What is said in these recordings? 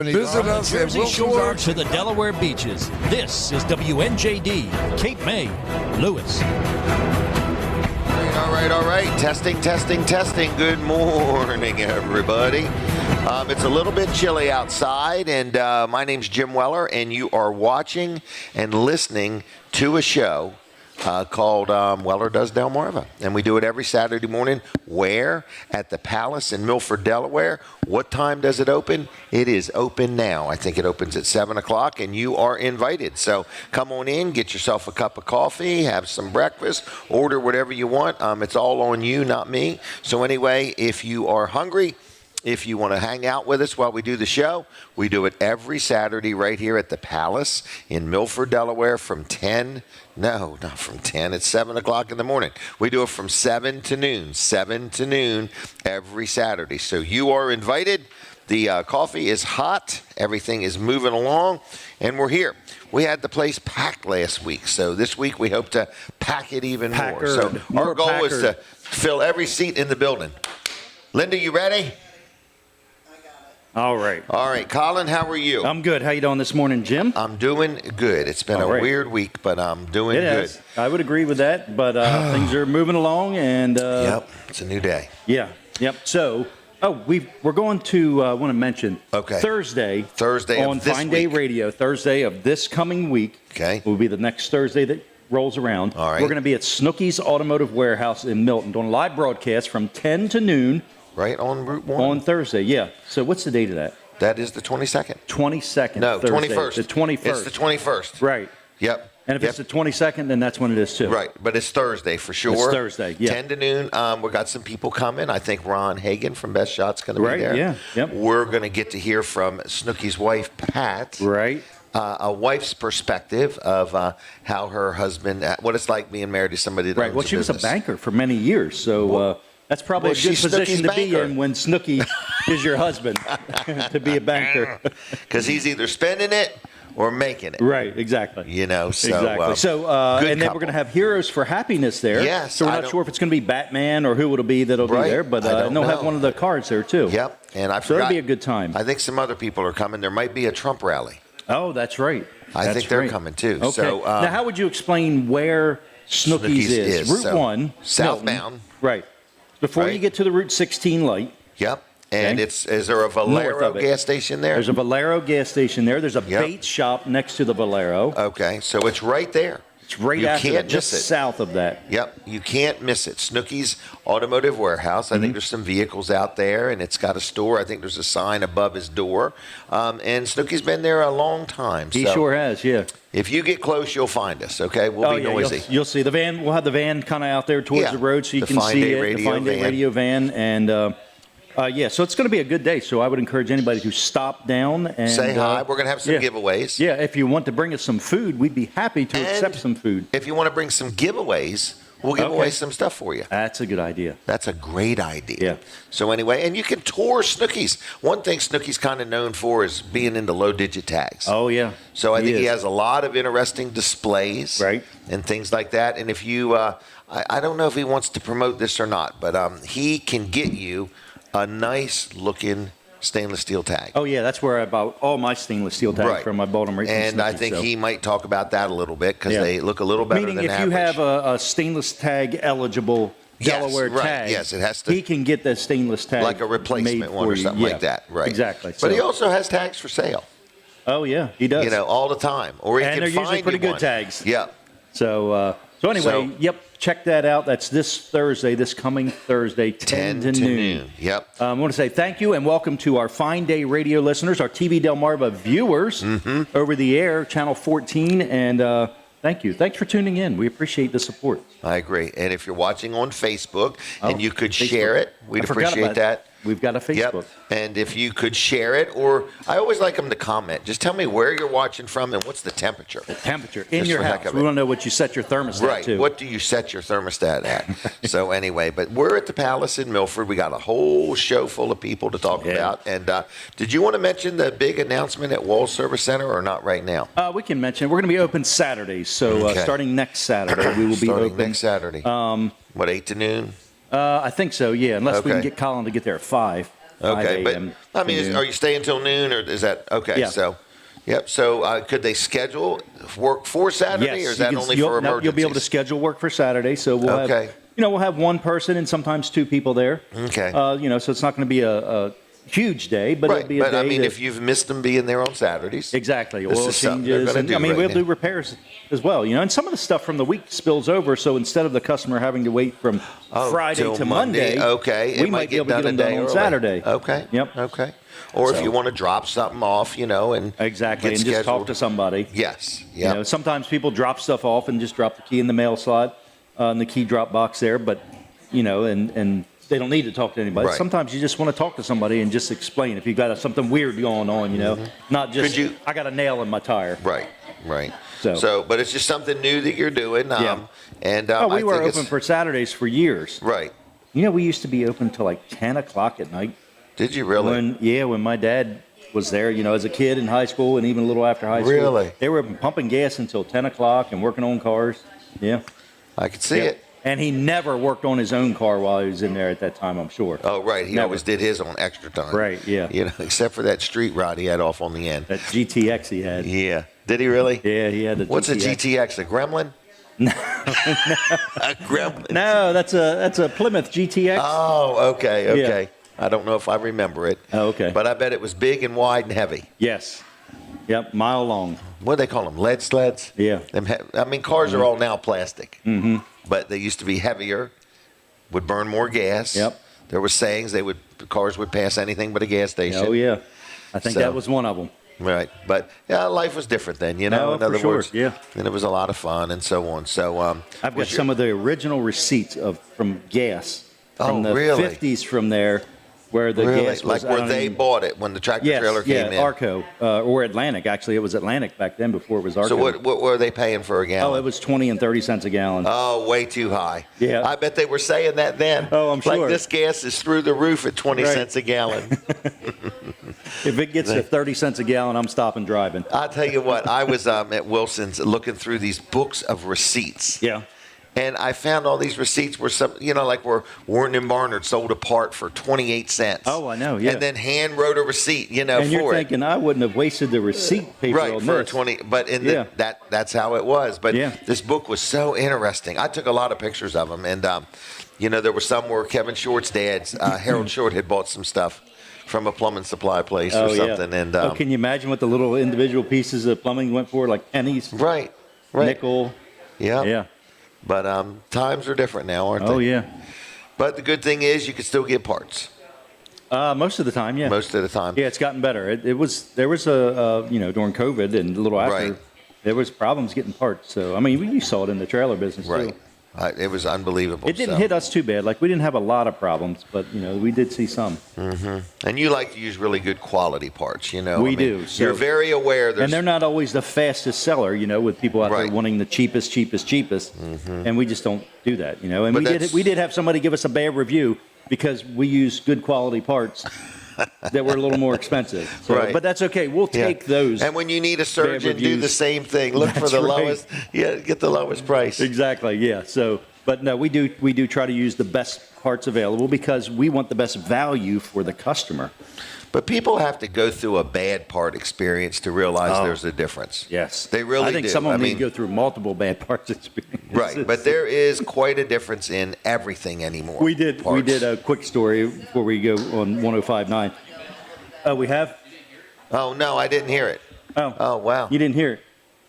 Visit us at Jersey Shore to the Delaware beaches. This is WNJD, Cape May, Lewis. All right. Testing. Good morning, everybody. It's a little bit chilly outside, and my name's Jim Weller, and you are watching and listening to a show called Weller Does Delmarva. And we do it every Saturday morning. Where? At the Palace in Milford, Delaware. What time does it open? It is open now. I think it opens at 7 o'clock, and you are invited. So come on in, get yourself a cup of coffee, have some breakfast, order whatever you want. It's all on you, not me. So anyway, if you are hungry, if you want to hang out with us while we do the show, we do it every Saturday right here at the Palace in Milford, Delaware from 10. No, not from 10. It's 7 o'clock in the morning. We do it from 7 to noon every Saturday. So you are invited. The coffee is hot. Everything is moving along, and we're here. We had the place packed last week, so this week we hope to pack it even more. So our goal is to fill every seat in the building. Linda, you ready? All right, Colin, how are you? I'm good. How you doing this morning, Jim? I'm doing good. It's been a weird week, but I'm doing good. I would agree with that, but things are moving along, and yep, it's a new day. Yeah, yep. So, we're going to want to mention Thursday on Fine Day Radio. Thursday of this coming week. Okay, will be the next Thursday that rolls around. All right, we're going to be at Snooky's Automotive Warehouse in Milton doing a live broadcast from 10 to noon. Right on Route 1? On Thursday, yeah. So what's the date of that? That is the 22nd. 22nd. No, Thursday. 21st. The 21st. It's the 21st. Right. Yep. And if it's the 22nd, then that's when it is too. Right. But it's Thursday for sure. It's Thursday, yeah. 10 to noon. We got some people coming. I think Ron Hagan from Best Shot's going to be there. Yeah. Yep. We're going to get to hear from Snooky's wife, Pat. Right. A wife's perspective of how her husband, what it's like being married to somebody that owns Well, she was a business. banker for many years, so that's probably a good position to be in when Snooky is your husband, to be a banker. Because he's either spending it or making it. Right, exactly. You know, so. Exactly. And then we're going to have Heroes for Happiness there. Yes. So we're not sure if it's going to be Batman or who it'll be that'll be there, but they'll have one of the cards there too. Yep. And so it'll be a good time. I think some other people are coming. There might be a Trump rally. Oh, that's right. I think they're coming too. Okay. So, now, how would you explain where Snooky's is? Route 1. Southbound. Milton. Right. Before you get to the Route 16 light. Yep. And is there a Valero gas station there? There's a Valero gas station there. There's a bait shop next to the Valero. Okay. So it's right there. It's right after that, just south of that. Yep. You can't miss it. Snooky's Automotive Warehouse. I think there's some vehicles out there, and it's got a store. I think there's a sign above his door. And Snooky's been there a long time. He sure has, yeah. If you get close, you'll find us, okay? We'll be noisy. You'll see the van. We'll have the van kind of out there towards the road so you can see it. The Fine Day Radio van. And, so it's going to be a good day. So I would encourage anybody to stop down and say hi. We're going to have some giveaways. Yeah, if you want to bring us some food, we'd be happy to accept some food. If you want to bring some giveaways, we'll give away some stuff for you. That's a good idea. That's a great idea. Yeah. So anyway, and you can tour Snooky's. One thing Snooky's kind of known for is being into low-digit tags. Oh, yeah. So I think he has a lot of interesting displays and things like that. And if you, I don't know if he wants to promote this or not, but he can get you a nice-looking stainless steel tag. Oh, yeah, that's where I bought all my stainless steel tags from. I bought them right from And Snooky, I think he might talk about that a little bit because they look a little better than average. Meaning if you have a stainless tag eligible Delaware tag, yes, it has to. He can get that stainless tag like a replacement one or something like that, right? Exactly. But he also has tags for sale. Oh, yeah, he does. You know, all the time. Or he and can they're find usually pretty good one. tags. Yeah. So anyway, check that out. That's this coming Thursday, 10 to noon. Yep. I want to say thank you and welcome to our Fine Day Radio listeners, our TV Delmarva viewers over the air, Channel 14, and thank you. Thanks for tuning in. We appreciate the support. I agree. And if you're watching on Facebook and you could share it, we'd appreciate that. We've got a Facebook. Yep. And if you could share it, or I always like them to comment. Just tell me where you're watching from and what's the temperature. The temperature in your house. We want to know what you set your thermostat to. Right. What do you set your thermostat at? So anyway, but we're at the Palace in Milford. We got a whole show full of people to talk about. And did you want to mention the big announcement at Wall Service Center or not right now? We can mention it. We're going to be open Saturdays. So starting next Saturday, we will be open. Starting next Saturday. What, 8 to noon? I think so, yeah, unless we can get Colin to get there at 5. Okay, 5 a.m. but I mean, are you staying till noon, or is that okay? Yeah. So, yep. So, could they schedule work for Saturday, or is that only for emergencies? You'll be able to schedule work for Saturday. So we'll have, we'll have one person and sometimes two people there. Okay. So it's not going to be a huge day, but it'll be a day. But I mean, if you've missed them being there on Saturdays, exactly, oil changes, and we'll do repairs as well. And some of the stuff from the week spills over. So instead of the customer having to wait from Friday to Monday, we might be able to get them done on Saturday. Okay. Yep. Okay. Or if you want to drop something off, and exactly, and just talk to somebody. Yes. Yeah. Sometimes people drop stuff off and just drop the key in the mail slot, in the key drop box there, but and they don't need to talk to anybody. Right. Sometimes you just want to talk to somebody and just explain if you've got something weird going on, not just, I got a nail in my tire. Right. So, but it's just something new that you're doing. And we were open for Saturdays for years. Right. We used to be open till like 10 o'clock at night. Did you really? When my dad was there, as a kid in high school and even a little after high school. Really? They were pumping gas until 10 o'clock and working on cars. Yeah. I could see it. And he never worked on his own car while he was in there at that time, I'm sure. Oh, right. He always did his on extra time. Right, yeah. Except for that street rod he had off on the end. That GTX he had. Yeah. Did he really? Yeah, he had the What's GTX. a GTX? A Gremlin? No. A Gremlin? No, that's a Plymouth GTX. Oh, okay. Yeah. I don't know if I remember it. Oh, okay. But I bet it was big and wide and heavy. Yes. Yep, mile long. What do they call them? Lead sleds? Yeah. Cars are all now plastic. Mm-hmm. But they used to be heavier, would burn more gas. Yep. There were sayings the cars would pass anything but a gas station. Oh, yeah. I think that was one of them. Right. But, life was different then, in other words. Yeah. And it was a lot of fun and so on. So I've got some of the original receipts from gas from the 50s from there. Where the gas was, where they bought it when the tractor trailer came in. Arco or Atlantic. Actually, it was Atlantic back then before it was Arco. So what were they paying for a gallon? Oh, it was 20 and 30 cents a gallon. Oh, way too high. Yeah. I bet they were saying that then. Oh, I'm sure. Like this gas is through the roof at 20 cents a gallon. If it gets to 30 cents a gallon, I'm stopping driving. I'll tell you what. I was at Wilson's looking through these books of receipts. Yeah. And I found all these receipts where where Warren and Barnard sold a part for 28 cents. Oh, I know, yeah. And then hand wrote a receipt, and for you're it. thinking I wouldn't have wasted the receipt paper on for this. 20. But that's how it was. But this book was so interesting. I took a lot of pictures of them, and there were some where Kevin Short's dad's Harold Short had bought some stuff from a plumbing supply place or something. And can you imagine what the little individual pieces of plumbing went for, like pennies? Right. Nickel. Yeah. But times are different now, aren't they? Oh, yeah. But the good thing is you can still get parts. Most of the time, yeah. Most of the time. Yeah, it's gotten better. There was during COVID and a little after, there was problems getting parts. So, you saw it in the trailer business, too. It was unbelievable. It didn't hit us too bad. We didn't have a lot of problems, but, we did see some. Mm-hmm. And you like to use really good quality parts, We do. So, you're very aware. And they're not always the fastest seller, with people out there wanting the cheapest. Mm-hmm. And we just don't do that, And we did have somebody give us a bad review because we use good quality parts that were a little more expensive. So, but that's okay. We'll take those. And when you need a surgeon, do the same thing. Look for the lowest. Yeah, get the lowest price. Exactly. Yeah. So, but no, we do try to use the best parts available because we want the best value for the customer. But people have to go through a bad part experience to realize there's a difference. Yes. They really do. I think some of them need to go through multiple bad parts experiences. Right. But there is quite a difference in everything anymore. We did a quick story before we go on 105.9. Oh, we have? Oh, no, I didn't hear it. Oh, wow. You didn't hear it?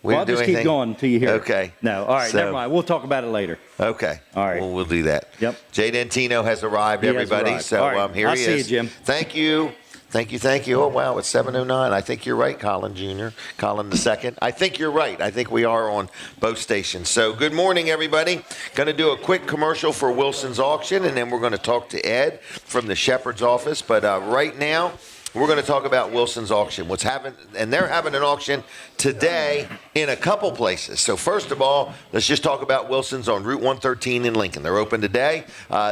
Well, I'll just keep going until you hear it. Okay. No, all right, never mind. We'll talk about it later. Okay. All right. We'll do that. Yep. Jay Dentino has arrived, everybody. So here he is. I'll see you, Jim. Thank you. Oh, wow, it's 7:09. I think you're right, Colin Jr., Colin the second. I think you're right. I think we are on both stations. So good morning, everybody. Going to do a quick commercial for Wilson's auction, and then we're going to talk to Ed from the Shepherd's office. But right now, we're going to talk about Wilson's auction. And they're having an auction today in a couple places. So first of all, let's just talk about Wilson's on Route 113 in Lincoln. They're open today.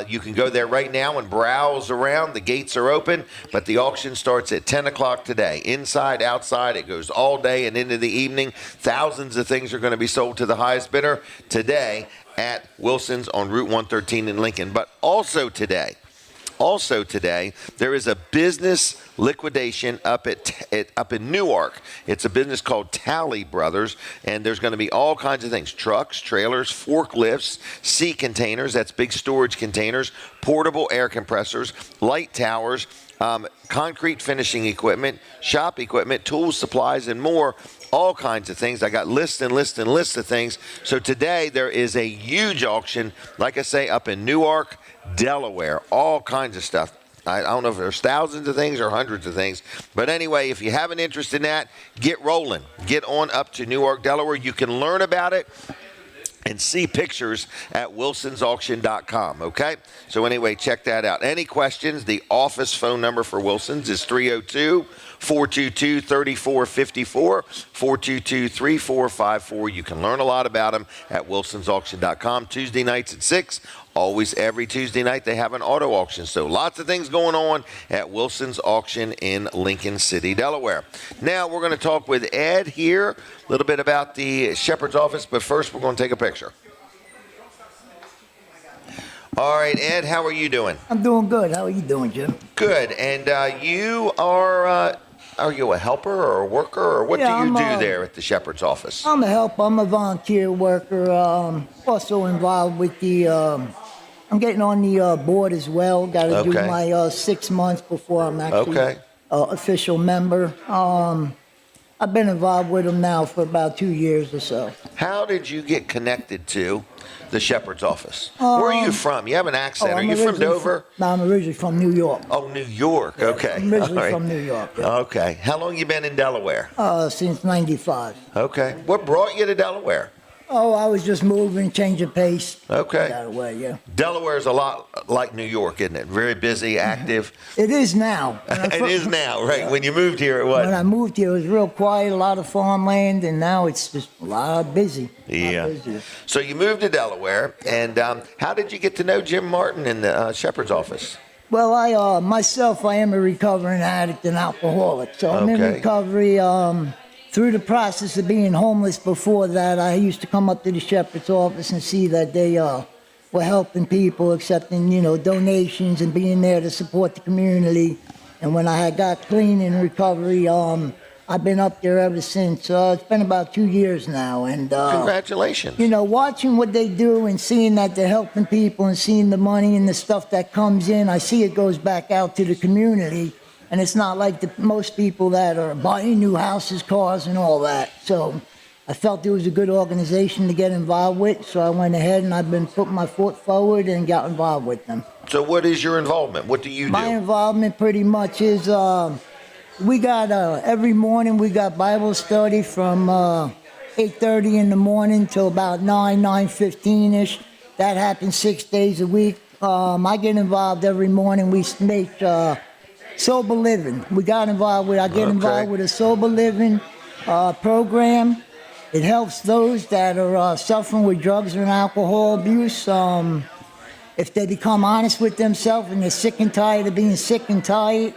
You can go there right now and browse around. The gates are open, but the auction starts at 10 o'clock today. Inside, outside, it goes all day and into the evening. Thousands of things are going to be sold to the highest bidder today at Wilson's on Route 113 in Lincoln. But also today, Also today, there is a business liquidation up in Newark. It's a business called Tally Brothers, and there's going to be all kinds of things: trucks, trailers, forklifts, sea containers, that's big storage containers, portable air compressors, light towers, concrete finishing equipment, shop equipment, tools, supplies, and more. All kinds of things. I got lists and lists and lists of things. So today there is a huge auction, like I say, up in Newark, Delaware. All kinds of stuff. I don't know if there's thousands of things or hundreds of things. But anyway, if you have an interest in that, get rolling. Get on up to Newark, Delaware. You can learn about it and see pictures at wilsonsauction.com, okay? So anyway, check that out. Any questions? The office phone number for Wilsons is 302-422-3454, 422-3454. You can learn a lot about them at wilsonsauction.com. Tuesday nights at 6. Always every Tuesday night they have an auto auction. So lots of things going on at Wilson's Auction in Lincoln City, Delaware. Now we're going to talk with Ed here a little bit about the Shepherd's office, but first we're going to take a picture. All right, Ed, how are you doing? I'm doing good. How are you doing, Jim? Good. And you are you a helper or a worker, or what do you do there at the Shepherd's office? I'm a helper. I'm a volunteer worker. Also involved with the I'm getting on the board as well. Got to do my 6 months before I'm actually official member. I've been involved with them now for about 2 years or so. How did you get connected to the Shepherd's office? Where are you from? You have an accent. Are you from Dover? No, I'm originally from New York. Oh, New York. Yeah, okay. I'm originally from New York. Yeah. Okay. How long you been in Delaware? Since 95. Okay. What brought you to Delaware? Oh, I was just moving, changing pace. Okay. Delaware, yeah. Delaware is a lot like New York, isn't it? Very busy, active. It is now. It is now, right? Yeah. When you moved here, it was. When I moved here, it was real quiet, a lot of farmland, and now it's just a lot busy. Yeah. So you moved to Delaware, and how did you get to know Jim Martin in the Shepherd's office? Well, I am a recovering addict and alcoholic, so I'm in recovery. Through the process of being homeless before that, I used to come up to the Shepherd's office and see that they were helping people, accepting, donations and being there to support the community. And when I had got clean in recovery, I've been up there ever since. It's been about 2 years now. And congratulations. Watching what they do and seeing that they're helping people and seeing the money and the stuff that comes in, I see it goes back out to the community. And it's not like most people that are buying new houses, cars, and all that. So I felt it was a good organization to get involved with. So I went ahead and I've been putting my foot forward and got involved with them. So what is your involvement? What do you do? My involvement pretty much is we got every morning we got Bible study from 8:30 in the morning till about 9:15-ish. That happens 6 days a week. I get involved every morning. We make sober living. I get involved with a sober living program. It helps those that are suffering with drugs and alcohol abuse. If they become honest with themselves and they're sick and tired of being sick and tired,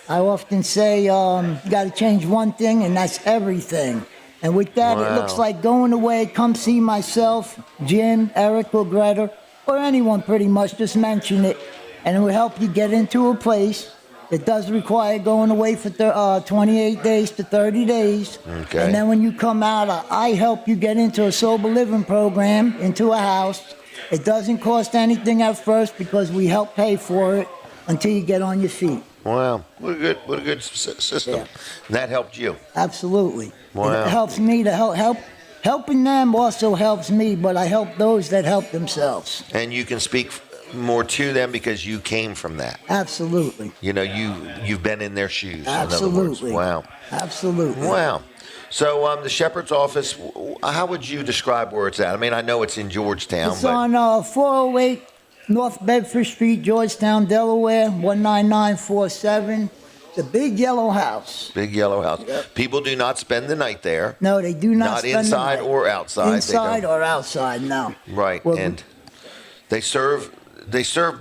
I often say you got to change one thing, and that's everything. And with that, It looks like going away. Come see myself, Jim, Eric, or Greta, or anyone pretty much. Just mention it, and it will help you get into a place. It does require going away for 28 days to 30 days. Okay. And then when you come out, I help you get into a sober living program, into a house. It doesn't cost anything at first because we help pay for it until you get on your feet. Wow. What a good system. Yeah. That helped you. Absolutely. Wow. It helps me to help. Helping them also helps me, but I help those that help themselves. And you can speak more to them because you came from that. Absolutely. You've been in their shoes. Absolutely. Wow. Absolutely. Wow. So the Shepherd's office, how would you describe where it's at? I mean, I know it's in Georgetown. It's on 408 North Bedford Street, Georgetown, Delaware, 19947. The big yellow house. Big yellow house. Yep. People do not spend the night there. No, they do not spend the night. Not inside or outside. Inside or outside, no. Right. Well, and they serve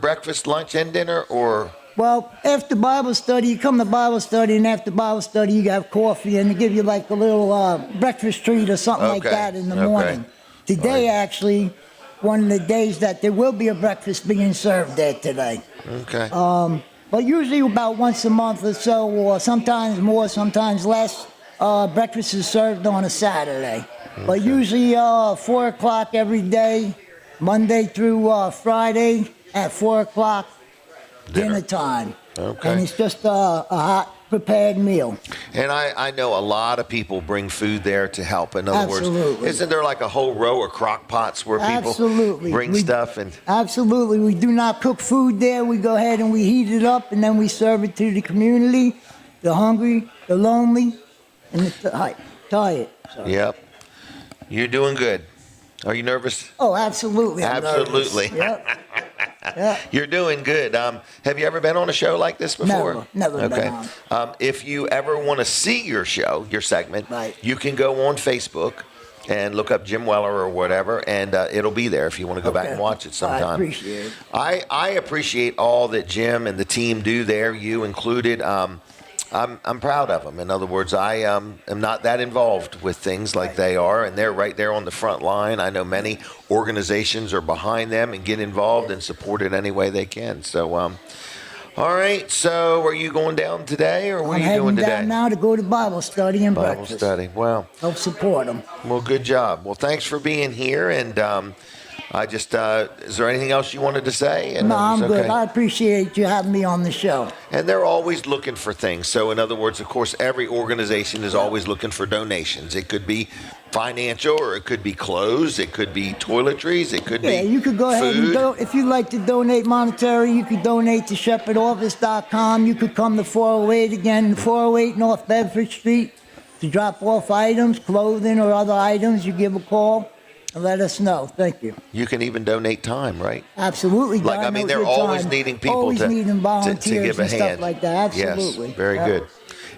breakfast, lunch, and dinner, or? Well, after Bible study, you come to Bible study, and after Bible study, you have coffee, and they give you like a little breakfast treat or something like that in the morning. Today, actually, one of the days that there will be a breakfast being served there today. Okay. But usually about once a month or so, or sometimes more, sometimes less, breakfast is served on a Saturday. Okay. But usually 4 o'clock every day, Monday through Friday at 4 o'clock, dinner time. Okay. And it's just a hot prepared meal. And I know a lot of people bring food there to help. In other Absolutely. words, isn't there like a whole row of crock pots where people Absolutely. bring stuff? And Absolutely. We do not cook food there. We go ahead and we heat it up, and then we serve it to the community, the hungry, the lonely, and the tired. Sorry. Yep. You're doing good. Are you nervous? Oh, absolutely. I'm Absolutely. nervous. Yep. Yep. You're doing good. Have you ever been on a show like this before? Never been on. If you ever want to see your show, your segment, right, you can go on Facebook and look up Jim Weller or whatever, and it'll be there if you want to go back and watch it sometime. I appreciate it. I appreciate all that Jim and the team do there, you included. I'm proud of them. In other words, I am not that involved with things like they are, and they're right there on the front line. I know many organizations are behind them and get involved and support it any way they can. So, all right. So, are you going down today, or what are you doing today? I'm heading down now to go to Bible study and Bible breakfast. study. Well, help support them. Well, good job. Well, thanks for being here, and I just, is there anything else you wanted to say? No, I'm good. I appreciate you having me on the show. And they're always looking for things. So, in other words, of course, every organization is always looking for donations. It could be financial, or it could be clothes, it could be toiletries, it could be Yeah, you could go ahead and if you'd like to donate monetary, you could donate to shepherdoffice.com. You could come to 408 again, 408 North Bedford Street to drop off items, clothing or other items. You give a call and let us know. Thank you. You can even donate time, right? Absolutely. Like, I mean, they're always needing people to needing volunteers to give a and hand. stuff like that. Absolutely. Yes, very good.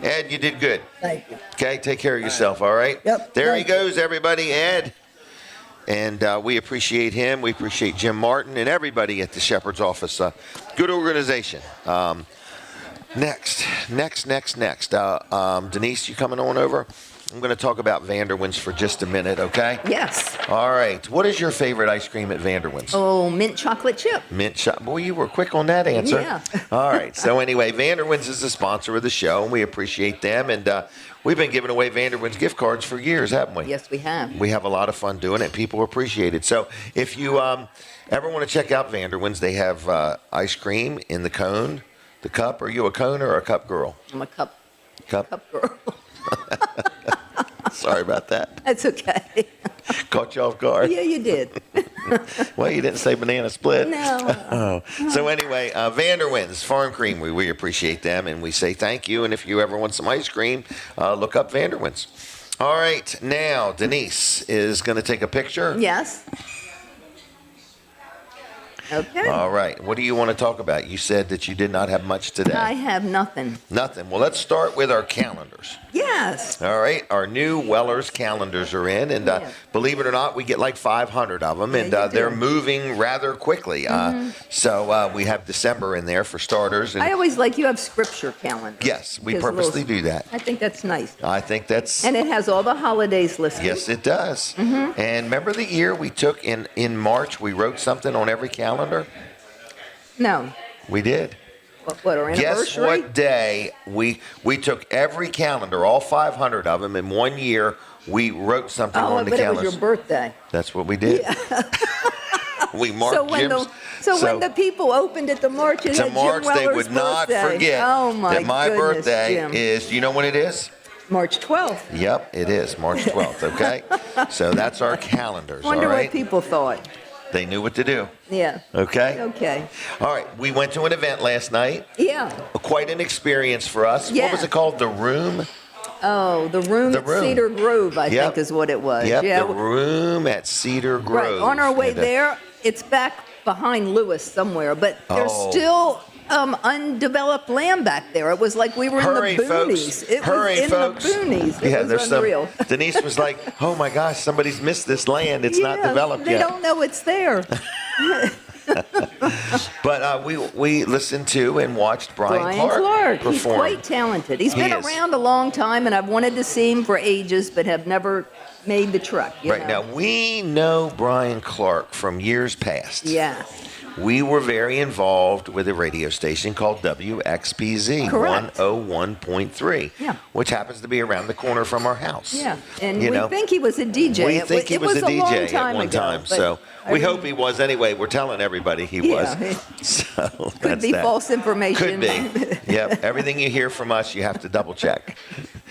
Ed, you did good. Thank you. Okay, take care of yourself, all right? Yep. There he goes, everybody, Ed. And we appreciate him. We appreciate Jim Martin and everybody at the Shepherd's office. Good organization. Next. Denise, you coming on over? I'm going to talk about Vanderwins for just a minute, okay? Yes. All right. What is your favorite ice cream at Vanderwins? Oh, mint chocolate chip. Mint chocolate. Boy, you were quick on that answer. Yeah. All right. So anyway, Vanderwins is the sponsor of the show, and we appreciate them. And we've been giving away Vanderwins gift cards for years, haven't we? Yes, we have. We have a lot of fun doing it. People appreciate it. So if you ever want to check out Vanderwins, they have ice cream in the cone, the cup. Are you a cone or a cup girl? I'm a cup girl. Sorry about that. That's okay. Caught you off guard. Yeah, you did. Well, you didn't say banana split. No. So anyway, Vanderwins Farm Cream, we appreciate them, and we say thank you. And if you ever want some ice cream, look up Vanderwins. All right, now Denise is going to take a picture. Yes. Okay. All right. What do you want to talk about? You said that you did not have much today. I have nothing. Nothing. Well, let's start with our calendars. Yes. All right. Our new Weller's calendars are in, and believe it or not, we get like 500 of them, and they're moving rather quickly. So we have December in there for starters. And I always like you have scripture calendar. yes, we purposely do that. I think that's nice. I think that's... And it has all the holidays listed. Yes, it does. And remember the year we took in March, we wrote something on every calendar? No. We did. What, our anniversary? Guess what day we took every calendar, all 500 of them, in 1 year, we wrote something on the but calendars. It was your birthday. That's what we did. Yeah. We marked Jim's. So when the people opened it to March, it had Jim Weller's they would not birthday. forget that my birthday Jim. is, do you know when it is? March 12th. Yep, it is March 12th, okay? So that's our calendars, Wonder all right? what people thought. They knew what to do. Yeah. Okay? Okay. All right, we went to an event last night. Yeah. Quite an experience for us. Yeah. What was it called? The Room? Oh, the room at Cedar Grove, I think is what it was. Yep, yeah. the Room at Cedar Grove. Right. On our way there, it's back behind Lewis somewhere, but there's still undeveloped land back there. It was like we were in the boonies. Folks. It Hurry, was in folks. the boonies. It was unreal. Denise was like, oh my gosh, somebody's missed this land. It's not developed they yet. don't know it's there. But we listened to and watched Brian Clark perform. He's quite talented. He's been around a long time, and I've wanted to see him for ages, but have never made the trek. Right now, we know Brian Clark from years past. Yes. We were very involved with a radio station called WXPZ 101.3, which happens to be around the corner from our house. Yeah, and we think he was a DJ. We think he was a DJ at one time, so we hope he was anyway. We're telling everybody he was. So could be false information. Could be. Yep. Everything you hear from us, you have to double check.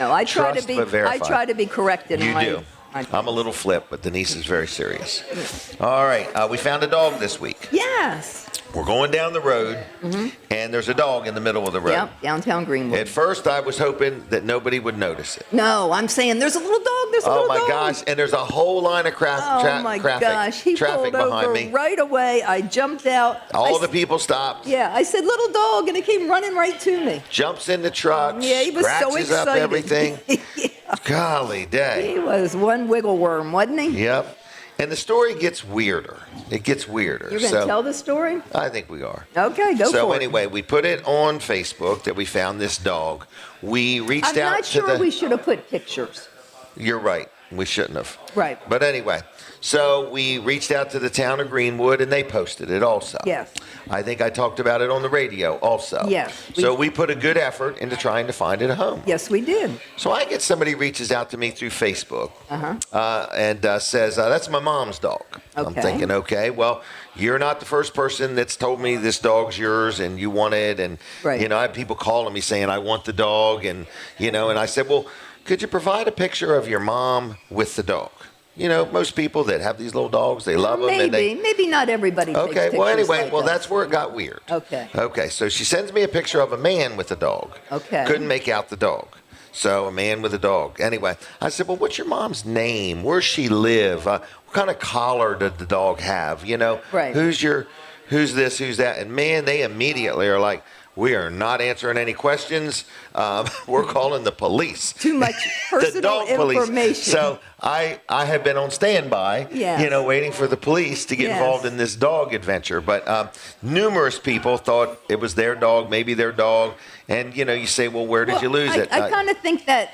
No, I try Trust to be. but verify. I try to be correct in my. You do. I'm a little flip, but Denise is very serious. All right, we found a dog this week. Yes. We're going down the road, and there's a dog in the middle of the road. Yep, downtown Greenwood. At first, I was hoping that nobody would notice it. No, I'm saying there's a little dog. There's a little dog. Oh my gosh! And there's a whole line of Oh my gosh! He traffic pulled behind over me. right away. I jumped out. All the people stopped. Yeah, I said little dog, and he came running right to me. Jumps in the truck. Yeah, he was so scratches excited. up everything. Golly day. He was one wiggle worm, wasn't he? Yep. And the story gets weirder. It gets weirder. You're going to tell the story? I think we are. Okay, go for it. So anyway, we put it on Facebook that we found this dog. We reached out to the... I'm not sure we should have put pictures. You're right. We shouldn't have. Right. But anyway, so we reached out to the town of Greenwood, and they posted it also. Yes. I think I talked about it on the radio also. Yes. So we put a good effort into trying to find it a home. Yes, we did. So I get somebody reaches out to me through Facebook and says, that's my mom's dog. Okay. I'm thinking, okay, well, you're not the first person that's told me this dog's yours and you want it. And, right. I have people calling me saying, I want the dog. And, and I said, well, could you provide a picture of your mom with the dog? Most people that have these little dogs, they love them. Maybe not everybody takes Okay, pictures well, anyway, like that. That's where it got weird. Okay. Okay, so she sends me a picture of a man with a dog. Okay. Couldn't make out the dog. So a man with a dog. Anyway, I said, well, what's your mom's name? Where's she live? What kind of collar did the dog have? Right. Who's this, who's that? And man, they immediately are like, we are not answering any questions. We're calling the police. Too much personal the dog information. Police. So I have been on standby, waiting for the police to get involved in this dog adventure. But numerous people thought it was their dog, maybe their dog. And, you say, well, where did you lose it? I kind of think that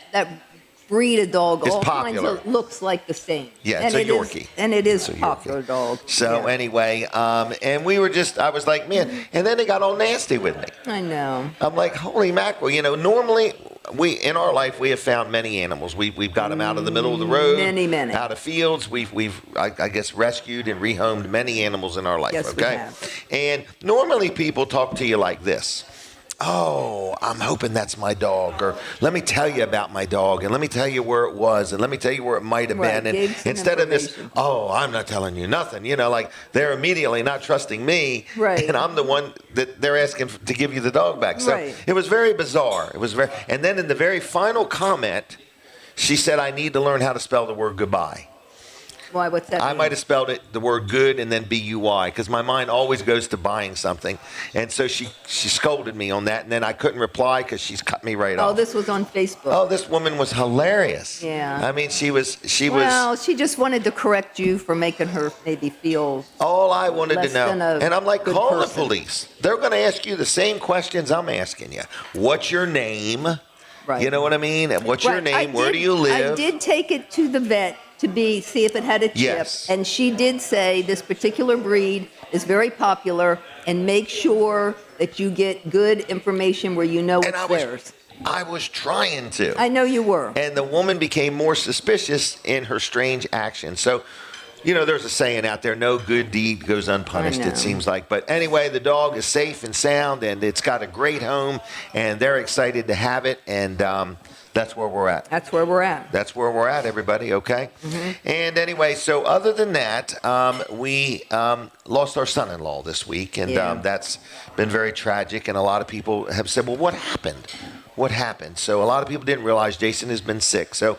breed of dog it's all popular. kinds of looks like the same. Yeah, it's a Yorkie. And it is a popular dog. So anyway, and we were I was like, man, and then they got all nasty with me. I know. I'm like, holy mackerel. Normally in our life we have found many animals. We've got them out of the middle of the road. Many. Out of fields. We've I guess rescued and rehomed many animals in our life. Yes, okay. we have. And normally people talk to you like this. Oh, I'm hoping that's my dog, or let me tell you about my dog, and let me tell you where it was, and let me tell you where it might have been. And instead of this, oh, I'm not telling you nothing, like they're immediately not trusting me, right. And I'm the one that they're asking to give you the dog back. So It was very bizarre. And then in the very final comment, she said, I need to learn how to spell the word goodbye. Why? What's that? I might have spelled it the word good and then B-U-Y because my mind always goes to buying something. And so she scolded me on that, and then I couldn't reply because she's cut me right off. Oh, this was on Facebook. Oh, this woman was hilarious. Yeah. I mean, she was. Well, she just wanted to correct you for making her maybe feel. All I wanted to know. And I'm like, call the police. They're going to ask you the same questions I'm asking you. What's your name? Right. You know what I mean? What's your name? Where do you live? I did take it to the vet to see if it had a chip. Yes. And she did say this particular breed is very popular, and make sure that you get good information where you know it's theirs. I was trying to. I know you were. And the woman became more suspicious in her strange actions. So, there's a saying out there, no good deed goes unpunished, it seems like. But anyway, the dog is safe and sound, and it's got a great home, and they're excited to have it. And that's where we're at. That's where we're at. That's where we're at, everybody, okay? Mm-hmm. And anyway, so other than that, we lost our son-in-law this week, and that's been very tragic. And a lot of people have said, well, what happened? What happened? So a lot of people didn't realize Jason has been sick. So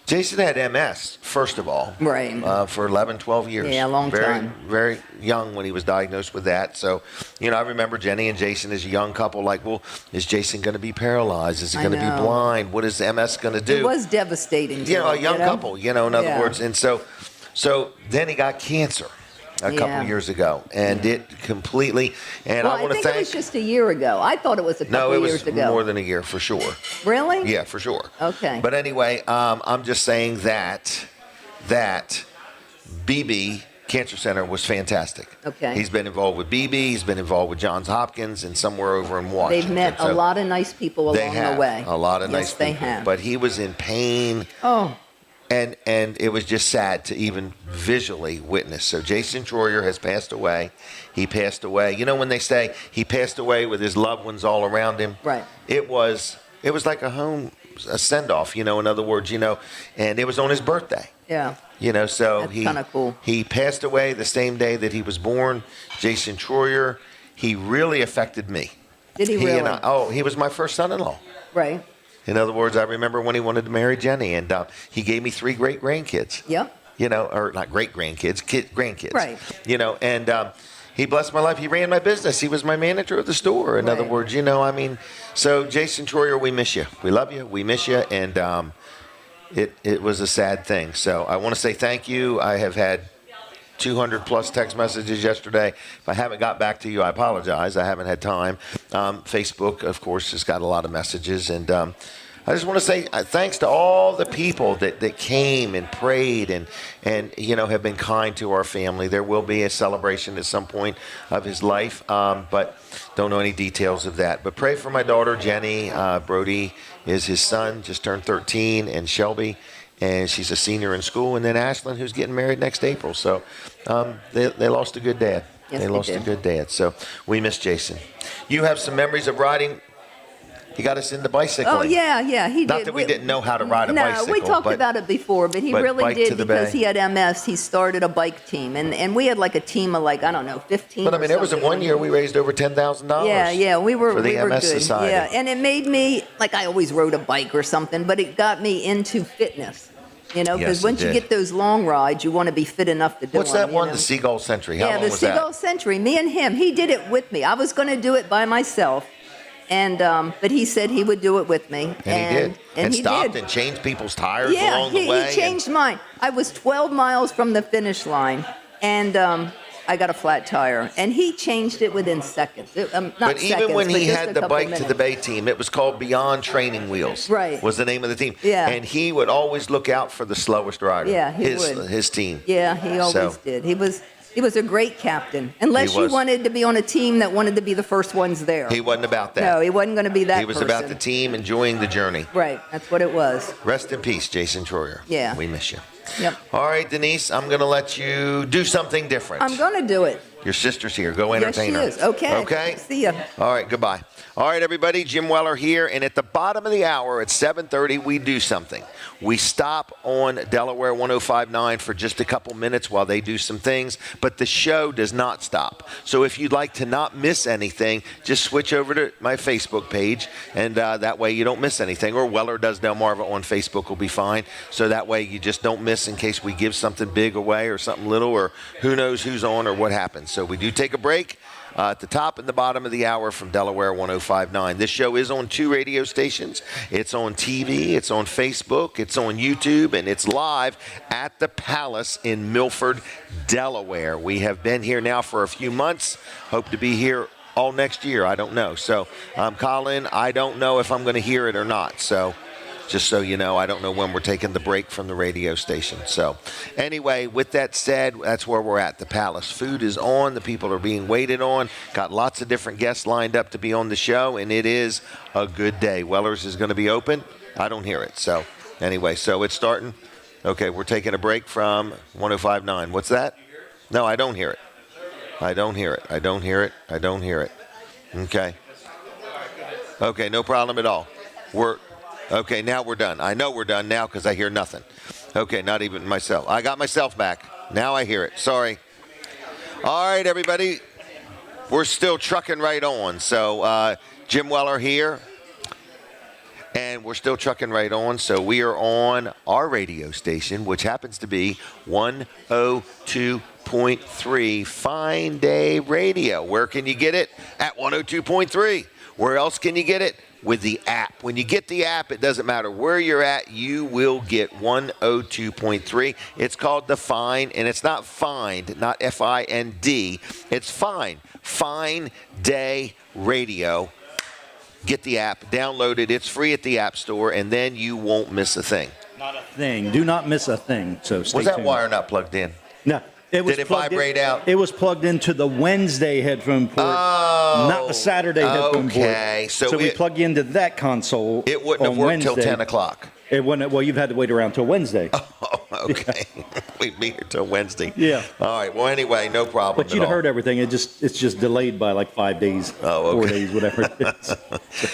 Jason had MS, first of all, right? For 11, 12 years. Yeah, a long time. Very young when he was diagnosed with that. So, I remember Jenny and Jason as a young couple, like, well, is Jason going to be paralyzed? Is he going to be blind? What is MS going to do? It was devastating. A young couple, in other words. And so then he got cancer. a couple years ago, and it completely. And Well, I want to think thank. it was just a year ago. I thought it was a couple No, it was years ago. more than a year for sure. Really? Yeah, for sure. Okay. But anyway, I'm just saying that BB Cancer Center was fantastic. Okay. He's been involved with BB. He's been involved with Johns Hopkins and somewhere over in Washington. They've met a So lot of nice people they along have the way. a lot of nice Yes, they people. have. But he was in pain. Oh, And it was just sad to even visually witness. So Jason Troyer has passed away. He passed away. You know when they say he passed away with his loved ones all around him? Right. It was like a send-off, in other words, and it was on his birthday. yeah. So That's kinda cool. He passed away the same day that he was born. Jason Troyer, he really affected me. Did he really? He was my first son-in-law. Right. In other words, I remember when he wanted to marry Jenny, and he gave me 3 great grandkids. Yep. Or not great grandkids, grandkids. Right. And he blessed my life. He ran my business. He was my manager of the store. In other Right. words, so Jason Troyer, we miss you. We love you. We miss you. And it was a sad thing. So I want to say thank you. I have had 200 plus text messages yesterday. If I haven't got back to you, I apologize. I haven't had time. Facebook, of course, has got a lot of messages. And I just want to say thanks to all the people that came and prayed and have been kind to our family. There will be a celebration at some point of his life, but don't know any details of that. But pray for my daughter, Jenny. Brody is his son, just turned 13, and Shelby. And she's a senior in school, and then Ashlyn, who's getting married next April. So they lost a good dad. Yes, they lost did. a good dad. So we miss Jason. You have some memories of riding. He got us into bicycling. Oh, yeah, he did. Not that we didn't know how to ride a bicycle. No, we talked about it before, but he really Bike did to the because Bay. he had MS. He started a bike team, and we had like a team of 15 But I or mean, there was something. one year we raised over $10,000. Yeah, we were for the we were MS good. Society. Yeah, and it made me I always rode a bike or something, but it got me into fitness. Because Yes, it once you did. get those long rides, you want to be fit enough to do What's them. that one? The Seagull Century. How Yeah, long the was Seagull that? Century. Me and him, he did it with me. I was going to do it by myself, and but he said he would do it with me. And he did. And he stopped did. and changed people's tires Yeah, along the way. he changed mine. I was 12 miles from the finish line, and I got a flat tire, and he changed it within seconds. Not But seconds, even when but he just had a the couple Bike to the minutes. Bay team, it was called Beyond Training Wheels. Right. Was the name of the team. Yeah. And he would always look out for the slowest rider. Yeah, he would. His team. Yeah, he always So- did. He was a great captain, unless He you was. wanted to be on a team that wanted to be the first ones there. He wasn't about that. No, he wasn't going to be that He was person. about the team enjoying the journey. Right, that's what it was. Rest in peace, Jason Troyer. Yeah. We miss you. Yep. All right, Denise, I'm going to let you do something different. I'm going to do it. Your sister's here. Go Yes, entertain she her. is. Okay. Okay? See ya. All right, goodbye. All right, everybody, Jim Weller here, and at the bottom of the hour at 7:30, we do something. We stop on Delaware 105.9 for just a couple minutes while they do some things, but the show does not stop. So if you'd like to not miss anything, just switch over to my Facebook page, and that way you don't miss anything. Or Weller Does Delmarva on Facebook will be fine. So that way you just don't miss in case we give something big away or something little, or who knows who's on or what happens. So we do take a break. At the top and the bottom of the hour from Delaware 105.9. This show is on 2 radio stations. It's on TV, it's on Facebook, it's on YouTube, and it's live at the Palace in Milford, Delaware. We have been here now for a few months. Hope to be here all next year. I don't know. So, Colin, I don't know if I'm going to hear it or not. So, just so you know, I don't know when we're taking the break from the radio station. So anyway, with that said, that's where we're at, the Palace. Food is on. The people are being waited on. Got lots of different guests lined up to be on the show, and it is a good day. Weller's is going to be open. I don't hear it. So anyway, so it's starting. Okay, we're taking a break from 105.9. What's that? No, I don't hear it. I don't hear it. I don't hear it. I don't hear it. Okay. Okay, no problem at all. Okay, now we're done. I know we're done now because I hear nothing. Okay, not even myself. I got myself back. Now I hear it. Sorry. All right, everybody. We're still trucking right on. So Jim Weller here. And we're still trucking right on. So we are on our radio station, which happens to be 102.3 Fine Day Radio. Where can you get it? At 102.3. Where else can you get it? with the app. When you get the app, it doesn't matter where you're at, you will get 102.3. It's called The Find, and it's not Find, not F-I-N-D. It's Find. Fine Day Radio. Get the app, download it. It's free at the App Store, and then you won't miss a thing. Not a thing. Do not miss a thing. So stay Was that tuned. wire not plugged in? No. Did it vibrate out? It was plugged into the Wednesday headphone port, not the Saturday headphone port. Okay. So we plug you into that console. It wouldn't have worked till 10 o'clock. It wouldn't. Well, you've had to wait around till Wednesday. Oh, okay. We'd be here till Wednesday. Yeah. All right. Well, anyway, no problem. But you'd have heard everything. It's just delayed by like 5 days, 4 days, whatever it is.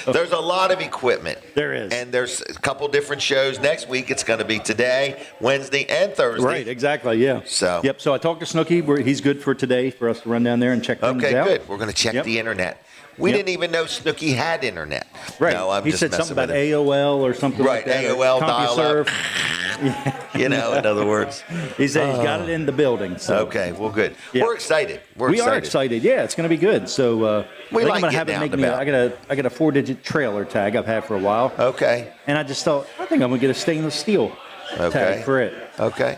So, there's a lot of equipment. There is. And there's a couple different shows. Next week, it's going to be today, Wednesday, and Thursday. Right, exactly, yeah. So. Yep, so I talked to Snooky. He's good for today for us to run down there and check things out. Okay, good. We're going to check the internet. We didn't even know Snooky had internet. Right. No, I'm he just said messing something about with him. AOL or something like that. Right, AOL CompuServe. in other words. He said he's got it in the building. So. Okay, well, good. Yeah. We're excited. We are excited. Yeah, it's going to be good. So we I think like I'm going to have getting it out make and me. about. I got a 4-digit trailer tag I've had for a while. Okay. And I just thought I think I'm going to get a stainless steel tag for it. Okay.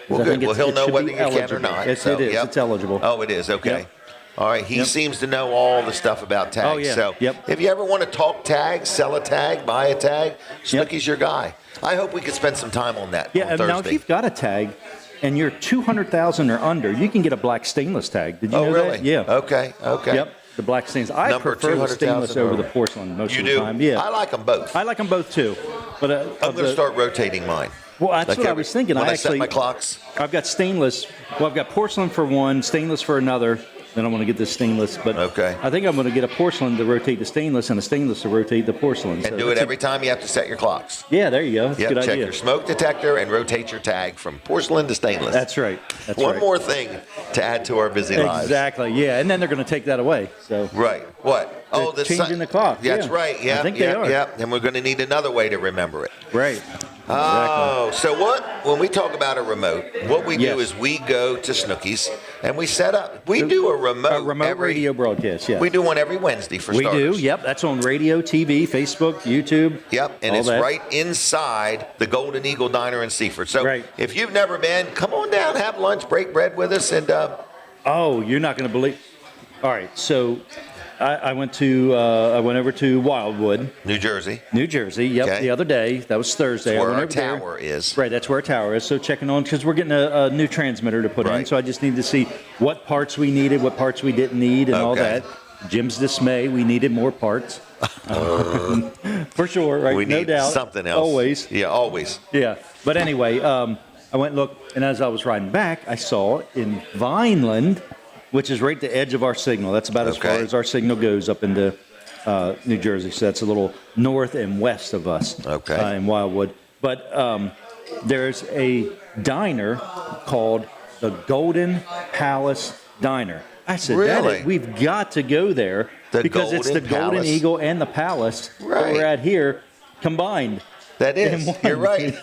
Well, I good. think Well, he'll it know should whether be you can or eligible. not. It is. It's eligible. Oh, it is. Okay. Yep. All right. He seems to know all the stuff about tags. Oh, yeah. So if you ever want to talk tags, sell a tag, buy a tag, Snooky's your guy. I hope we could spend some time on that on and Thursday. now if you've got a tag and you're 200,000 or under, you can get a black stainless tag. Did you know really? that? Yeah. Okay. Yep. The black stainless. I Number prefer the 200,000 stainless over the over. porcelain most You of the do? time. Yeah. I like them both. I like them both too. But I'm going to start rotating mine. Well, that's Like what I was thinking. When I actually set my clocks. I've got stainless. Well, I've got porcelain for one, stainless for another. Then I want to get this stainless, but I think I'm going to get a porcelain to rotate the stainless and a stainless to rotate the porcelain. And do it every time you have to set your clocks. Yeah, there you go. That's a good check idea. your smoke detector and rotate your tag from porcelain to stainless. That's right. One more thing to add to our busy lives. Exactly. Yeah, and then they're going to take that away. So right. What? Oh, the changing the clock. That's right. Yeah. I think they are. Yeah. And we're going to need another way to remember it. Right. Oh, so when we talk about a remote, what we do is we go to Snooky's and we set up. We do a remote radio broadcast. Yeah. We do one every Wednesday for starters. We do. Yep. That's on radio, TV, Facebook, YouTube. Yep. And it's right inside the Golden Eagle Diner in Seaford. So if you've never been, come on down, have lunch, break bread with us, and. Oh, you're not going to believe. All right. So. I went over to Wildwood, New Jersey. Yep, the other day. That was Thursday. That's where our tower is. Right, that's where our tower is. So checking on because we're getting a new transmitter to put in. So I just need to see what parts we needed, what parts we didn't need, and all that. Jim's dismay, we needed more parts. For sure, right? We need no doubt. something else. Always. Yeah, always. Yeah. But anyway, I went and looked, and as I was riding back, I saw in Vineland, which is right at the edge of our signal. That's about as far as our signal goes up into New Jersey. So that's a little north and west of us in Wildwood. But there's a diner called the Golden Palace Diner. I said, we've got to go there because it's the Golden Eagle and the Palace that we're at here combined. That is. You're right.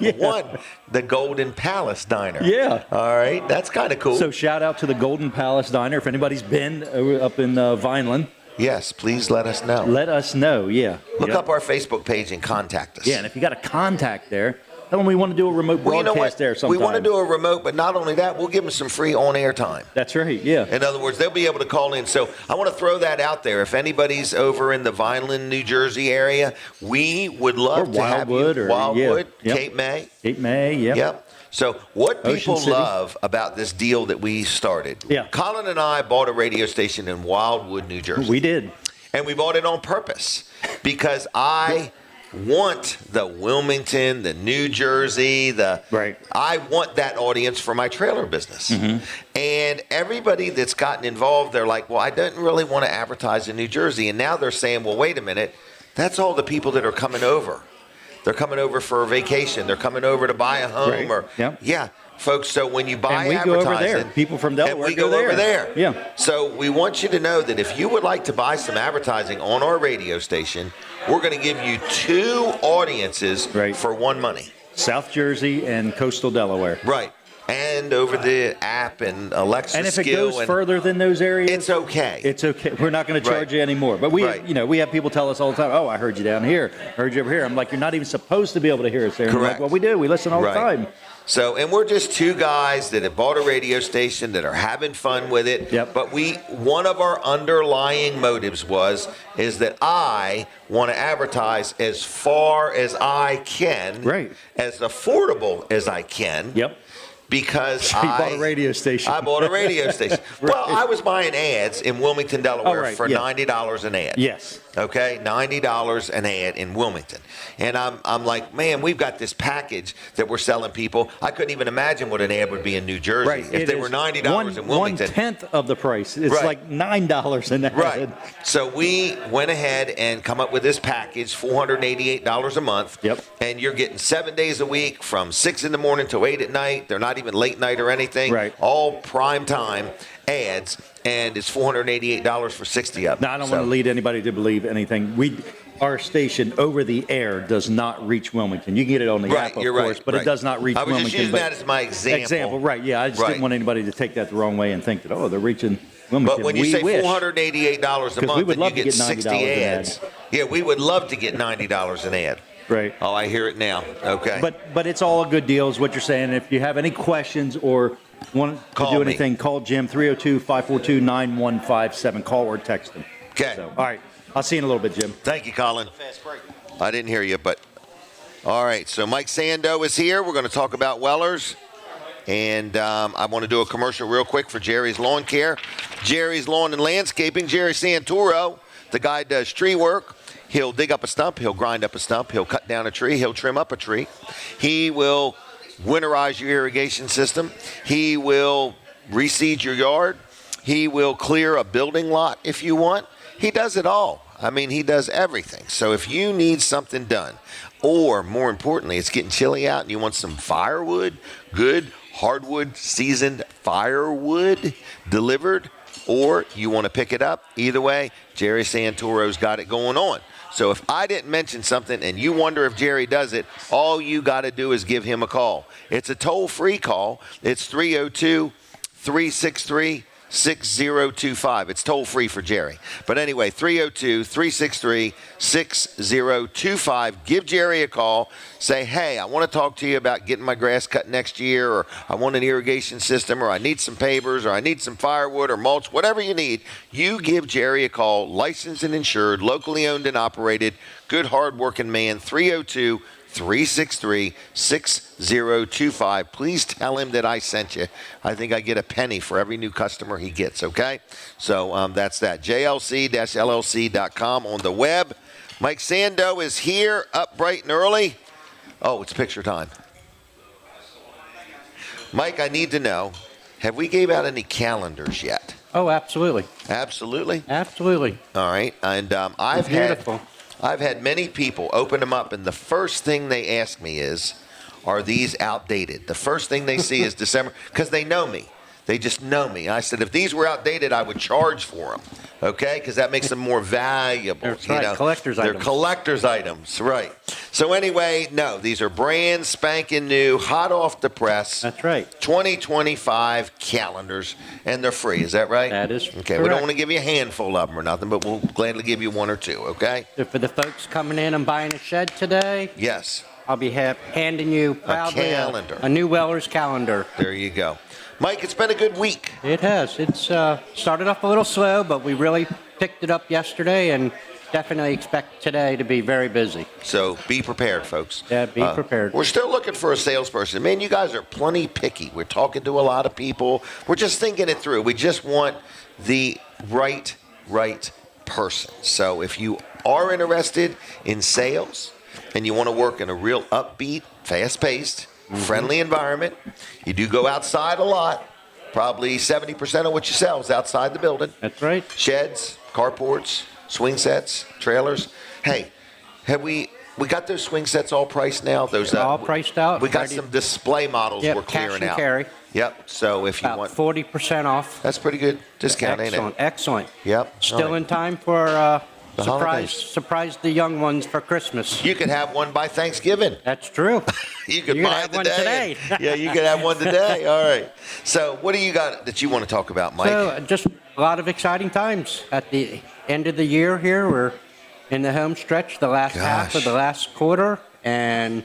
The Golden Palace Diner. Yeah. All right. That's kind of cool. So shout out to the Golden Palace Diner. If anybody's been up in Vineland. Yes, please let us know. Let us know, yeah. Look up our Facebook page and contact us. Yeah, and if you got a contact there, tell them we want to do a remote broadcast there sometime. We want to do a remote, but not only that, we'll give them some free on-air time. That's right, yeah. In other words, they'll be able to call in. So I want to throw that out there. If anybody's over in the Vineland, New Jersey area, we would love to have you. Wildwood, Cape May. Cape May, Yep. So what people love about this deal that we started, Colin and I bought a radio station in Wildwood, New Jersey. We did. And we bought it on purpose because I want the Wilmington, the New Jersey, I want that audience for my trailer business. Mm-hmm. And everybody that's gotten involved, they're like, well, I don't really want to advertise in New Jersey. And now they're saying, well, wait a minute, that's all the people that are coming over. They're coming over for a vacation. They're coming over to buy a home. Yeah, folks. So when you buy advertising, go over there. People from Delaware we go over there. Yeah. So we want you to know that if you would like to buy some advertising on our radio station, we're going to give you 2 audiences for one money. South Jersey and coastal Delaware. Right. and over the app and Alexa And if skill. it goes further than those areas, it's okay. It's okay. We're not going to charge you anymore. But we have people tell us all the time, oh, I heard you down here, heard you over here. I'm like, you're not even supposed to be able to hear us there. Correct. Like, well, we do. We listen all the time. So, and we're just two guys that have bought a radio station that are having fun with it. Yep. But one of our underlying motives is that I want to advertise as far as I can, as affordable as I can. Yep. Because I bought a radio station. I bought a radio station. Well, I was buying ads in Wilmington, Delaware for $90 an ad. Yes. Okay, $90 an ad in Wilmington. And I'm like, man, we've got this package that we're selling people. I couldn't even imagine what an ad would be in New Jersey if they were $90 in Wilmington. 1/10 of the price. It's like $9 an ad. Right. So we went ahead and come up with this package, $488 a month. Yep. And you're getting 7 days a week from 6 in the morning to 8 at night. They're not even late night or anything. Right. All prime time ads, and it's $488 for 60 of them. Now, I don't want to lead anybody to believe anything. Our station over the air does not reach Wilmington. You can get it on the app, of course, but it does not reach Wilmington. I was just using that as my example. Right, yeah. I just didn't want anybody to take that the wrong way and think that, they're reaching Wilmington. But when you say $488 a month and you get 60 ads, we would love to get $90 an ad. Right. Oh, I hear it now. Okay. But it's all a good deal is what you're saying. If you have any questions or want to do anything, call Jim, 302-542-9157. Call or text him. Okay. So, all right. I'll see you in a little bit, Jim. Thank you, Colin. I didn't hear you, but all right. So Mike Sandoe is here. We're going to talk about Weller's. And I want to do a commercial real quick for Jerry's Lawn Care. Jerry's Lawn and Landscaping. Jerry Santoro, the guy does tree work. He'll dig up a stump. He'll grind up a stump. He'll cut down a tree. He'll trim up a tree. He will winterize your irrigation system. He will reseed your yard. He will clear a building lot if you want. He does it all. I mean, he does everything. So if you need something done, or more importantly, it's getting chilly out and you want some firewood, good hardwood seasoned firewood delivered, or you want to pick it up, either way, Jerry Santoro's got it going on. So if I didn't mention something and you wonder if Jerry does it, all you got to do is give him a call. It's a toll-free call. It's 302-363-6025. It's toll-free for Jerry. But anyway, 302-363-6025. Give Jerry a call. Say, hey, I want to talk to you about getting my grass cut next year, or I want an irrigation system, or I need some pavers, or I need some firewood or mulch, whatever you need. You give Jerry a call, licensed and insured, locally owned and operated, good, hard-working man, 302-363-6025. Please tell him that I sent you. I think I get a penny for every new customer he gets, okay? So that's that. JLC-LLC.com on the web. Mike Sandoe is here, up bright and early. Oh, it's picture time. Mike, I need to know, have we gave out any calendars yet? Oh, absolutely. Absolutely? Absolutely. All right. And I've had many people open them up, and the first thing they ask me is, are these outdated? The first thing they see is December, because they know me. They just know me. I said, if these were outdated, I would charge for them, okay? Because that makes them more valuable. That's right, collector's items. They're collector's items, right. So anyway, no, these are brand spanking new, hot off the press. That's right. 2025 calendars, and they're free. Is that right? That is okay, correct. We don't want to give you a handful of them or nothing, but we'll gladly give you one or two, okay? So for the folks coming in and buying a shed today, yes, I'll be handing you proudly calendar. A new Weller's calendar. There you go. Mike, it's been a good week. It has. It's started off a little slow, but we really picked it up yesterday and definitely expect today to be very busy. So be prepared, folks. Yeah, be prepared. We're still looking for a salesperson. Man, you guys are plenty picky. We're talking to a lot of people. We're just thinking it through. We just want the right person. So if you are interested in sales and you want to work in a real upbeat, fast-paced, friendly environment, you do go outside a lot. Probably 70% of what you sell is outside the building. That's right. Sheds, carports, swing sets, trailers. Hey, have we got those swing sets all priced now? Those all priced out. We got some display models we're clearing cash and out. Carry. Yep. So if you want 40% off. That's pretty good discount, ain't it? Excellent. Yep. Still right. in time for The holidays. Surprise the young ones for Christmas. You could have one by Thanksgiving. That's true. You could You buy have it one today. today. Yeah, you could have one today. All right. So what do you got that you want to talk about, Mike? So just a lot of exciting times at the end of the year here. We're in the home stretch, the last half of the last quarter, and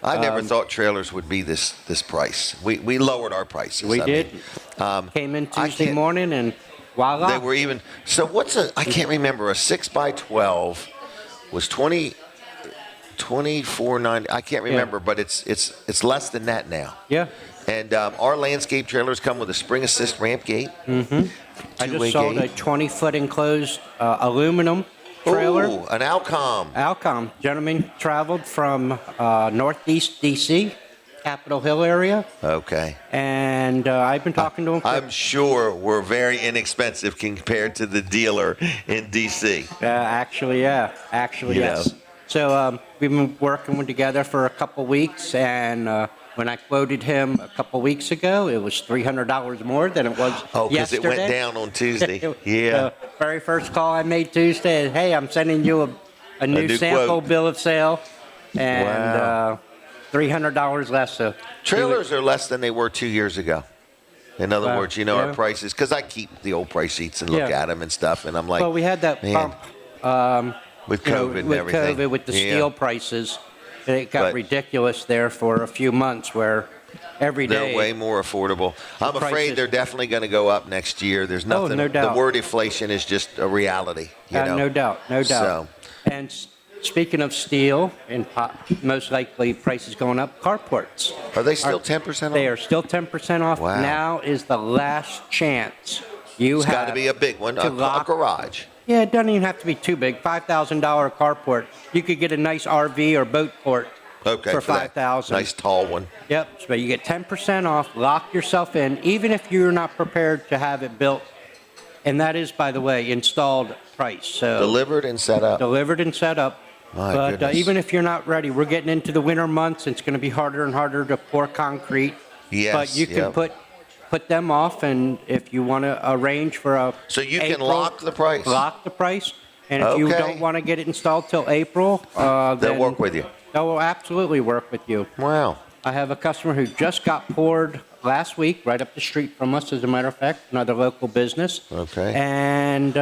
I never thought trailers would be this price. We lowered our prices. we I did. mean, Came in I Tuesday can't- morning, and voila. They were even. So I can't remember, a 6x12 was 24.90. I can't remember, but it's less than that now. Yeah. And our landscape trailers come with a spring assist ramp gate. Mm-hmm. I just sold a 20-foot enclosed aluminum trailer. Ooh, an Alcom. Alcom. Gentleman traveled from northeast D.C., Capitol Hill area, Okay. and I've been talking to him. I'm sure we're very inexpensive compared to the dealer in D.C. Actually, yeah. Actually, yes. So we've been working together for a couple weeks, and when I quoted him a couple weeks ago, it was $300 more than it was Oh, because it yesterday. went down on Tuesday. Yeah. The very first call I made Tuesday, hey, I'm sending you a new sample quote. bill of sale, and Wow. $300 less. So Trailers are less than they were 2 years ago. In other Wow. words, our Yeah. prices, because I keep the old price sheets and look Yeah. at them and stuff, and I'm like, well, we had that man, bump with you know, COVID and with everything. COVID, with the Yeah. steel prices. It got But- ridiculous there for a few months where every day. They're way more affordable. I'm afraid prices- they're definitely going to go up next year. There's nothing. no doubt. The word inflation is just a reality. No doubt, no doubt. So, And speaking of steel, and most likely prices going up, carports. are they still 10% off? They are still 10% off. Wow. Now is the last chance you It's have. got to be a big one, to a lock- garage. Yeah, it doesn't even have to be too big. $5,000 carport. You could get a nice RV or boat port Okay, for that $5,000. nice tall one. Yep. So you get 10% off. Lock yourself in, even if you're not prepared to have it built. And that is, by the way, installed price. So Delivered and set up. delivered and set up. My But goodness. even if you're not ready, we're getting into the winter months. It's going to be harder and harder to pour concrete. Yes, But you can yep. put them off, and if you want to arrange for a So you can April, lock the price. Lock the price. And if you Okay. don't want to get it installed till April, They'll then work with you. They will absolutely work with you. Wow. I have a customer who just got poured last week, right up the street from us, as a matter of fact, another local business. Okay. And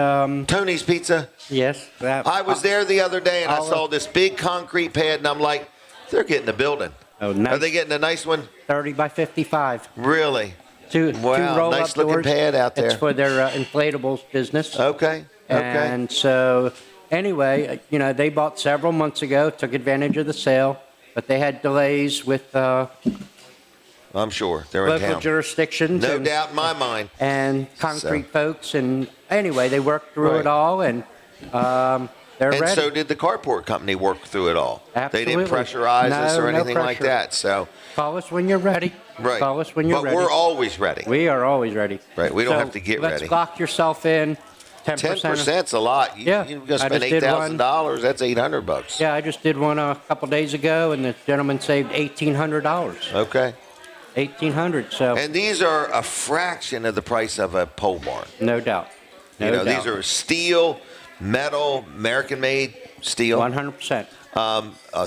Tony's Pizza. yes, that, I was there the other day and I I'll- saw this big concrete pad and I'm like, they're getting a building. Oh, nice. Are they getting a nice one? 30 by 55. Really? Two Wow, roll-up nice looking doors. pad out there. It's for their inflatables business. Okay. Okay. And so, anyway, they bought several months ago, took advantage of the sale, but they had delays with I'm sure they're in local town. jurisdictions. No and, doubt in my mind. And concrete folks. And anyway, they worked through Right. it all, and they're And ready. so did the carport company work through it all. They didn't Absolutely. pressurize us No, or no anything like pressure. that. So, Call us when you're ready. right. Call us when you're but ready. we're always ready. We are always ready. Right, we don't So have to get let's ready. lock yourself in. 10%'s a lot. Yeah, You're going to I spend just did one. $8,000. That's $800. Yeah, I just did one a couple days ago, and the gentleman saved $1,800. Okay. $1,800. So And these are a fraction of the price of a pole barn. no doubt. No doubt. These are steel, metal, American-made steel. 100%.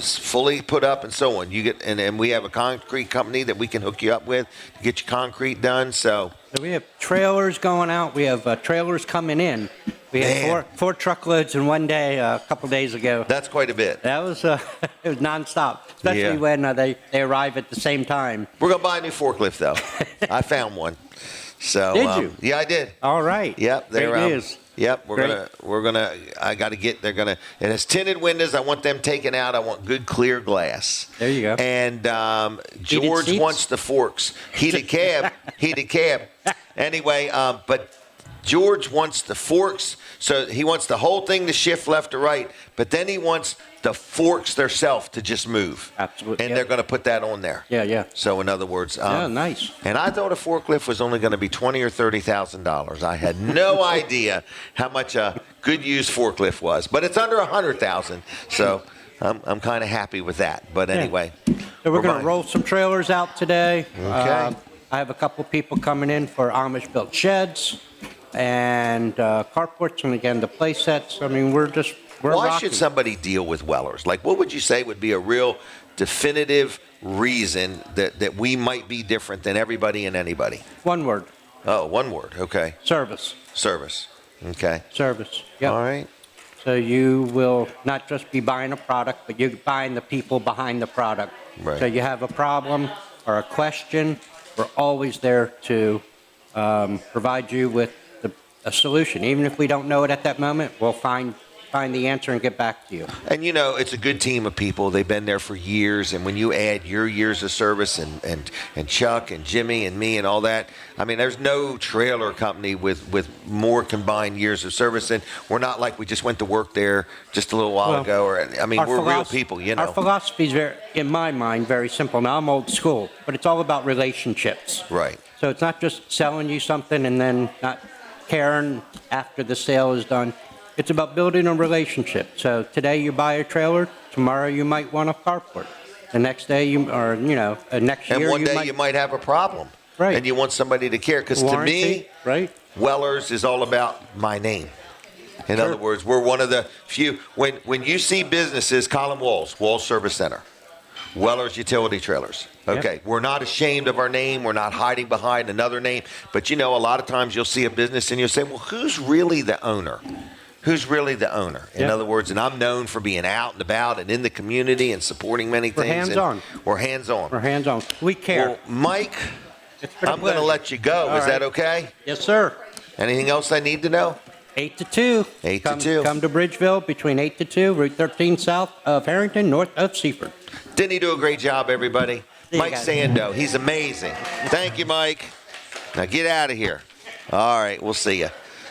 Fully put up and so on. You get, and we have a concrete company that we can hook you up with to get your concrete done. So So we have trailers going out. We have trailers coming in. We had Man. four truckloads in one day a couple days ago. that's quite a bit. That was it was nonstop, especially Yeah. when they arrive at the same time. We're gonna buy a new forklift though. I found one. So Did you? Yeah, I did. All right. Yep, Great they're news. Yep, Great. we're gonna. I got to get. They're gonna. It has tinted windows. I want them taken out. I want good clear glass. There you go. And George seats? wants the forks. Heated cab. Heated cab. Anyway, but George wants the forks. So he wants the whole thing to shift left to right. But then he wants the forks themselves to just move. Absolutely. And Yep. they're going to put that on there. Yeah, yeah. So in other words, Yeah, nice. And I thought a forklift was only going to be $20,000 or $30,000. I had no idea how much a good used forklift was, but it's under $100,000. So I'm kind of happy with that. But anyway, So we're going buying. to roll some trailers out today. Okay. I have a couple people coming in for Amish-built sheds and carports, and again, the play sets. I mean, we're just Why rocky. should somebody deal with Wellers? Like, what would you say would be a real definitive reason that we might be different than everybody and anybody? One word. Oh, one word. Okay. Service. Service. Okay. Service. Yep. All right. So you will not just be buying a product, but you're buying the people behind the product. Right. So you have a problem or a question, we're always there to provide you with a solution. Even if we don't know it at that moment, we'll find the answer and get back to you. And, you know, it's a good team of people. They've been there for years. And when you add your years of service and Chuck and Jimmy and me and all that, I mean, there's no trailer company with more combined years of service. And we're not like we just went to work there just a little while ago. Or I mean, we're real people, you know. Our philosophy is, in my mind, very simple. Now, I'm old school, but it's all about relationships. Right. So it's not just selling you something and then not caring after the sale is done. It's about building a relationship. So today you buy a trailer, tomorrow you might want a carport. The next day next year and one day you might have a problem. Right. And you want somebody to care. Because to me, right. Wellers is all about my name. In other words, we're one of the few. When you see businesses, Colin Wall Service Center, Wellers Utility Trailers. Okay, Yep. We're not ashamed of our name. We're not hiding behind another name. But, you know, a lot of times you'll see a business and you'll say, well, who's really the owner? Who's really the owner? In other words, and I'm known for being out and about and in the community and supporting many things. Hands-on. We're hands-on. We're hands-on. We care. Well, Mike, It's been a I'm going to pleasure. let you go. All Is right. that okay? Yes, sir. Anything else I need to know? 8 to 2. 8 to 2. Come to Bridgeville between 8 to 2, Route 13 south of Harrington, north of Seaford. Didn't he do a great job, everybody? you Mike guys. Sandoe. He's amazing. Thank you, Mike. Now get out of here. All right, we'll see you.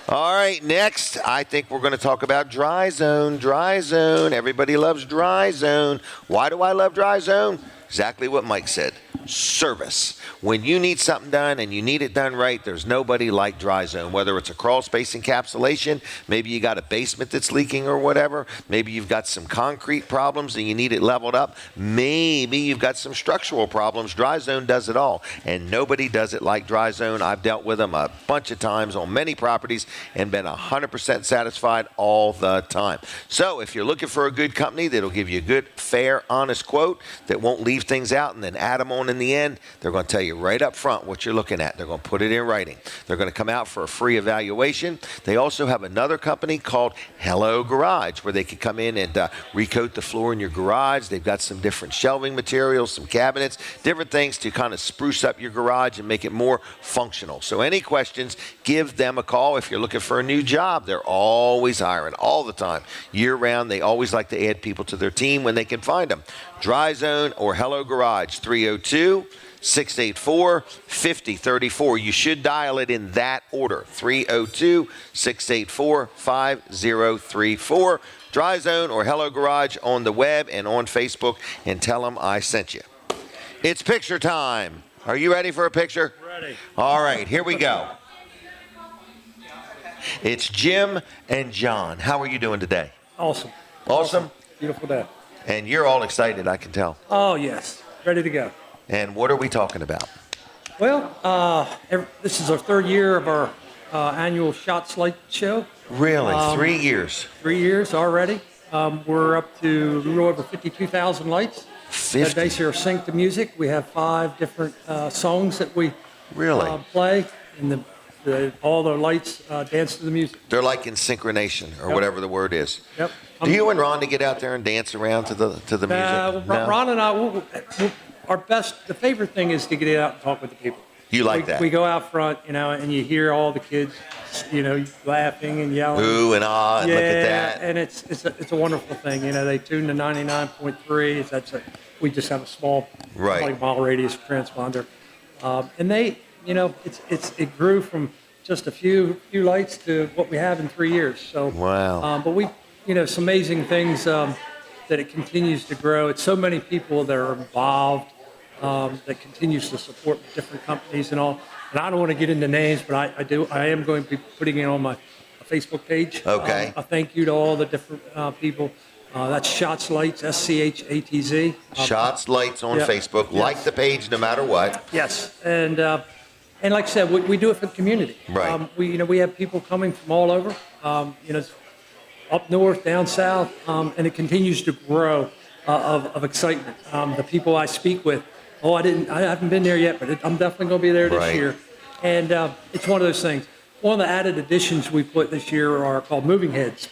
All right, next, I think we're going to talk about Dry Zone. Dry Zone. Everybody loves Dry Zone. Why do I love Dry Zone? Exactly what Mike said. Service. When you need something done and you need it done right, there's nobody like Dry Zone. Whether it's a crawl space encapsulation, maybe you got a basement that's leaking or whatever, maybe you've got some concrete problems and you need it leveled up, maybe you've got some structural problems. Dry Zone does it all, and nobody does it like Dry Zone. I've dealt with them a bunch of times on many properties and been 100% satisfied all the time. So if you're looking for a good company that'll give you a good, fair, honest quote that won't leave things out and then add them on in the end, they're going to tell you right up front what you're looking at. They're going to put it in writing. They're going to come out for a free evaluation. They also have another company called Hello Garage where they can come in and recoat the floor in your garage. They've got some different shelving materials, some cabinets, different things to kind of spruce up your garage and make it more functional. So any questions, give them a call. If you're looking for a new job, they're always hiring all the time. Year round, they always like to add people to their team when they can find them. Dry Zone or Hello Garage, 302-684-5034. You should dial it in that order, 302-684-5034. Dry Zone or Hello Garage on the web and on Facebook, and tell them I sent you. It's picture time. Are you ready for a picture? Ready. All right, here we go. It's Jim and John. How are you doing today? Awesome. Awesome? Beautiful day. And you're all excited, I can tell. Oh, yes. Ready to go. And what are we talking about? Well, this is our third year of our annual Schatz Light show. Really? 3 years? 3 years already. We're up to a little over 52,000 lights. 50? They are synced to music. We have 5 different songs that we Really? play, and all the lights dance to the music. They're like in synchronization, or Yep. whatever the word is. Yep. Do you and Rhonda get out there and dance around to the music? Ron and I, the favorite thing is to get out and talk with the people. You like that? We go out front, and you hear all the kids, laughing and yelling. Ooh and ah, and yeah, look at that. And it's a wonderful thing. They tune to 99.3. We just have a small, Right. like mile radius transponder, and they, it grew from just a few lights to what we have in 3 years. So Wow. but we, some amazing things that it continues to grow. It's so many people that are involved. That continues to support different companies and all. And I don't want to get into names, but I am going to be putting it on my Facebook page. Okay. A thank you to all the different people. That's Schatz Lights, SCHATZ. Schatz Lights on yeah. Facebook. Yeah. Like the page no matter what. Yes, and like I said, we do it for the community. Right. We have people coming from all over. up north, down south, and it continues to grow of excitement. The people I speak with, I haven't been there yet, but I'm definitely going to be there this year. And it's one of those things. One of the added additions we put this year are called moving heads.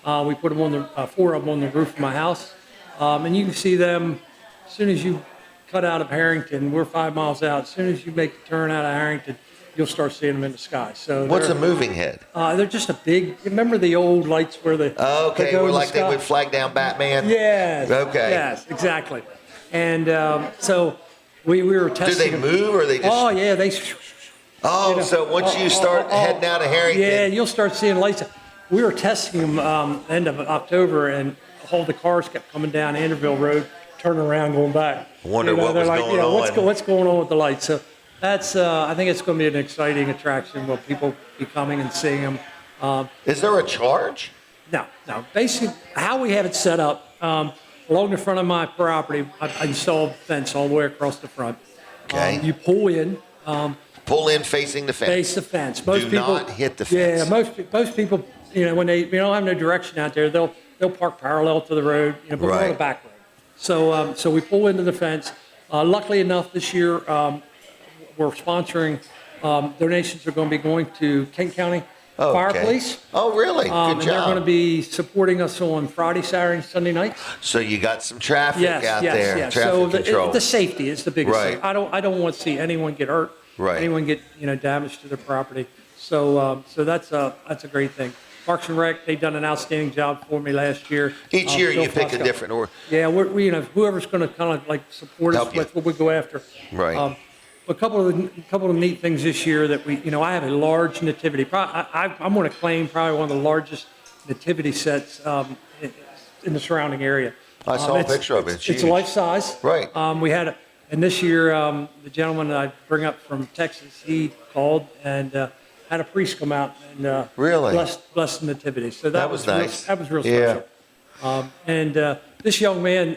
We put them on the 4 of them on the roof of my house, and you can see them as soon as you cut out of Harrington. We're 5 miles out. As soon as you make the turn out of Harrington, you'll start seeing them in the sky. So what's a moving head? They're just a big. Remember the old lights where they? Okay, they go in the like they sky? would flag down Batman. Yes. Okay. Yes, exactly. And so we were Do testing. they move or they just? Oh yeah, they. Oh, so once you start heading out of Harrington. Yeah, you'll start seeing lights. We were testing them end of October, and all the cars kept coming down Anderville Road, turning around, going back. I wonder what was going on. What's going on with the lights? So that's, I think it's going to be an exciting attraction. Will people be coming and seeing them? Is there a charge? No. Basically, how we have it set up, along the front of my property, I installed a fence all the way across the front. Okay. You pull in. Pull in facing the fence. Face the fence. Do not hit the fence. Yeah, most people, when they don't have no direction out there, they'll park parallel to the road, but we're on the back road. So we pull into the fence. Luckily enough, this year we're sponsoring. Donations are going to be going to Kent County Fire Police. Oh, really? Good job. And they're going to be supporting us on Friday, Saturday, and Sunday nights. So you got some traffic out there. Yes. Traffic So control. the safety is the biggest Right. thing. I don't want to see anyone get hurt. Right. Anyone get damage to their property. So that's a great thing. Parks and Rec, they've done an outstanding job for me last year. Each year Bill you pick a Fosco. different or. Yeah, we whoever's going to kind of like support Help us, you. that's what we go after. Right. A couple of neat things this year that I have a large nativity. I'm going to claim probably one of the largest nativity sets in the surrounding area. I saw a picture of it. It's life size. Right. We had, and this year the gentleman that I bring up from Texas, he called and had a priest come out and Really? bless the nativity. So that was real- nice. that was real Yeah. special. And this young man,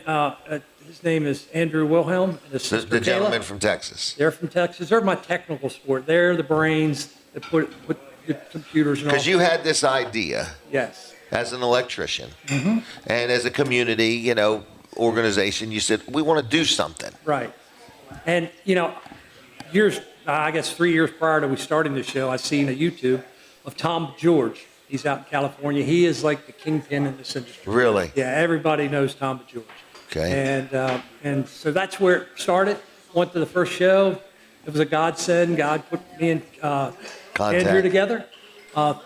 his name is Andrew Wilhelm, and his sister The gentleman Kayla. from Texas. They're from Texas. They're my technical sport. They're the brains that put the computers and all. Because you had this idea Yes. as an electrician and as a community, organization, you said, we want to do something. Right. And, I guess 3 years prior to we starting the show, I seen a YouTube of Tom George. He's out in California. He is like the kingpin in this industry. Really? Yeah, everybody knows Tom George. Okay. And so that's where it started. Went to the first show. It was a godsend. God put me and Andrew together.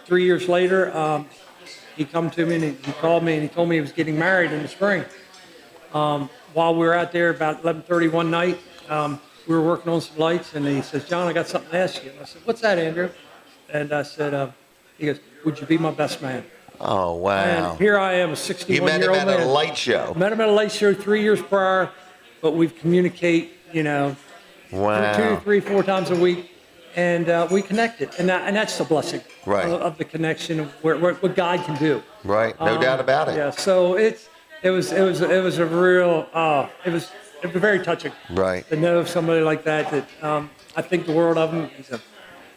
3 years later, he come to me and he called me and he told me he was getting married in the spring. While we were out there about 11:30 one night, we were working on some lights, and he says, "John, I got something to ask you." And I said, "What's that, Andrew?" And I said, he goes, "Would you be my best man?" Oh, wow. And here I am, a You 61-year-old met him man. at a light show. Met him at a light show 3 years prior, but we communicate, Wow. 2, 3, 4 times a week, and we connected, and that's the blessing of the connection of what God can do. Right. No doubt about it. Yeah. So it was a real it was very touching. Right. To know somebody like that I think the world of him. He's a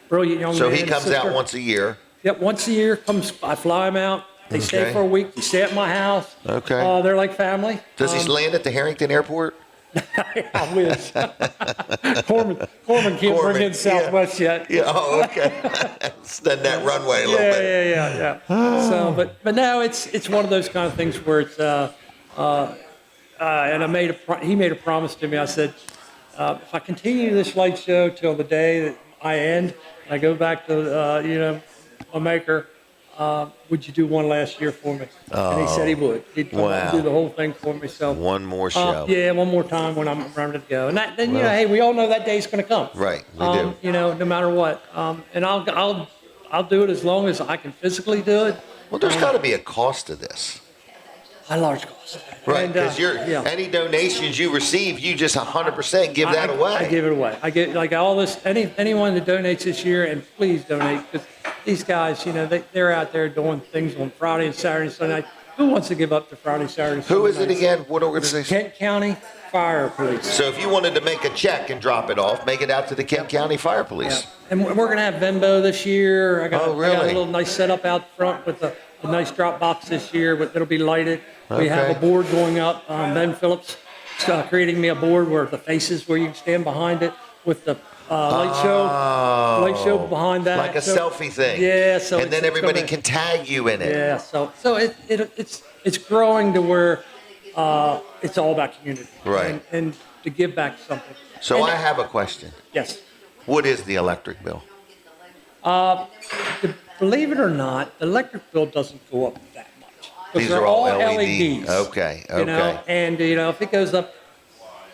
brilliant young man. So he and comes sister. out once a year. Yep, once a year I fly him out. They stay Okay. for a week. They stay at my house. Okay. They're like family. Does he land at the Harrington Airport? I wish. Corman can't bring in Southwest yet. Yeah. Oh, okay. Extend that runway a little bit. Yeah. So, but now it's one of those kind of things where it's and he made a promise to me. I said, if I continue this light show till the day that I end, I go back to my maker. Would you do one last year for me? And he said he would. He'd come out and do the whole thing for me. So one more show. Yeah, one more time when I'm ready to go. And then hey, we all know that day's going to come. Right, we do. No matter what. And I'll do it as long as I can physically do it. Well, there's got to be a cost to this. A large cost. Right, because any donations you receive, you just 100% give that away. I give it away. I get like all this. Anyone that donates this year, and please donate, because these guys, they're out there doing things on Friday and Saturday and Sunday night. Who wants to give up to Friday, Saturday, Sunday Who is it nights? again? What organization? Kent County Fire Police. So if you wanted to make a check and drop it off, make it out to the Kent County Fire Police. Yeah. And we're going to have Venmo this year. I got a really? little nice setup out front with a a nice drop box this year, but it'll be lighted. We have Okay. a board going up. Ben Phillips creating me a board where the faces where you can stand behind it with the light show behind that. Like a selfie thing. Yeah. So and then everybody can tag you in it. Yeah. So it's growing to where it's all about community. Right. And to give back something. So And- I have a question. Yes. What is the electric bill? Believe it or not, the electric bill doesn't go up that much. 'Cause These they're are all LEDs. Okay. You know, and if it goes up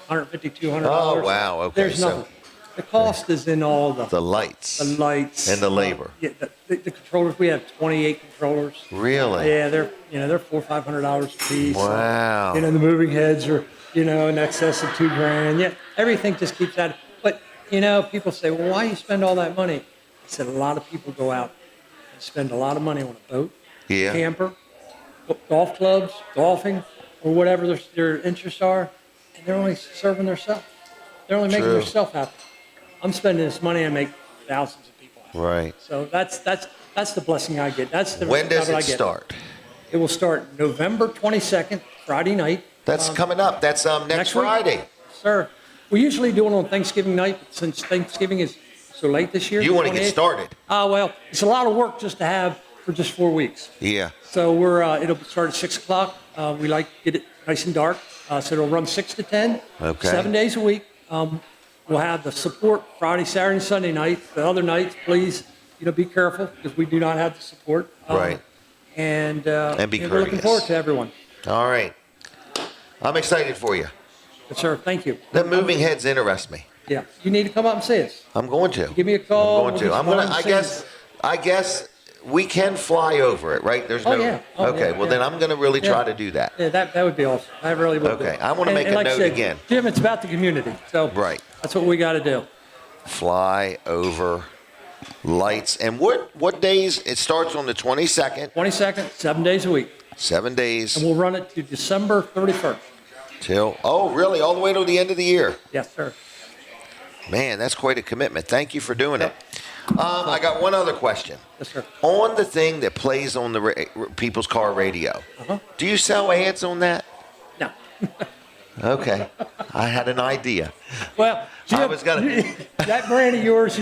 $150, $200. Oh, wow, okay, There's so- nothing. The cost is in all The lights. lights And the labor. Yeah, the controllers. We have 28 controllers. Really? Yeah, they're $400 or $500 a piece. Wow. The moving heads are in excess of $2,000. Yeah, everything just keeps that. But people say, well, why you spend all that money? I said a lot of people go out and spend a lot of money on a boat, Yeah. camper, golf clubs, golfing, or whatever their interests are, and they're only serving themselves. They're only making True. themselves happy. I'm spending this money and make thousands of people happy. Right. So that's the blessing I get. That's the When does what I it get. start? It will start November 22nd, Friday night. That's coming up. That's next week. Friday. Sir, we usually do it on Thanksgiving night, but since Thanksgiving is so late this year. You the want to get 28th, started. Well, it's a lot of work just to have for just 4 weeks. Yeah. So it'll start at 6 o'clock. We like to get it nice and dark. So it'll run 6 to 10, Okay. 7 days a week. We'll have the support Friday, Saturday, and Sunday night. The other nights, please, be careful because we do not have the support. Right. And be we're looking courteous. forward to everyone. All right. I'm excited for you. Yes, sir. Thank you. The moving heads interest me. Yeah. You need to come up and see us. I'm going to. Give me a call. I'm going to. We'll I'm get going you to. on the I guess we can fly over it, right? There's Oh, no. yeah. Oh, okay. yeah, Well, yeah. then I'm going to really try Yeah. to do that. Yeah, that would be awesome. I really would. Okay, be. I wanna make And a like I note said, again. Jim, it's about the community. So Right. that's what we got to do. Fly over lights. And what days? It starts on the 22nd. 22nd, 7 days a week. 7 days And we'll run it to December 31st. till. Oh, really? All the way to the end of the year. Yes, sir. Man, that's quite a commitment. Thank you for doing it. I got one other question. Yes, sir. On the thing that plays on the people's car radio, do you sell ads on that? No. Okay. I had an idea. Well, Jim, I was gonna- that brand of yours,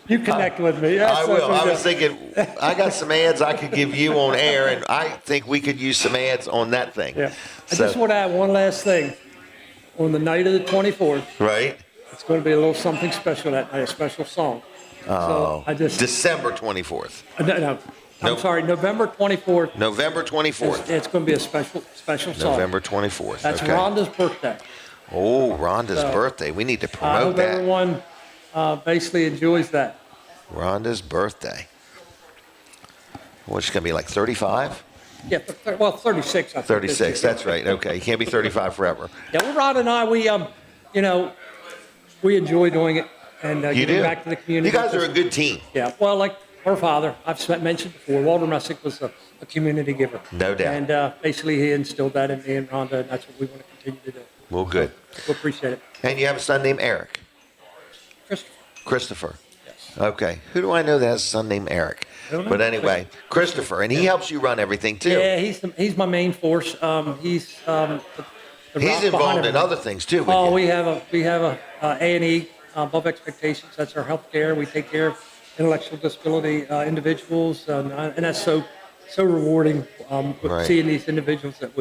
you connect with me. That's I will. what we I do. was thinking, I got some ads I could give you on air, and I think we could use some ads on that thing. Yeah. I So- just want to add one last thing. On the night of the 24th, Right? it's going to be a little something special that night, a special song. Oh, So I just December 24th. no. I'm Nope. sorry, November 24th. November 24th. It's going to be a special song. November 24th. That's okay. Rhonda's birthday. Oh, Rhonda's So, birthday. We need to I promote hope that. everyone basically enjoys that. Rhonda's birthday. What's going to be like 35? Yeah, 36. I think 36. this year. That's right. Okay. You can't be 35 forever. Yeah, well, Rhonda and I, we enjoy doing it and You giving do. back to the community. You guys are a good team. Yeah, well, like her father, I've mentioned before, Walter Messick was a community giver. No doubt. And basically he instilled that in me and Rhonda, and that's what we want to continue to do. Well, good. We appreciate it. And you have a son named Eric. Christopher. Christopher. Yes. Okay. Who do I know that has a son named Eric? I don't know. But anyway, Christopher, and he helps you run everything too. Yeah, he's my main force. He's He's the rock behind involved in everything. other things too. With Oh, you. we have a A&E above expectations. That's our health care. We take care of intellectual disability individuals, and that's so rewarding. Right. Seeing these individuals that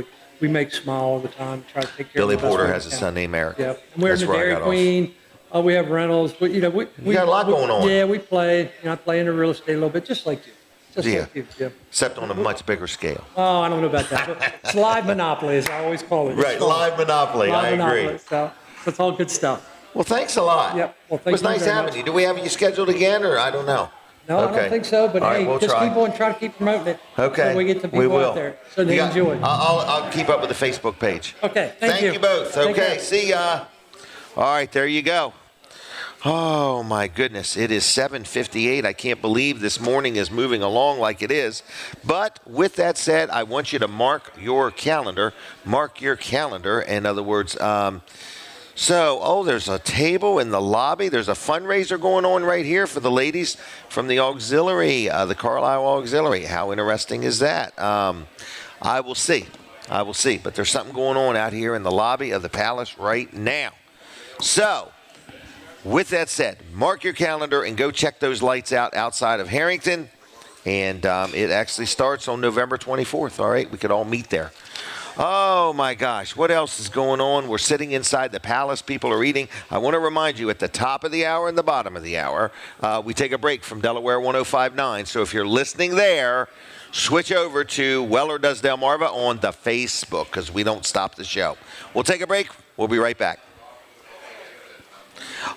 we make smile all the time. Try to take care Billy of them the best Porter way has we a can. son named Eric. Yeah, and we're That's in the where I Dairy got off. Queen. We have rentals. But, we got a lot going on. Yeah, we play. I play in the real estate a little bit, just like you. Just Yeah. like you, Jim. Except on a much bigger scale. Oh, I don't know about that. But it's live monopoly, as I always call it. Right, It's live monopoly. live I monopoly. agree. So it's all good stuff. Well, thanks a lot. Yep. Well, it thank was you nice very having much. you. Do we have you scheduled again, or I don't know? No, I Okay. don't think so. But All right, hey, we'll just try. keep on, try to keep promoting it. Okay. So we get the we people will. out there so they You got- enjoy. I'll keep up with the Facebook page. Okay. Thank you both. Take Okay. care. See ya. All right. There you go. Oh my goodness. It is 7:58. I can't believe this morning is moving along like it is. But with that said, I want you to mark your calendar. Mark your calendar. In other words, So, there's a table in the lobby. There's a fundraiser going on right here for the ladies from the auxiliary, the Carlisle Auxiliary. How interesting is that? I will see. But there's something going on out here in the lobby of the Palace right now. So, with that said, mark your calendar and go check those lights out outside of Harrington. And it actually starts on November 24th, all right? We could all meet there. Oh, my gosh. What else is going on? We're sitting inside the Palace. People are eating. I want to remind you, at the top of the hour and the bottom of the hour, we take a break from Delaware 105.9. So if you're listening there, switch over to Weller Does Delmarva on the Facebook, because we don't stop the show. We'll take a break. We'll be right back.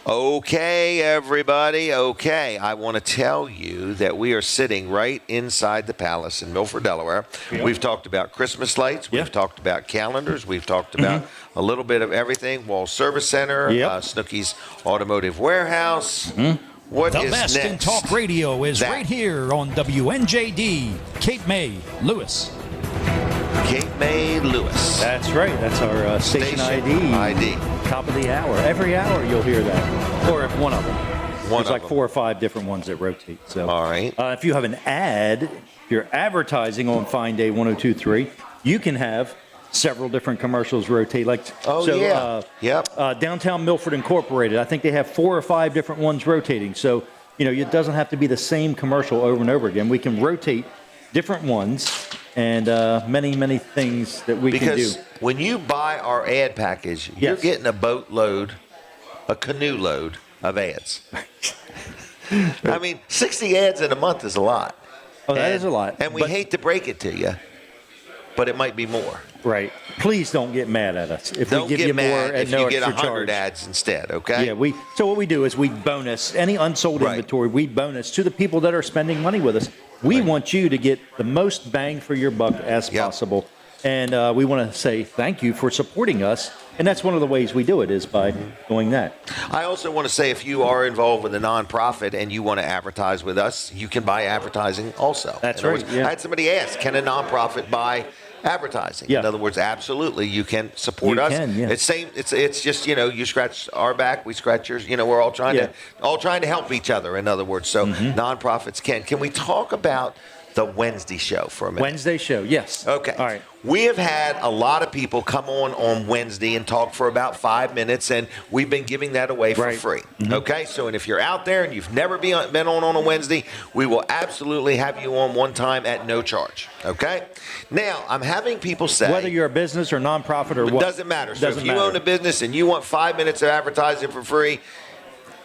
Okay, everybody. Okay, I want to tell you that we are sitting right inside the Palace in Milford, Delaware. Yep. We've talked about Christmas lights. We've talked about calendars. We've talked about a little bit of everything. Wall Service Center, Snooky's Automotive Warehouse. What the is best next? in talk radio is right here on WNJD, Cape May, Lewis. Cape May, Lewis. That's right. That's our station ID. Top of the hour. Every hour you'll hear that. Or one of them. There's like 4 or 5 different ones that rotate. So, all right. If you have an ad, if you're advertising on Fine Day 102.3, you can have several different commercials rotate. Downtown Milford Incorporated, I think they have 4 or 5 different ones rotating. So, it doesn't have to be the same commercial over and over again. We can rotate different ones and many, many things that we can do. Because when you buy our ad package, you're getting a boatload, a canoe load of ads. I mean, 60 ads in a month is a lot. Oh, that is a lot. And we hate to break it to you, but it might be more. Right. Please don't get mad at us if don't we give you more at if no you get extra 100 charge. ads instead, okay? Yeah, so what we do is we bonus any unsold inventory. We bonus to the people that are spending money with us. We want you to get the most bang for your buck as possible. And we want to say thank you for supporting us. And that's one of the ways we do it is by doing that. I also want to say if you are involved with a nonprofit and you want to advertise with us, you can buy advertising also. That's right. I had somebody ask, can a nonprofit buy advertising? In other words, absolutely, you can support us. It's just, you scratch our back, we scratch yours. We're all trying to help each other. In other words, so nonprofits can. Can we talk about the Wednesday show for a minute? Wednesday show, yes. Okay. All right. We have had a lot of people come on Wednesday and talk for about 5 minutes, and we've been giving that away for free. Okay? So, and if you're out there and you've never been on a Wednesday, we will absolutely have you on one time at no charge. Okay? Now, I'm having people say... Whether you're a business or nonprofit or what. It doesn't matter. So if you own a business and you want 5 minutes of advertising for free,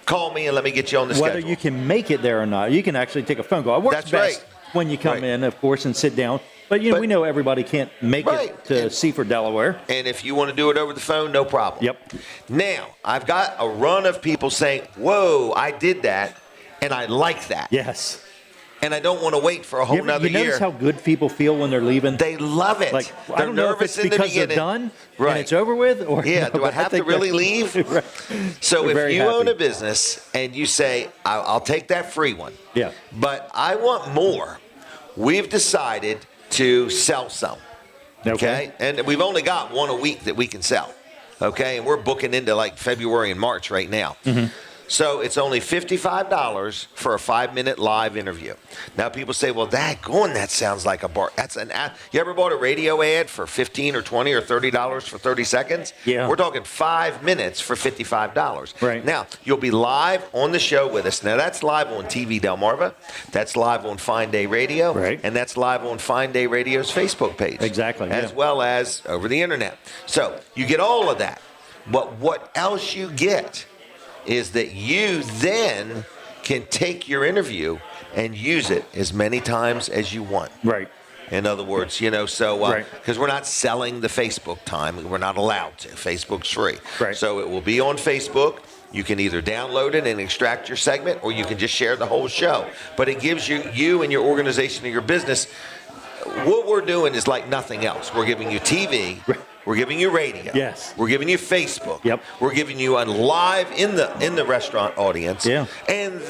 call me and let me get you on the schedule. Whether you can make it there or not, you can actually take a phone call. It works best when you come in, of course, and sit down. But, we know everybody can't make it to Seaford, Delaware. And if you want to do it over the phone, no problem. Yep. Now, I've got a run of people saying, whoa, I did that, and I like that. Yes. And I don't want to wait for a whole nother year. You notice how good people feel when they're leaving? They love it. Like, they're I don't know nervous if it's because they're done and it's over with, or do I have to really leave? Right. So if you own a business and you say, I'll take that free one, but I want more, we've decided to sell some. Okay? And we've only got one a week that we can sell. Okay? And we're booking into like February and March right now. So it's only $55 for a 5-minute live interview. Now people say, well, that sounds like a bar. That's an ad. You ever bought a radio ad for $15 or $20 or $30 for 30 seconds? Yeah. We're talking 5 minutes for $55. Right. Now, you'll be live on the show with us. Now, that's live on TV Delmarva. That's live on Fine Day Radio. Right. And that's live on Fine Day Radio's Facebook page. Exactly. As well as over the internet. So you get all of that. But what else you get is that you then can take your interview and use it as many times as you want. Right. In other words, because we're not selling the Facebook time. We're not allowed to. Facebook's free. Right. So it will be on Facebook. You can either download it and extract your segment, or you can just share the whole show. But it gives you and your organization or your business, what we're doing is like nothing else. We're giving you TV. Right. We're giving you radio. Yes. We're giving you Facebook. Yep. We're giving you a live in the restaurant audience. Yeah. And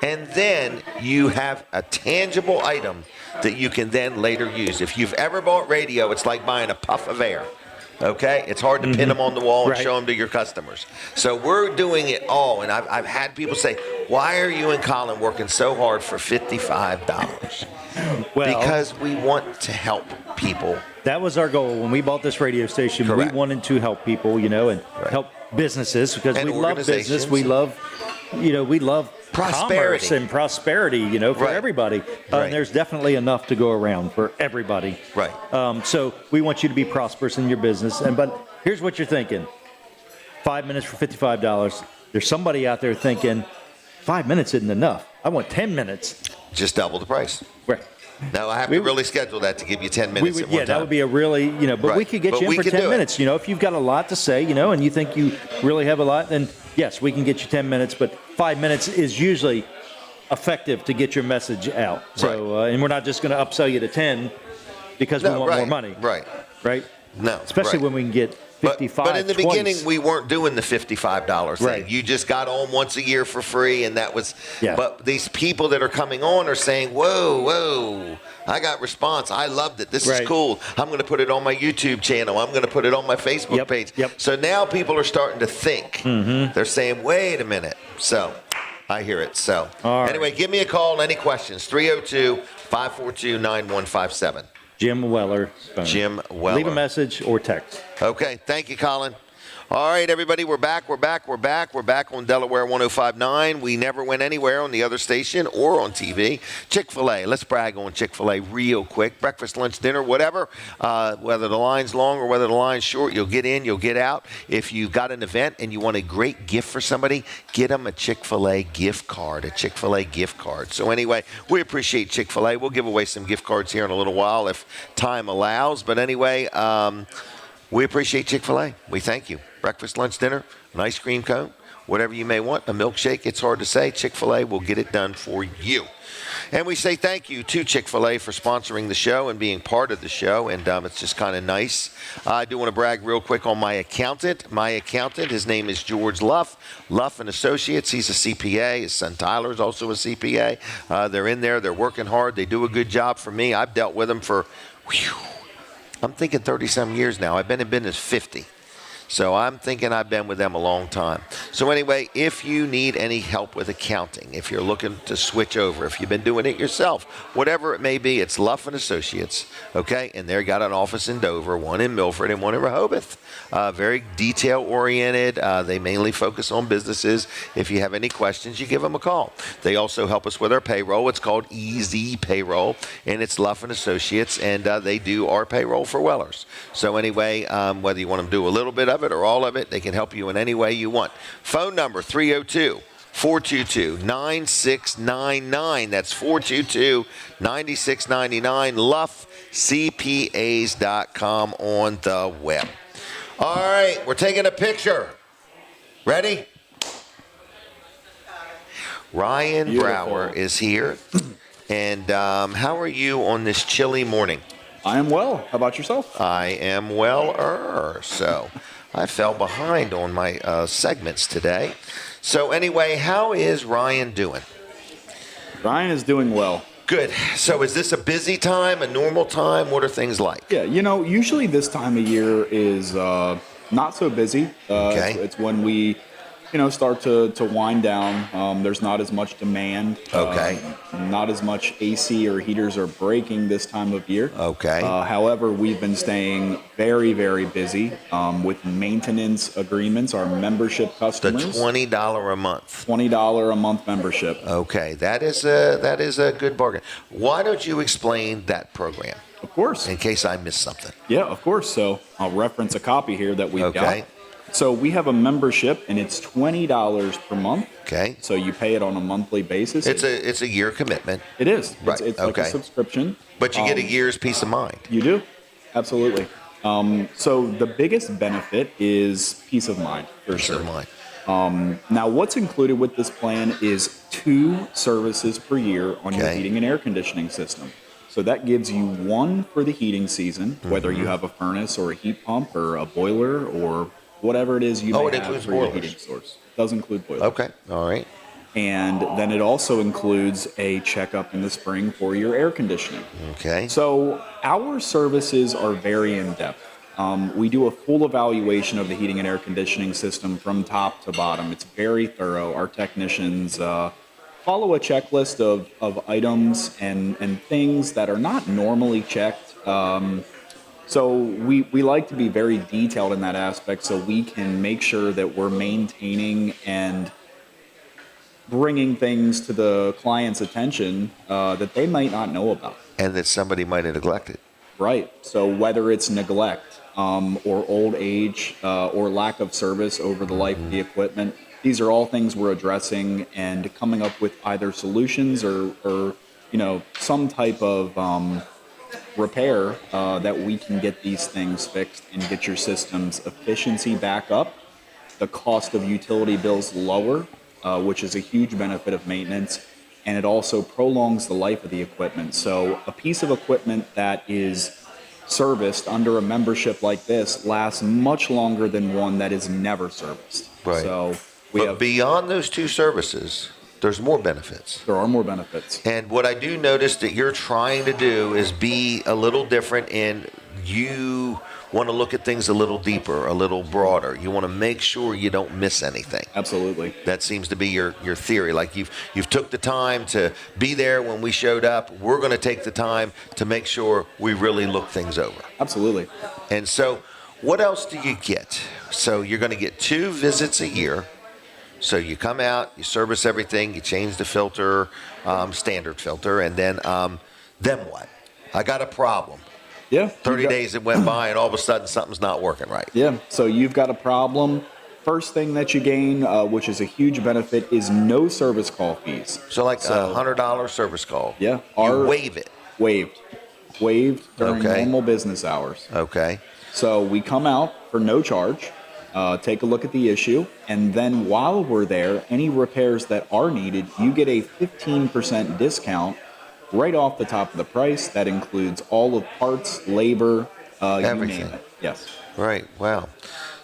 then you have a tangible item that you can then later use. If you've ever bought radio, it's like buying a puff of air. Okay, it's hard to pin them on the wall and show them to your customers. So we're doing it all, and I've had people say, "Why are you and Colin working so hard for $55?" Well, because we want to help people. That was our goal when we bought this radio station. Correct. We wanted to help people, and help businesses because And we love business. We love, we love Prosperity. commerce and prosperity, for everybody. Right. And there's definitely enough to go around for everybody. Right. So we want you to be prosperous in your business. But here's what you're thinking: 5 minutes for $55. There's somebody out there thinking 5 minutes isn't enough. I want 10 minutes. Just double the price. Right. Now, I have to really schedule that to give you 10 minutes at one time. That would be a really, but we could get you in for 10 minutes. If you've got a lot to say, and you think you really have a lot, then yes, we can get you 10 minutes, but 5 minutes is usually effective to get your message out. So, and we're not just going to upsell you to 10 because we want more money. Right. Right? No. Especially when we can get 55 But in the twice. beginning, we weren't doing the $55 thing. Right. You just got on once a year for free, and that was. Yeah. But these people that are coming on are saying, "Whoa, I got response. I loved it. This is cool. I'm going to put it on my YouTube channel. I'm going to put it on my Facebook page." Yep. So now people are starting to think. They're saying, "Wait a minute." So I hear it. So anyway, give me a call. Any questions? 302-542-9157. Jim Weller. Jim Weller. Leave a message or text. Okay. Thank you, Colin. All right, everybody, we're back. We're back on Delaware 105.9. We never went anywhere on the other station or on TV. Chick-fil-A. Let's brag on Chick-fil-A real quick. Breakfast, lunch, dinner, whatever. Whether the line's long or whether the line's short, you'll get in, you'll get out. If you've got an event and you want a great gift for somebody, get them a Chick-fil-A gift card, So anyway, we appreciate Chick-fil-A. We'll give away some gift cards here in a little while if time allows. But anyway, we appreciate Chick-fil-A. We thank you. Breakfast, lunch, dinner, an ice cream cone, whatever you may want, a milkshake. It's hard to say. Chick-fil-A will get it done for you. And we say thank you to Chick-fil-A for sponsoring the show and being part of the show. And it's just kind of nice. I do want to brag real quick on my accountant. His name is George Luff and Associates. He's a CPA. His son Tyler is also a CPA. They're in there. They're working hard. They do a good job for me. I've dealt with them for, I'm thinking 30-some years now. I've been in business 50. So I'm thinking I've been with them a long time. So anyway, if you need any help with accounting, if you're looking to switch over, if you've been doing it yourself, whatever it may be, it's Luff and Associates, okay? And they've got an office in Dover, one in Milford, and one in Rehoboth. Very detail-oriented. They mainly focus on businesses. If you have any questions, you give them a call. They also help us with our payroll. It's called Easy Payroll, and it's Luff and Associates, and they do our payroll for Wellers. So anyway, whether you want to do a little bit of it or all of it, they can help you in any way you want. Phone number 302-422-9699. That's 422-9699. LuffCPAs.com on the web. All right, we're taking a picture. Ready? Ryan Brower is here. And how are you on this chilly morning? I am well. How about yourself? I am well. So I fell behind on my segments today. So anyway, how is Ryan doing? Ryan is doing well. Good. So is this a busy time, a normal time? What are things like? Yeah, usually this time of year is not so busy. Okay. It's when we, start to wind down. There's not as much demand. Okay. Not as much AC or heaters are breaking this time of year. Okay. However, we've been staying very, very busy with maintenance agreements, our membership The customers. $20 a month. $20 a month membership. Okay, that is a good bargain. Why don't you explain that program? Of course. In case I missed something. Yeah, of course. So I'll reference a copy here that we've got. Okay. So we have a membership, and it's $20 per month. Okay. So you pay it on a monthly basis. It's a year commitment. It is. Right, It's like a subscription. But you get a year's peace of mind. You do. Absolutely. So the biggest benefit is peace of mind, for Peace sure. of mind. Now, what's included with this plan is 2 services per year on your Okay. heating and air conditioning system. So that gives you one for the heating season, whether you have a furnace or a heat pump or a boiler or whatever it is you may it have includes for your boilers. heating source. It does include boilers. Okay, all right. And then it also includes a checkup in the spring for your air conditioning. Okay. So our services are very in-depth. We do a full evaluation of the heating and air conditioning system from top to bottom. It's very thorough. Our technicians follow a checklist of items and things that are not normally checked. So we like to be very detailed in that aspect so we can make sure that we're maintaining and bringing things to the client's attention that they might not know about. And that somebody might have neglected. Right. So whether it's neglect or old age or lack of service over the life of the equipment, these are all things we're addressing and coming up with either solutions or some type of repair that we can get these things fixed and get your system's efficiency back up, the cost of utility bills lower, which is a huge benefit of maintenance, and it also prolongs the life of the equipment. So a piece of equipment that is serviced under a membership like this lasts much longer than one that is never serviced. Right. So but beyond those two services, there's more benefits. There are more benefits. And what I do notice that you're trying to do is be a little different, and you want to look at things a little deeper, a little broader. You want to make sure you don't miss anything. Absolutely. That seems to be your theory. Like you've took the time to be there when we showed up. We're going to take the time to make sure we really look things over. Absolutely. And so what else do you get? So you're going to get 2 visits a year. So you come out, you service everything, you change the filter, standard filter, and then what? I got a problem. Yeah. 30 days it went by, and all of a sudden something's not working right. Yeah. So you've got a problem. First thing that you gain, which is a huge benefit, is no service call fees. So like a $100 service call. Yeah. You waive it. Waived during normal business hours. Okay. So we come out for no charge. Take a look at the issue, and then while we're there, any repairs that are needed, you get a 15% discount right off the top of the price. That includes all of parts, labor, everything. You name it. Yes. Right. Wow.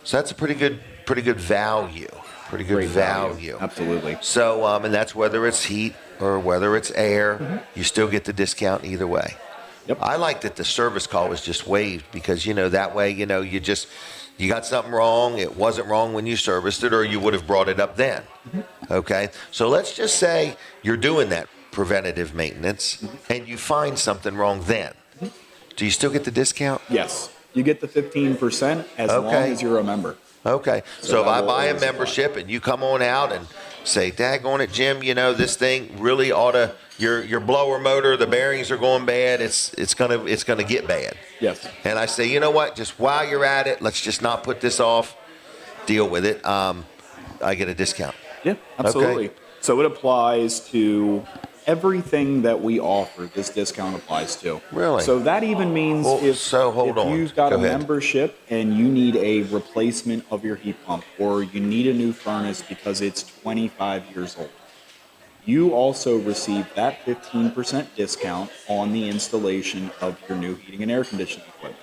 So that's a pretty good value. Pretty good Great value. Absolutely. So and that's whether it's heat or whether it's air, you still get the discount either way. Yep. I like that the service call was just waived because that way you got something wrong. It wasn't wrong when you serviced it, or you would have brought it up then. Okay. So let's just say you're doing that preventative maintenance and you find something wrong then. Do you still get the discount? Yes. You get the 15% as long as you're a member. Okay. So if I buy a membership and you come on out and say, daggone it, Jim, this thing really ought to, your blower motor, the bearings are going bad, it's gonna get bad. Yes. And I say, you know what, just while you're at it, let's just not put this off, deal with it. I get a discount. Yeah, absolutely. Okay. So it applies to everything that we offer. This discount applies to. Really? So that even means if you've got a membership and you need a replacement of your heat pump, or you need a new furnace because it's 25 years old, you also receive that 15% discount on the installation of your new heating and air conditioning equipment.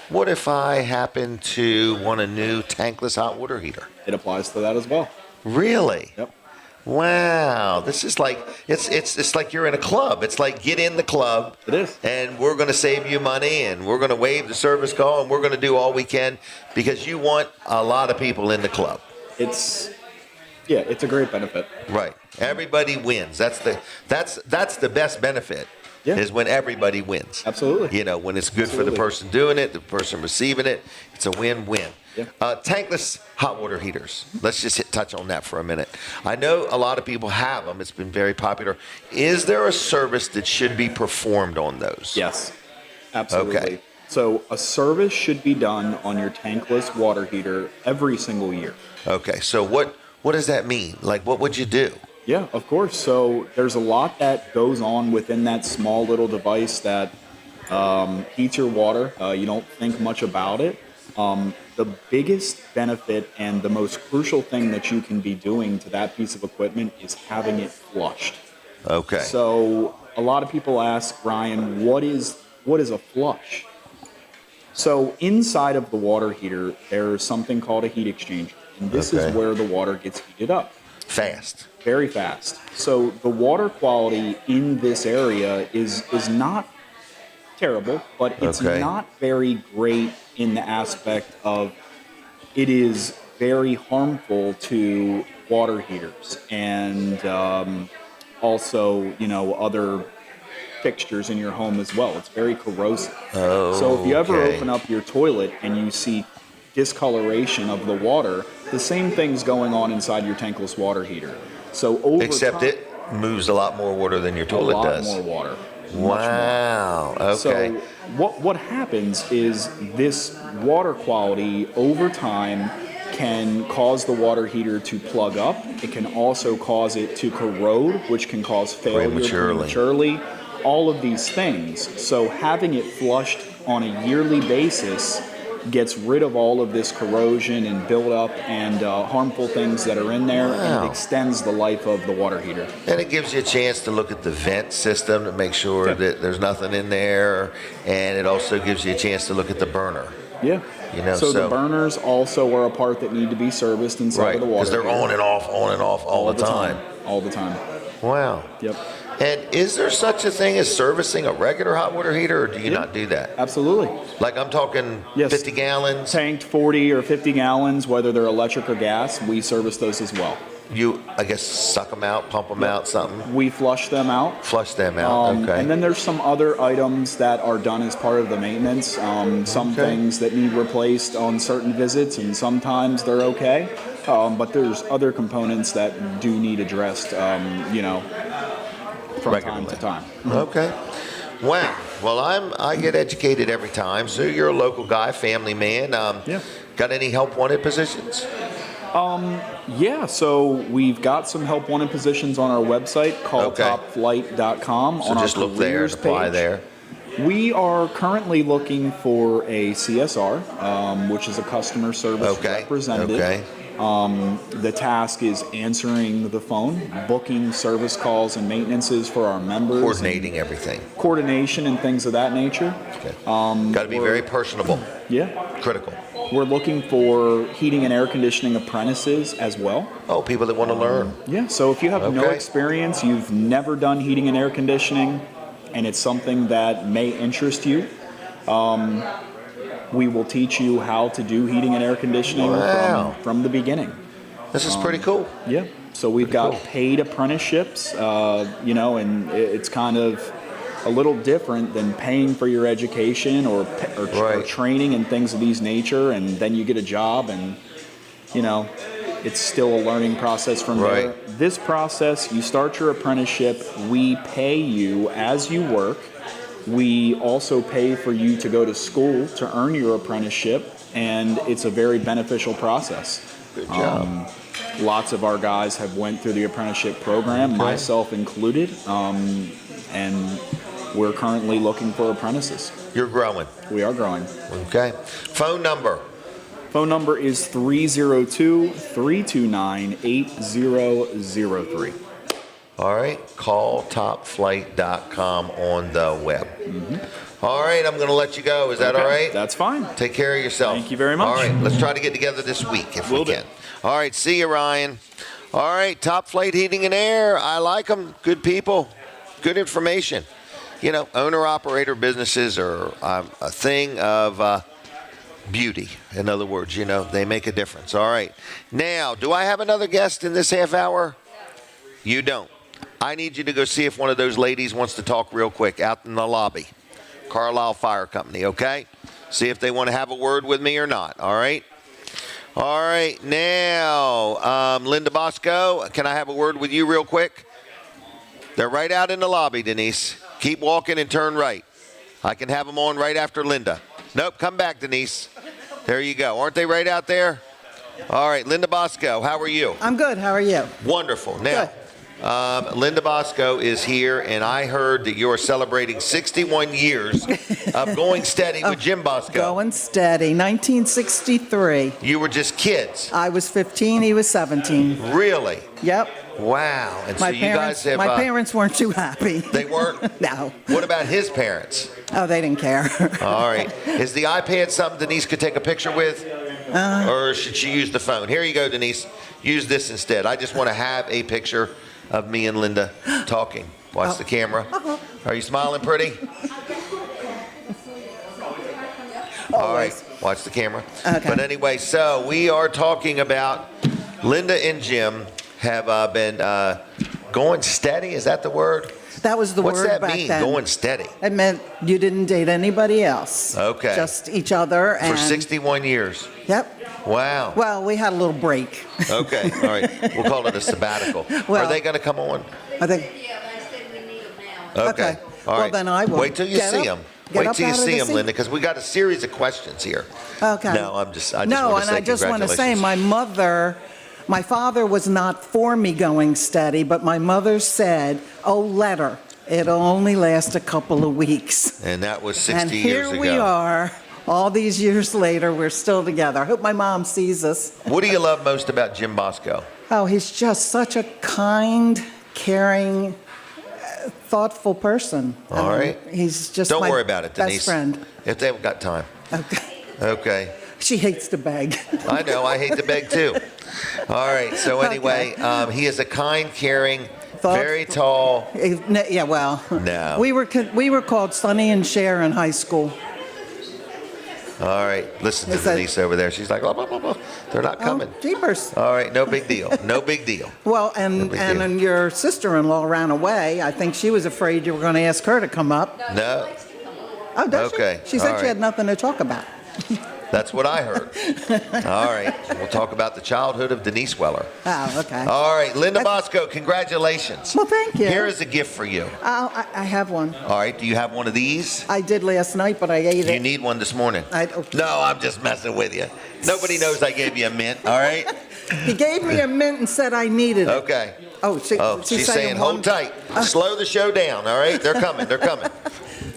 What if I happen to want a new tankless hot water heater? It applies to that as well. Really? Yep. Wow, this is like it's like you're in a club. It's like get in the club. It is. And we're going to save you money, and we're going to waive the service call, and we're going to do all we can because you want a lot of people in the club. It's a great benefit. Right. Everybody wins. That's the best benefit. Yeah. Is when everybody wins. Absolutely. When it's good for the person doing it, the person receiving it, it's a win-win. Yeah. Tankless hot water heaters. Let's just touch on that for a minute. I know a lot of people have them. It's been very popular. Is there a service that should be performed on those? Yes, absolutely. Okay. So a service should be done on your tankless water heater every single year. Okay. So what does that mean? Like, what would you do? Yeah, of course. So there's a lot that goes on within that small little device that heats your water. You don't think much about it. The biggest benefit and the most crucial thing that you can be doing to that piece of equipment is having it flushed. Okay. So a lot of people ask, Ryan, what is a flush? So inside of the water heater, there's something called a heat exchanger. And this is where the water gets heated up. Fast. Very fast. So the water quality in this area is not terrible, but it's not very great in the aspect of it is very harmful to water heaters and also, other fixtures in your home as well. It's very corrosive. So if you ever open up your toilet and you see discoloration of the water, the same thing's going on inside your tankless water heater. So over Except time, it moves a lot more water than your toilet does. A lot more water. Wow. Okay. So what happens is this water quality over time can cause the water heater to plug up. It can also cause it to corrode, which can cause failure prematurely. All of these things. So having it flushed on a yearly basis gets rid of all of this corrosion and buildup and harmful things that are in there, and it extends the life of the water heater. And it gives you a chance to look at the vent system to make sure that there's nothing in there, and it also gives you a chance to look at the burner. Yeah. So the burners also are a part that need to be serviced inside of the water. Because they're on and off all the time. All the time. Wow. Yep. And is there such a thing as servicing a regular hot water heater, or do you not do that? Absolutely. Like I'm talking 50 gallons? Tanked 40 or 50 gallons, whether they're electric or gas, we service those as well. You, I guess, suck them out, pump them out, something? We flush them out. Flush them out, okay. And then there's some other items that are done as part of the maintenance. Some things that need replaced on certain visits, and sometimes they're okay. But there's other components that do need addressed, from time to time. Okay. Wow. Well, I get educated every time. So you're a local guy, family man. Got any help wanted positions? So we've got some help wanted positions on our website called topflight.com. So just look there and apply there. We are currently looking for a CSR, which is a customer service representative. Okay. The task is answering the phone, booking service calls and maintenances for our members. Coordinating everything. Coordination and things of that nature. Okay. Got to be very personable. Yeah. Critical. We're looking for heating and air conditioning apprentices as well. Oh, people that want to learn. Yeah, so if you have no experience, you've never done heating and air conditioning, and it's something that may interest you, we will teach you how to do heating and air conditioning from the beginning. This is pretty cool. Yeah, so we've got paid apprenticeships, and it's kind of a little different than paying for your education or training and things of these nature, and then you get a job, and it's still a learning process from there. This process, you start your apprenticeship, we pay you as you work. We also pay for you to go to school to earn your apprenticeship, and it's a very beneficial process. Good job. Lots of our guys have went through the apprenticeship program, myself included, and we're currently looking for apprentices. You're growing. We are growing. Okay. Phone number. Phone number is 302-329-8003. All right. Call topflight.com on the web. All right. I'm going to let you go. Is that all right? That's fine. Take care of yourself. Thank you very much. All right. Let's try to get together this week if we can. All right. See you, Ryan. All right. Top Flight Heating and Air. I like them. Good people. Good information. Owner-operator businesses are a thing of beauty. In other words, they make a difference. All right. Now, do I have another guest in this half hour? You don't. I need you to go see if one of those ladies wants to talk real quick out in the lobby. Carlisle Fire Company, okay? See if they want to have a word with me or not, all right? All right. Now, Linda Bosco, can I have a word with you real quick? They're right out in the lobby, Denise. Keep walking and turn right. I can have them on right after Linda. Nope, come back, Denise. There you go. Aren't they right out there? All right, Linda Bosco, how are you? I'm good. How are you? Wonderful. Now, Linda Bosco is here, and I heard that you're celebrating 61 years of going steady with Jim Bosco. Going steady. 1963. You were just kids. I was 15. He was 17. Really? Yep. Wow. And my so parents, you guys have... my parents weren't too happy. They weren't? No. What about his parents? Oh, they didn't care. All right. Is the iPad something Denise could take a picture with? Or should she use the phone? Here you go, Denise. Use this instead. I just want to have a picture of me and Linda talking. Watch the camera. Are you smiling pretty? All right, Always. watch the camera. Okay. But anyway, so we are talking about Linda and Jim have been going steady. Is that the word? That was the What's word that back mean, then. going steady? It meant you didn't date anybody else. Okay. Just each other. For And 61 years. Yep. Wow. Well, we had a little break. Okay, all right. We'll call it a sabbatical. Well- Are they going to come on? I think. Okay. All Well, right. then I will. Wait till you Get see up- them. get Wait up till you out of see the them, seat. Linda, because we got a series of questions here. Okay. No, I just No, want to and say I just want to say congratulations. my father was not for me going steady, but my mother said, "Oh, let her. It'll only last a couple of weeks." And that was 60 And years ago. here we are, all these years later, we're still together. I hope my mom sees us. What do you love most about Jim Bosco? Oh, he's just such a kind, caring, thoughtful person. All right. He's just Don't my worry about it, Denise. best friend. If they haven't got time. Okay. Okay. She hates to beg. I know. I hate to beg too. All right. So anyway, he is a kind, caring, very tall. Yeah, well, No. we were called Sonny and Cher in high school. All right. Listen to Is that- Denise over there. She's like, blah, blah, blah, blah. They're not coming. Oh, jeepers. All right. No big deal. No big deal. Well, No and big deal. and your sister-in-law ran away. I think she was afraid you were going to ask her to come up. No. Oh, does Okay, she? She said all she had right. nothing to talk about. That's what I heard. All right. We'll talk about the childhood of Denise Weller. Oh, okay. All right. Linda Bosco, congratulations. Well, thank you. Here is a gift for you. Oh, I have one. All right. Do you have one of these? I did last night, but I ate You it. need one this morning. Okay. No, I'm just messing with you. Nobody knows I gave you a mint, all right? He gave me a mint and said I needed it. Okay. Oh, She's saying hold tight. Slow the show down, all right? They're coming. They're coming.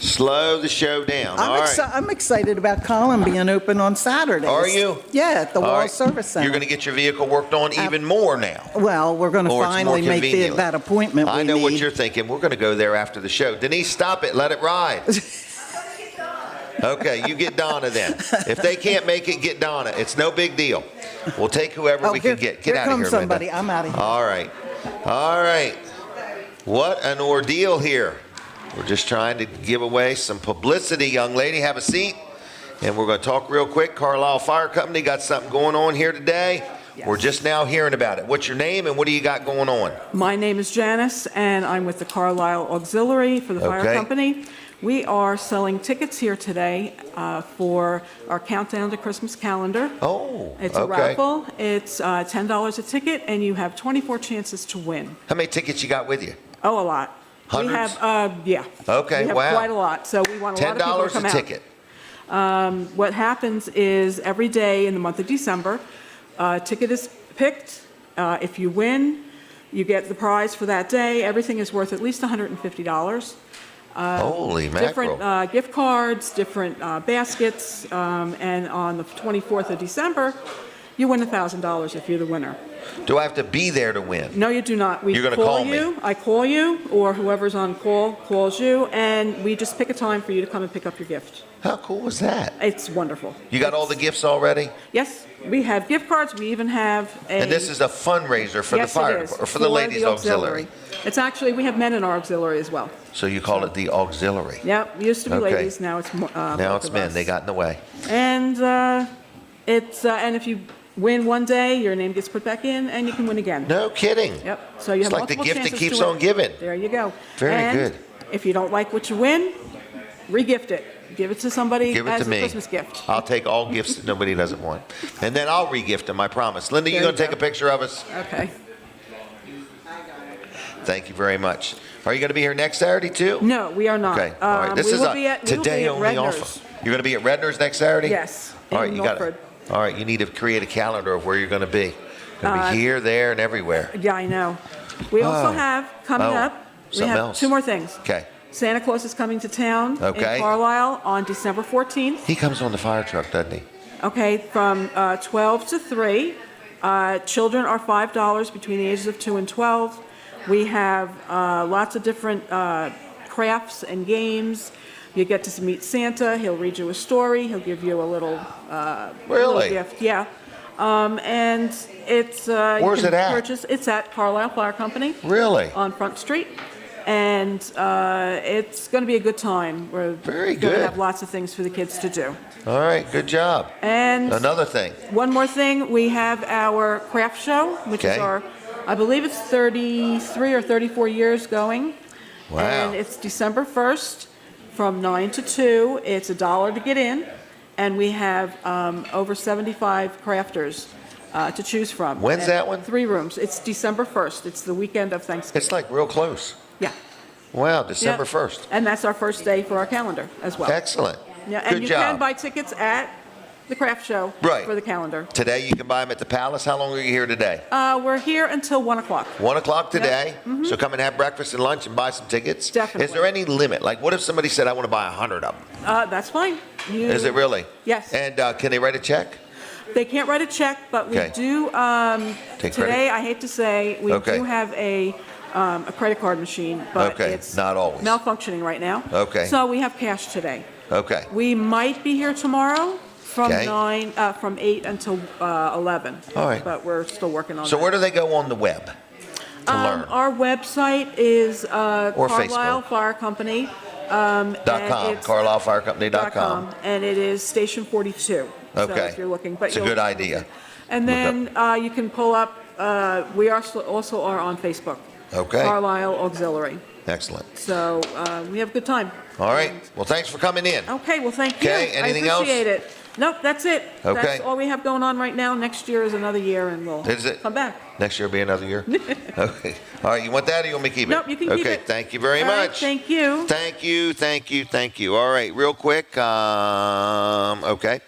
Slow the show down, all right? I'm excited about Colin being open on Saturdays. Are you? Yeah, at the All Wall right. Service Center. You're going to get your vehicle worked on even more now. Well, we're going to Or it's more finally make convenient. that appointment I we know what need. you're thinking. We're going to go there after the show. Denise, stop it. Let it ride. Okay, you get Donna then. If they can't make it, get Donna. It's no big deal. We'll take whoever we can get. Get here out of comes here, somebody. Linda. I'm out of here. All right. All right. What an ordeal here. We're just trying to give away some publicity, young lady. Have a seat. And we're going to talk real quick. Carlisle Fire Company got something going on here today. Yes. We're just now hearing about it. What's your name and what do you got going on? My name is Janice, and I'm with the Carlisle Auxiliary for the fire Okay. company. We are selling tickets here today for our Countdown to Christmas calendar. Oh, It's a okay. raffle. It's $10 a ticket, and you have 24 chances to win. How many tickets you got with you? Oh, a lot. Hundreds? We have, yeah. Okay, We have wow. quite a lot, so we want a lot of people to $10 come a out. ticket. What happens is every day in the month of December, a ticket is picked. If you win, you get the prize for that day. Everything is worth at least $150. Holy mackerel. Different gift cards, different baskets, and on the 24th of December, you win $1,000 if you're the winner. Do I have to be there to win? No, you do not. We You're gonna call call me. you. I call you, or whoever's on call calls you, and we just pick a time for you to come and pick up your gift. How cool is that? It's wonderful. You got all the gifts already? Yes, we have gift cards. We even have a. And this is a fundraiser for Yes, the fire it is, department, or for the ladies auxiliary. It's actually, we have men in our auxiliary as well. So you call it the auxiliary. Yep, it used to be Okay. ladies, now it's more. Now both it's of men. us. They got in the way. And and if you win one day, your name gets put back in, and you can win again. No kidding. Yep. So you It's have like the multiple gift that chances keeps to win. on giving. There you go. Very And good. if you don't like what you win, re-gift it. Give it to somebody Give it as to a me. Christmas gift. I'll take all gifts that nobody doesn't want. And then I'll re-gift them, I promise. Linda, you There going to you take go. a picture of us? Okay. Thank you very much. Are you going to be here next Saturday too? No, we are not. Okay. All right. This we is will a be at, we will today be at only Redner's. offer. You're going to be at Redner's next Saturday? Yes, All right. in You got Milford. All right. You need to create a calendar of where you're going to be. Going to be here, there, and everywhere. Yeah, I know. We also have coming Oh, up. We something have else. two more things. Okay. Santa Claus is coming to town Okay. in Carlisle on December 14th. He comes on the fire truck, doesn't he? Okay, from 12 to 3. Children are $5 between the ages of 2 and 12. We have lots of different crafts and games. You get to meet Santa. He'll read you a story. He'll give you a little, Really? little gift. Yeah. And it's Where's you can it at? Purchase. It's at Carlisle Fire Company Really? on Front Street. And it's going to be a good time. We're Very going to good. have lots of things for the kids to do. All right, good job. And Another thing. one more thing, we have our craft show, which is Okay. our, I believe it's 33 or 34 years going. Wow. And it's December 1st from 9 to 2. It's $1 to get in. And we have over 75 crafters to choose from. When's And that one? 3 rooms. It's December 1st. It's the weekend of Thanksgiving. It's like real close. Yeah. Wow, December Yeah. 1st. And that's our first day for our calendar as well. Excellent. Yeah, and Good you job. can buy tickets at the craft show Right. for the calendar. Today you can buy them at the Palace. How long are you here today? We're here until 1 o'clock. 1 o'clock today. So come and have breakfast and lunch and buy some tickets. Definitely. Is there any limit? Like, what if somebody said, I want to buy 100 of them? That's fine. Is it really? Yes. And can they write a check? They can't write a check, but we Okay. do, Take today, credit. I hate to say, we Okay. do have a credit card machine, but Okay, it's not always. malfunctioning right now. Okay. So we have cash today. Okay. We might be here tomorrow from Okay. from 8 until 11. All right. But we're still working on So that. where do they go on the web to learn? Our website is Or Carlisle Facebook. Fire Company. .com, CarlisleFireCompany.com. And it is Station 42. So Okay. if you're looking, but It's a you'll- good idea. And then you can pull up. We are also are on Facebook. Okay. Carlisle Auxiliary. Excellent. So we have a good time. All right. Well, thanks for coming in. Okay. Well, thank you. Okay, anything else? I appreciate it. Nope, that's it. Okay. That's all we have going on right now. Next year is another year, and we'll Is it? come back. Next year will be another year? Okay. All right. You want that or you want me to keep it? Nope, you can keep Okay. it. Thank you very All right, much. thank you. Thank you, thank you, thank you. All right, real quick. Okay.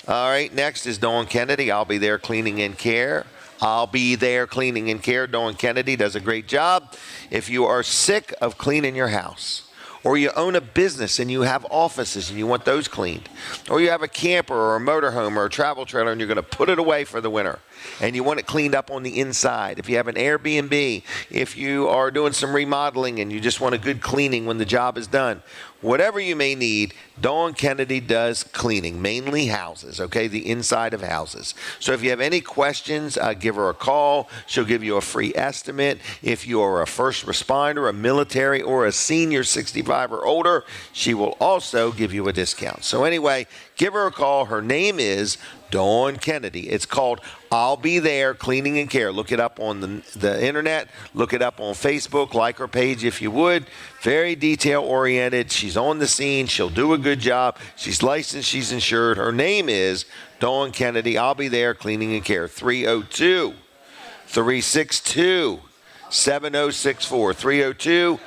All right, next is Dawn Kennedy. I'll be there cleaning and care. I'll be there cleaning and care. Dawn Kennedy does a great job. If you are sick of cleaning your house, or you own a business and you have offices and you want those cleaned, or you have a camper or a motorhome or a travel trailer and you're going to put it away for the winter and you want it cleaned up on the inside, if you have an Airbnb, if you are doing some remodeling and you just want a good cleaning when the job is done, whatever you may need, Dawn Kennedy does cleaning, mainly houses, okay, the inside of houses. So if you have any questions, give her a call. She'll give you a free estimate. If you are a first responder, a military, or a senior 65 or older, she will also give you a discount. So anyway, give her a call. Her name is Dawn Kennedy. It's called I'll Be There Cleaning and Care. Look it up on the internet. Look it up on Facebook. Like her page if you would. Very detail-oriented. She's on the scene. She'll do a good job. She's licensed. She's insured. Her name is Dawn Kennedy. I'll Be There Cleaning and Care. 302-362-7064.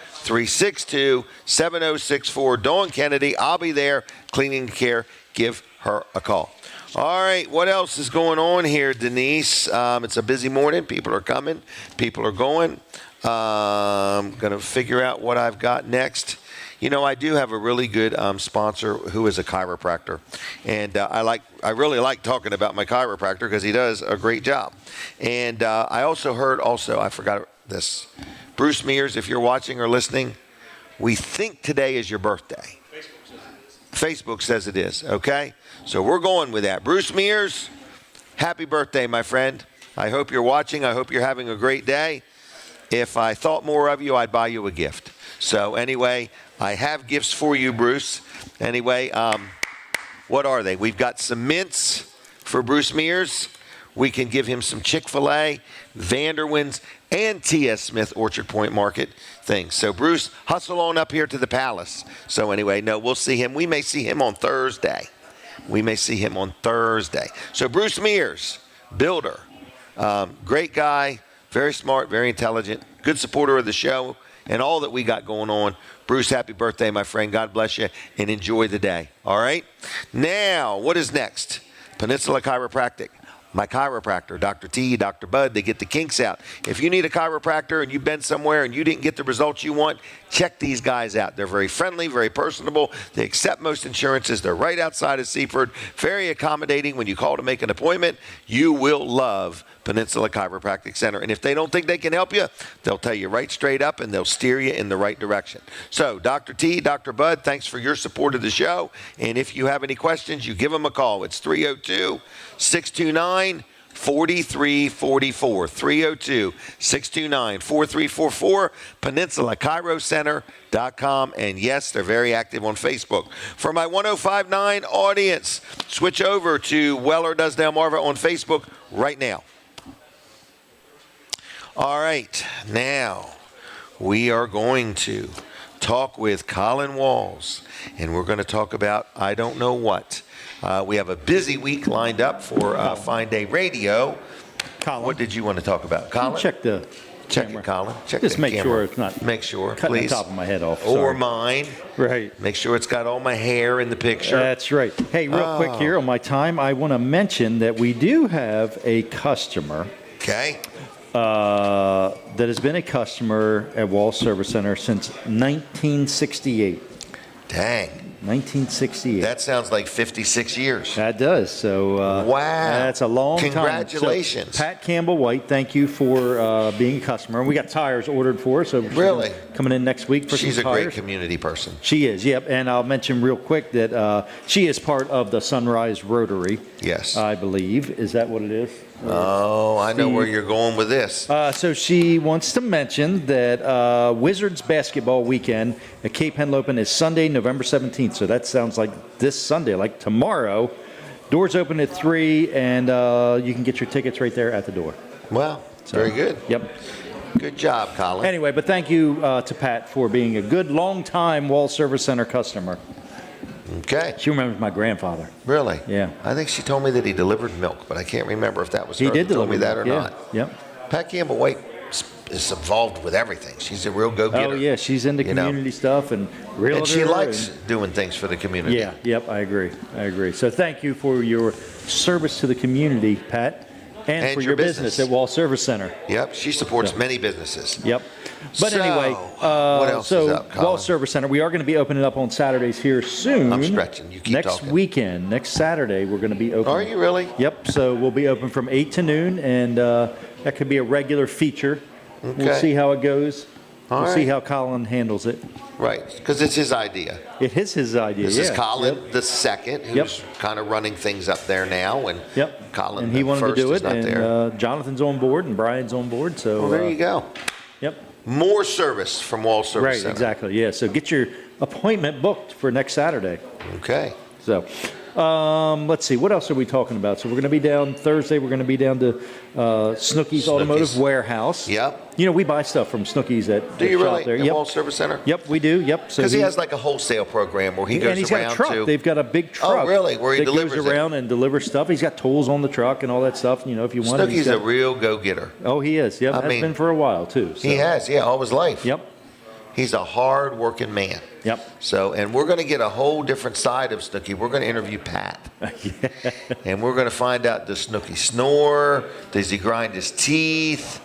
302-362-7064. Dawn Kennedy. I'll Be There Cleaning and Care. Give her a call. All right, what else is going on here, Denise? It's a busy morning. People are coming. People are going. I'm going to figure out what I've got next. You know, I do have a really good sponsor who is a chiropractor. And I really like talking about my chiropractor because he does a great job. And I also heard I forgot this. Bruce Mears, if you're watching or listening, we think today is your birthday. Facebook says it is, okay? So we're going with that. Bruce Mears, happy birthday, my friend. I hope you're watching. I hope you're having a great day. If I thought more of you, I'd buy you a gift. So anyway, I have gifts for you, Bruce. Anyway, what are they? We've got some mints for Bruce Mears. We can give him some Chick-fil-A, Vanderwins, and T.S. Smith Orchard Point Market things. So, Bruce, hustle on up here to the Palace. So, anyway, no, we'll see him. We may see him on Thursday. So, Bruce Mears, builder, great guy, very smart, very intelligent, good supporter of the show and all that we got going on. Bruce, happy birthday, my friend. God bless you, and enjoy the day. All right? Now, what is next? Peninsula Chiropractic. My chiropractor, Dr. T, Dr. Bud, they get the kinks out. If you need a chiropractor and you've been somewhere and you didn't get the results you want, check these guys out. They're very friendly, very personable. They accept most insurances. They're right outside of Seaford. Very accommodating. When you call to make an appointment, you will love Peninsula Chiropractic Center. And if they don't think they can help you, they'll tell you right straight up and they'll steer you in the right direction. So, Dr. T, Dr. Bud, thanks for your support of the show. And if you have any questions, you give them a call. It's 302-629-4669. 4344. 302-629-4344. PeninsulaCairoCenter.com. And yes, they're very active on Facebook. For my 105.9 audience, switch over to Weller Does Delmarva on Facebook right now. All right, now we are going to talk with Colin Walls, and we're going to talk about I don't know what. We have a busy week lined up for Fine Day Radio. Colin, what did you want to talk about, Colin? Check the Check camera. it, Colin. Check Just the make camera. sure it's not Make sure, cutting please. the top of my head off. Or Sorry. mine. Right. Make sure it's got all my hair in the picture. That's right. Hey, real quick here on my time, I want to mention that we do have a customer. Okay. That has been a customer at Wall Service Center since 1968. Dang. 1968. That sounds like 56 years. That does. So wow. That's a long Congratulations. time. So, Pat Campbell White, thank you for being a customer. We got tires ordered for her, so she's Really? coming in next week for She's some a great tires. community person. She is, yep. And I'll mention real quick that she is part of the Sunrise Rotary. Yes. I believe. Is that what it is? Oh, I know where you're going with this. So she wants to mention that Wizards basketball weekend at Cape Henlopen is Sunday, November 17th. So that sounds like this Sunday, like tomorrow. Doors open at 3, and you can get your tickets right there at the door. Wow. So, Very good. Yep. Good job, Colin. Anyway, but thank you to Pat for being a good, long-time Wall Service Center customer. Okay. She remembers my grandfather. Really? Yeah. I think she told me that he delivered milk, but I can't remember if that was her He did that told deliver me that or milk, not. yeah. Yep. Pat Campbell White is involved with everything. She's a real go-getter. Oh, yeah. She's into you know. community stuff and realtor. And she likes doing things for the community. Yeah, yep, I agree. So thank you for your service to the community, Pat, and for your business at Wall Service Center. Yep, she supports many businesses. Yep. But So, anyway, what else is up, Colin? Wall Service Center, we are going to be opening up on Saturdays here soon. I'm stretching. You keep next talking. weekend, next Saturday, we're going to be open. Are you really? Yep. So we'll be open from 8 to noon, and that could be a regular feature. Okay. We'll see how it goes. All We'll see right. how Colin handles it. Right, because it's his idea. It is his idea. This is yeah. Colin Yep. the second, who's kind of running things up there now, and Yep. Colin And he the wanted first to do is it, not and there. Jonathan's on board, and Brian's on board. So Well, there you go. Yep. More service from Wall Service Right. Center. Exactly. Yeah. So get your appointment booked for next Saturday. Okay. So, let's see. What else are we talking about? So we're going to be down Thursday. We're going to be down to Snooki's Automotive Warehouse. Yep. You know, we buy stuff from Snooki's at Do you shop really? there. At Yep. Wall Service Center? Yep, we do. Yep. So Because he has like a wholesale program where he goes and he's around got a truck. to. They've got a big truck. Oh, really? Where he that delivers goes it? around and delivers stuff. He's got tools on the truck and all that stuff. You know, if you want it. Snooki's a real go-getter. Oh, he is. Yep. I Has mean, been for a while too. So. He has, yeah, all his life. Yep. He's a hard-working man. Yep. So, and we're going to get a whole different side of Snooki. We're going to interview Pat. And we're going to find out, does Snooki snore? Does he grind his teeth?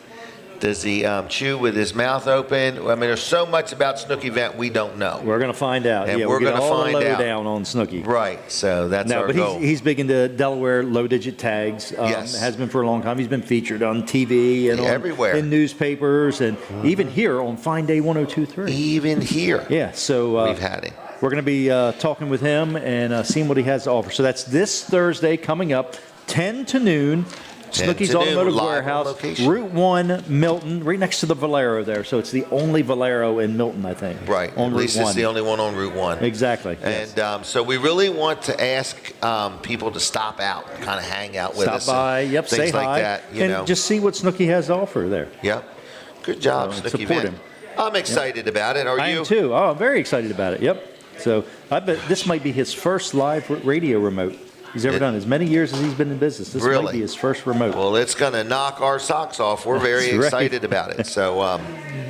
Does he chew with his mouth open? I mean, there's so much about Snooki Vent we don't know. We're going to find out. And yeah, we're we'll going get to all find the out. lowdown on Snooki. Right, so that's No, our but goal. he's big into Delaware low-digit tags. Yes. Has been for a long time. He's been featured on TV and Everywhere. in newspapers, and even here on Fine Day 102.3. Even here, Yeah, so we've had him. we're going to be talking with him and seeing what he has to offer. So that's this Thursday coming up, 10 to noon. 10 Snooki's to noon, Automotive live on Warehouse, location. Route 1, Milton, right next to the Valero there. So it's the only Valero in Milton, I think. Right, on at least Route it's 1. the only one on Route 1. Exactly. yes. And so we really want to ask people to stop out, kind of hang out with Stop us. by, and yep, things say like hi, that, you and know. just see what Snooki has to offer there. Yep. Good job, So, Snooki support Vent. him. I'm excited about it. Are I you? am too. Oh, I'm very excited about it. Yep. So I bet this might be his first live radio remote he's ever done. As many years as he's been in business, this Really? might be his first remote. Well, it's going to knock our socks off. We're very That's right. excited about it. So,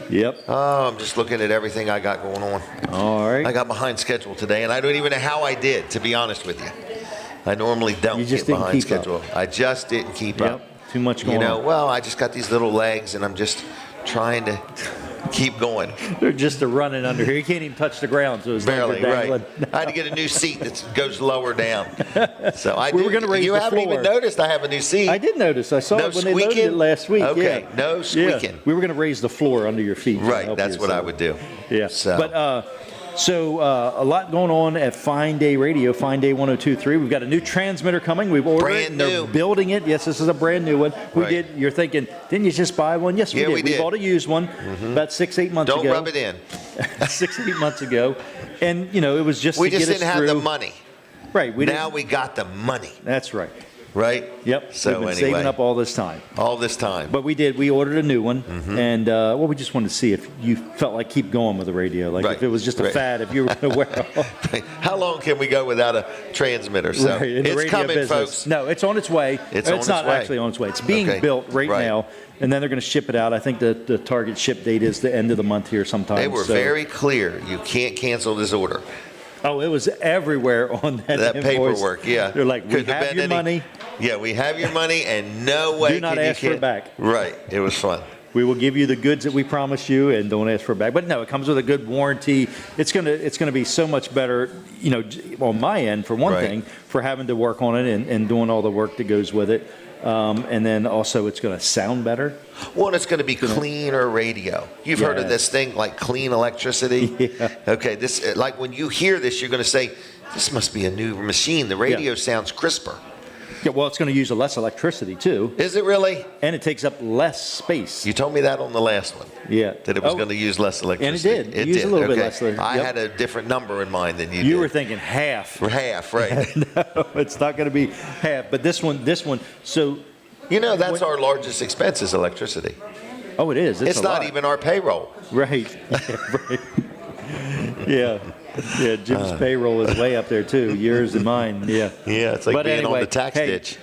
Yep. I'm just looking at everything I got going on. All right. I got behind schedule today, and I don't even know how I did, to be honest with you. I normally don't You just get didn't behind keep up. schedule. I just didn't keep up. Yep. Too much going You know, on. well, I just got these little legs, and I'm just trying to keep going. They're just a running under here. He can't even touch the ground, so his legs Barely, are dangling. right. I had to get a new seat that goes lower down. So I We do. were gonna raise You the haven't even floor. noticed I have a new seat. I did notice. I saw No it when they loaded squeaking? it last week. Okay, Yeah. no Yeah. squeaking. We were going to raise the floor under your feet. to Right, help that's you, what so- I would do. Yeah. So. But So a lot going on at Fine Day Radio, Fine Day 102.3. We've got a new transmitter coming. We've ordered it, and they're building it. Yes, this is a brand new one. We did. You're thinking, didn't you just buy one? Yes, we did. We bought a used one about 6-8 months ago. Don't rub it in. 6-8 months ago, and it was just we to just get us didn't have the money. Right. Now we got the money. That's right. Right? Yep. So we've been saving up all this time. All this time. But we did. We ordered a new one, and we just wanted to see if you felt like keep going with the radio, like if it was just a fad, if you were going to wear it off. How long can we go without a transmitter? So it's coming, business. folks. No, it's on its way. It's not actually on its way. It's being built right now, and then they're going to ship it out. I think the target ship date is the end of the month here sometime. They were very clear. You can't cancel this order. Oh, it was everywhere on that invoice. Paperwork, yeah. They're like, we have your money. Yeah, we have your money, and no way do not ask for it back. Right. It was fun. We will give you the goods that we promised you, and don't ask for it back. But no, it comes with a good warranty. It's gonna be so much better, on my end for one thing, for having to work on it and doing all the work that goes with it. And then also it's going to sound better. Well, and it's going to be cleaner radio. You've heard of this thing like clean electricity? Yeah. Okay, this like when you hear this, you're going to say, this must be a new machine. The radio sounds crisper. Yeah, well, it's going to use less electricity, too. Is it really? And it takes up less space. You told me that on the last one. Yeah. That it was going to use less electricity. And it did. It used a little bit less. I had a different number in mind than you did. You were thinking half. Half, right. No, it's not going to be half. But this one, so... that's our largest expense is electricity. Oh, it is. It's not even our payroll. Right. Yeah, right. Yeah. Yeah, Jim's payroll is way up there, too. Yours and mine. Yeah. Yeah, it's like being on the tax ditch.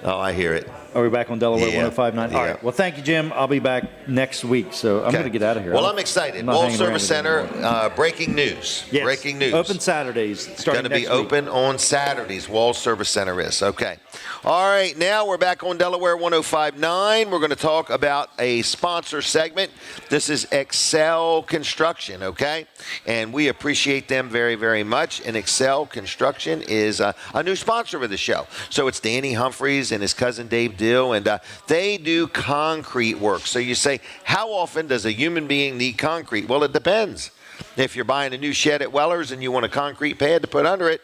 Oh, I hear it. Are we back on Delaware 105.9? Yeah. All right. Well, thank you, Jim. I'll be back next week, so I'm going to get out of here. Well, I'm excited. Wall Service Center, breaking news. Yes. Breaking news. Open Saturdays. Going to be open on Saturdays. Wall Service Center is. Okay. All right. Now we're back on Delaware 105.9. We're going to talk about a sponsor segment. This is Excel Construction, okay? And we appreciate them very, very much. And Excel Construction is a new sponsor of the show. So it's Danny Humphreys and his cousin Dave Dill, and they do concrete work. So you say, how often does a human being need concrete? Well, it depends. If you're buying a new shed at Weller's and you want a concrete pad to put under it,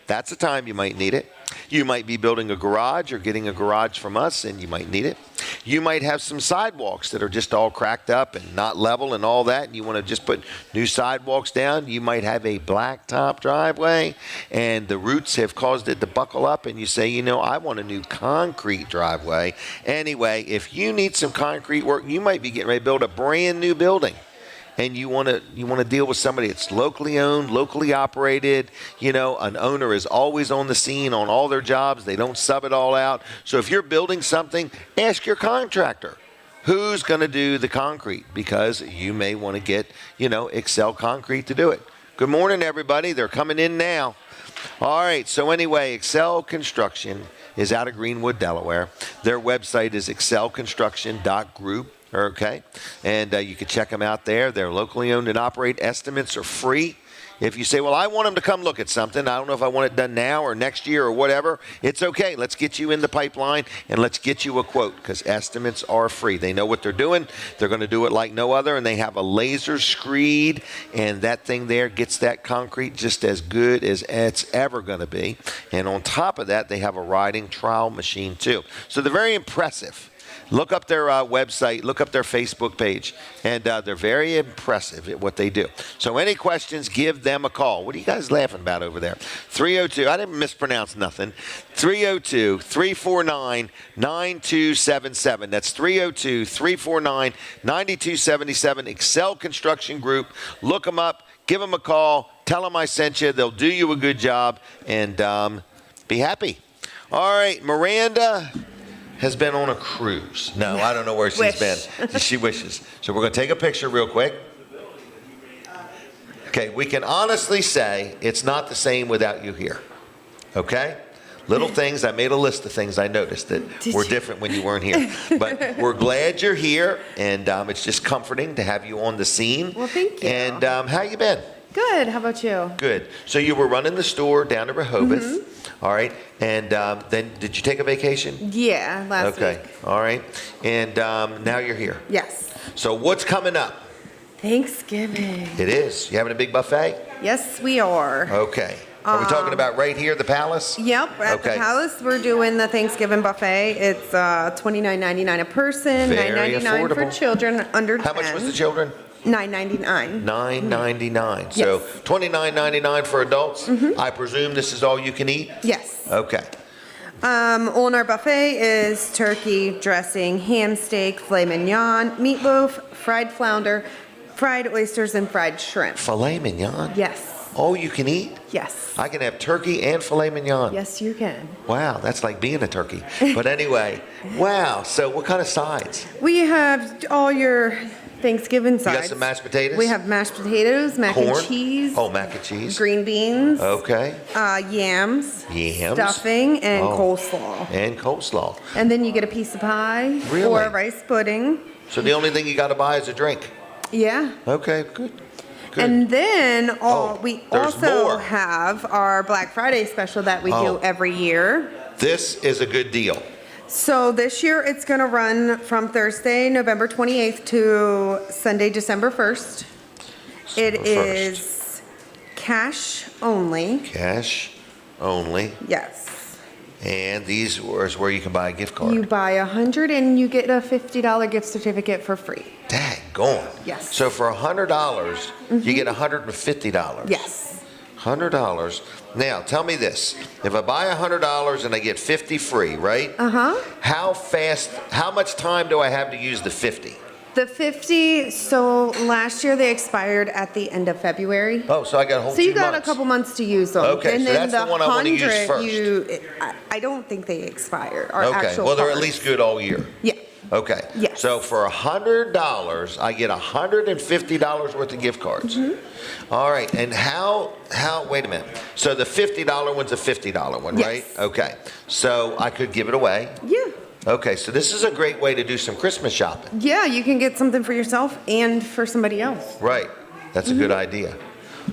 that's the time you might need it. You might be building a garage or getting a garage from us, and you might need it. You might have some sidewalks that are just all cracked up and not level and all that, and you want to just put new sidewalks down. You might have a blacktop driveway, and the roots have caused it to buckle up, and you say, I want a new concrete driveway. Anyway, if you need some concrete work, you might be getting ready to build a brand new building. And you want to deal with somebody that's locally owned, locally operated. An owner is always on the scene on all their jobs. They don't sub it all out. So if you're building something, ask your contractor who's going to do the concrete, because you may want to get, Excel Concrete to do it. Good morning, everybody. They're coming in now. All right. So anyway, Excel Construction is out of Greenwood, Delaware. Their website is excelconstruction.group. Okay, and you can check them out there. They're locally owned and operated. Estimates are free. If you say, well, I want them to come look at something, I don't know if I want it done now or next year or whatever, it's okay. Let's get you in the pipeline and let's get you a quote, because estimates are free. They know what they're doing. They're going to do it like no other, and they have a laser screed, and that thing there gets that concrete just as good as it's ever going to be. And on top of that, they have a riding trowel machine too. So they're very impressive. Look up their website, look up their Facebook page, and they're very impressive at what they do. So any questions, give them a call. What are you guys laughing about over there? 302, I didn't mispronounce nothing. 302-349-9277. That's 302-349-9277. Excel Construction Group. Look them up, give them a call, tell them I sent you. They'll do you a good job, and be happy. All right, Miranda has been on a cruise. No, I don't know where she's been. She wishes. So we're going to take a picture real quick. Okay, we can honestly say it's not the same without you here. Okay? Little things, I made a list of things I noticed that were different when you weren't here. But we're glad you're here, and it's just comforting to have you on the scene. Well, thank you. And how you been? Good. How about you? Good. So you were running the store down to Rehoboth. Mm-hmm. All right. And then did you take a vacation? Yeah, last week. Okay. All right. And now you're here. Yes. So what's coming up? Thanksgiving. It is. You having a big buffet? Yes, we are. Okay. Are we talking about right here, the Palace? Yep, at the Palace, we're doing the Thanksgiving buffet. It's $29.99 a person, Very $9.99 for affordable. children under 10. How much was the children? $9.99. $9.99. So Yes. $29.99 for adults. I presume this is all you can eat? Yes. Okay. On our buffet is turkey, dressing, ham steak, filet mignon, meatloaf, fried flounder, fried oysters, and fried shrimp. Filet mignon? Yes. All you can eat? Yes. I can have turkey and filet mignon. Yes, you can. Wow, that's like being a turkey. But anyway, wow. So what kind of sides? We have all your Thanksgiving sides. You got some mashed potatoes? We have mashed potatoes, mac Corn? and cheese. Oh, mac and cheese. Green beans. Okay. Yams. Yams. Stuffing and Oh. coleslaw. And coleslaw. And then you get a piece of pie. Really? Or a rice pudding. So the only thing you got to buy is a drink. Yeah. Okay, good. Good. And then we there's also more. have our Black Friday special that we do every year. This is a good deal. So this year it's going to run from Thursday, November 28th to Sunday, December 1st. It is cash only. Cash only. Yes. And these is where you can buy a gift card. You buy 100 and you get a $50 gift certificate for free. Daggone. Yes. So for $100, you get $150. Yes. $100. Now, tell me this. If I buy $100 and I get 50 free, right? How much time do I have to use the 50? The 50, so last year they expired at the end of February. Oh, so I got a whole So you 2 got months. a couple months to use them. Okay, and so then that's the one I wanna use 100, first. I don't think they expire. Our Okay, actual well, they're at cards. least good all year. Yeah. Okay. Yes. So for $100, I get $150 worth of gift cards. All right. And wait a minute. So the $50 one's a $50 one, right? Yes. Okay. So I could give it away. Yeah. Okay. So this is a great way to do some Christmas shopping. Yeah, you can get something for yourself and for somebody else. Right. That's a good idea.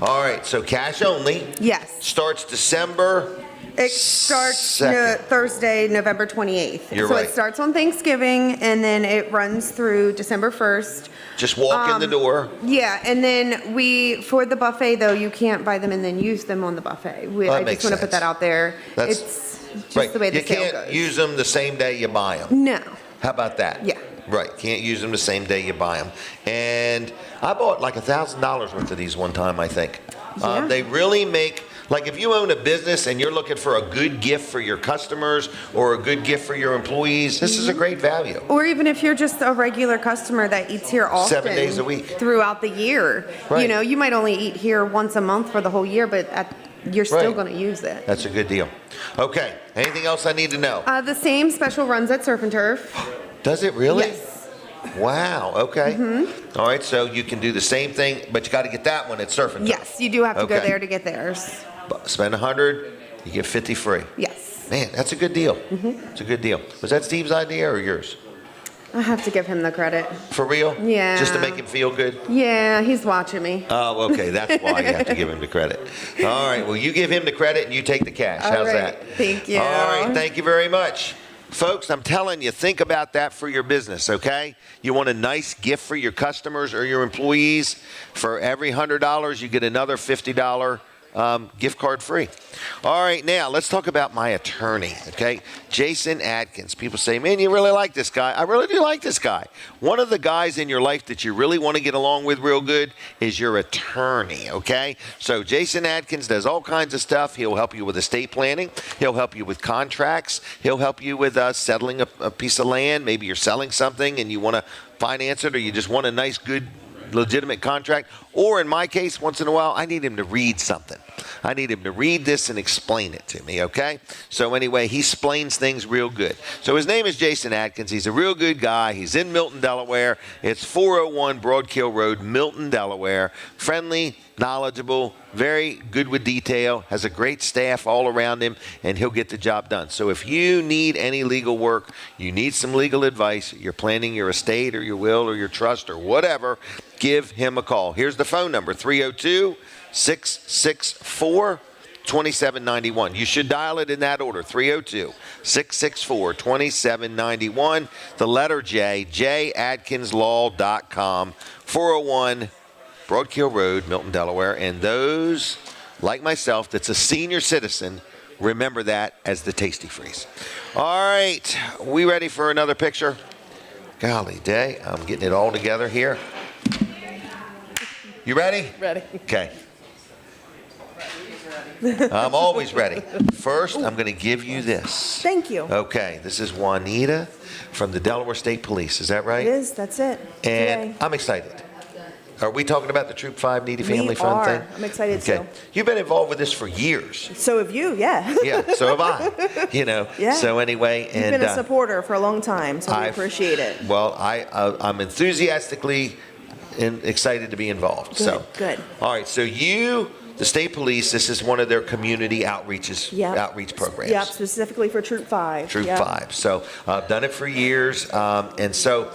All right. So cash only. Yes. Starts December. It starts Second. Thursday, November 28th. You're so right. it starts on Thanksgiving and then it runs through December 1st. Just walk in the door. Yeah, and then for the buffet though, you can't buy them and then use them on the buffet. That I makes just want to put sense. that out there. That's- It's just Right. the way the You sale can't goes. use them the same day you buy them. No. How about that? Yeah. Right. Can't use them the same day you buy them. And I bought like $1,000 worth of these one time, I think. Yeah. They really make, like if you own a business and you're looking for a good gift for your customers or a good gift for your employees, this is a great value. Or even if you're just a regular customer that eats here often. 7 days a week. Throughout the year. Right. You know, you might only eat here once a month for the whole year, but you're still Right. going to use it. That's a good deal. Okay. Anything else I need to know? The same special runs at Surf and Turf. Does it really? Yes. Wow. Okay. All right. So you can do the same thing, but you got to get that one at Surf and Turf. Yes, you do have to go Okay. there to get theirs. Spend 100, you get 50 free. Yes. Man, that's a good deal. It's a good deal. Was that Steve's idea or yours? I have to give him the credit. For real? Yeah. Just to make him feel good? Yeah, he's watching me. Oh, okay. That's why you have to give him the credit. All right. Well, you give him the credit and you take the cash. All How's right. that? Thank you. All right. Thank you very much. Folks, I'm telling you, think about that for your business, okay? You want a nice gift for your customers or your employees. For every $100, you get another $50 gift card free. All right, now let's talk about my attorney, okay? Jason Atkins. People say, man, you really like this guy. I really do like this guy. One of the guys in your life that you really want to get along with real good is your attorney, okay? So Jason Atkins does all kinds of stuff. He'll help you with estate planning. He'll help you with contracts. He'll help you with settling a piece of land. Maybe you're selling something and you want to finance it, or you just want a nice, good, legitimate contract. Or in my case, once in a while, I need him to read something. I need him to read this and explain it to me, okay? So anyway, he explains things real good. So his name is Jason Atkins. He's a real good guy. He's in Milton, Delaware. It's 401 Broadkill Road, Milton, Delaware. Friendly, knowledgeable, very good with detail, has a great staff all around him, and he'll get the job done. So if you need any legal work, you need some legal advice, you're planning your estate or your will or your trust or whatever, give him a call. Here's the phone number, 302-664-2664. 2791. You should dial it in that order, 302-664-2791. The letter J, jadkinslaw.com, 401 Broadkill Road, Milton, Delaware. And those, like myself, that's a senior citizen, remember that as the Tasty Freeze. All right, we ready for another picture? Golly day, I'm getting it all together here. You ready? Ready. Okay. I'm always ready. First, I'm going to give you this. Thank you. Okay, this is Juanita from the Delaware State Police. Is that right? It is. That's it. And I'm excited. Are we talking about the Troop 5 Needy Family Fund thing? I'm excited too. You've been involved with this for years. So have you, yeah. Yeah, so have I. You know. Yeah. So anyway, You've been a supporter for a long time, so we appreciate it. Well, I'm enthusiastically excited to be involved. Good. All right, so the state police, this is one of their community outreach programs. Yep, specifically for Troop 5. Troop 5. So I've done it for years. And so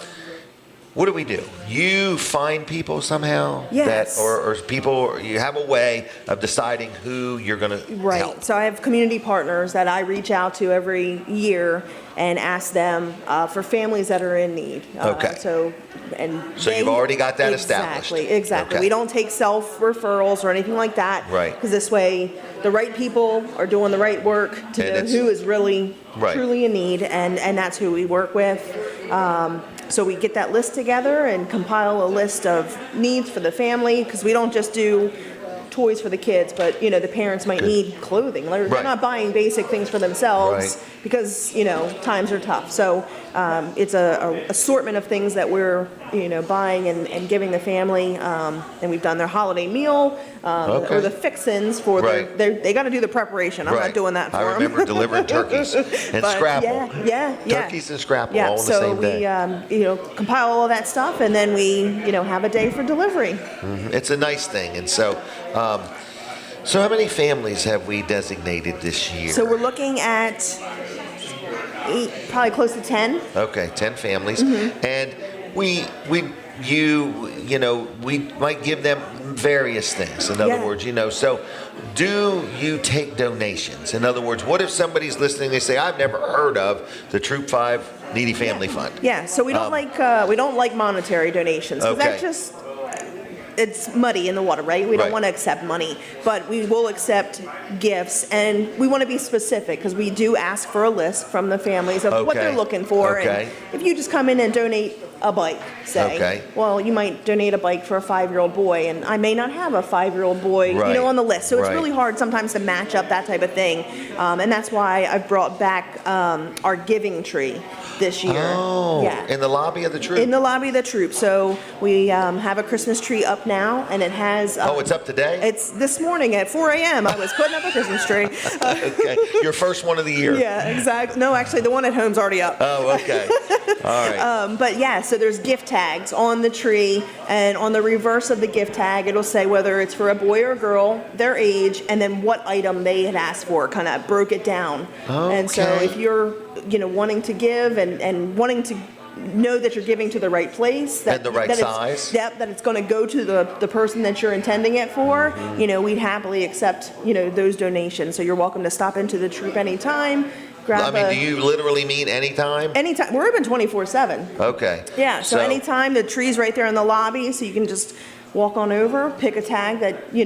what do? You find people somehow? Yes. Or people, you have a way of deciding who you're going to help. So I have community partners that I reach out to every year and ask them for families that are in need. Okay. So you've already got that established. Exactly. Okay. We don't take self-referrals or anything like that. Right. Because this way, the right people are doing the right work to know who is really, truly in need, and that's who we work with. So we get that list together and compile a list of needs for the family, because we don't just do toys for the kids, but the parents might need clothing. They're not buying basic things for themselves because times are tough. So it's a assortment of things that we're buying and giving the family. And we've done their holiday meal or the fixins for they got to do the preparation. I'm not doing that for them. I remember delivering turkeys and scrapple. Yeah. Turkeys and scrapple all on the same day. So we compile all of that stuff, and then we have a day for delivery. Mm-hmm. It's a nice thing. And so so how many families have we designated this year? So we're looking at 8, probably close to 10. Okay, 10 families. Mm-hmm. And we might give them various things. In other words, so do you take donations? In other words, what if somebody's listening, they say, I've never heard of the Troop 5 Needy Family Fund? Yeah, so we don't like monetary donations, because that just, it's muddy in the water, right? We don't want to accept money, but we will accept gifts, and we want to be specific, because we do ask for a list from the families of what they're looking for. And if you just come in and donate a bike, say, well, you might donate a bike for a 5-year-old boy, and I may not have a 5-year-old boy, on the list. So it's really hard sometimes to match up that type of thing, and that's why I've brought back our giving tree this year. Oh, in the lobby of the troop? In the lobby of the troop. So we have a Christmas tree up now, and it has... it's up today? It's this morning at 4 a.m. I was putting up a Christmas tree. Okay, your first one of the year. Yeah, exactly. No, actually, the one at home's already up. Oh, okay. All right. But yeah, so there's gift tags on the tree, and on the reverse of the gift tag, it'll say whether it's for a boy or a girl, their age, and then what item they had asked for, kind of broke it down. Okay. And so if you're, wanting to give and wanting to know that you're giving to the right place, and the right size, that it's going to go to the person that you're intending it for, we'd happily accept, those donations. So you're welcome to stop into the troop anytime. Do you literally mean anytime? Anytime. We're open 24/7. Okay. Yeah, so anytime, the tree's right there in the lobby, so you can just walk on over, pick a tag that, you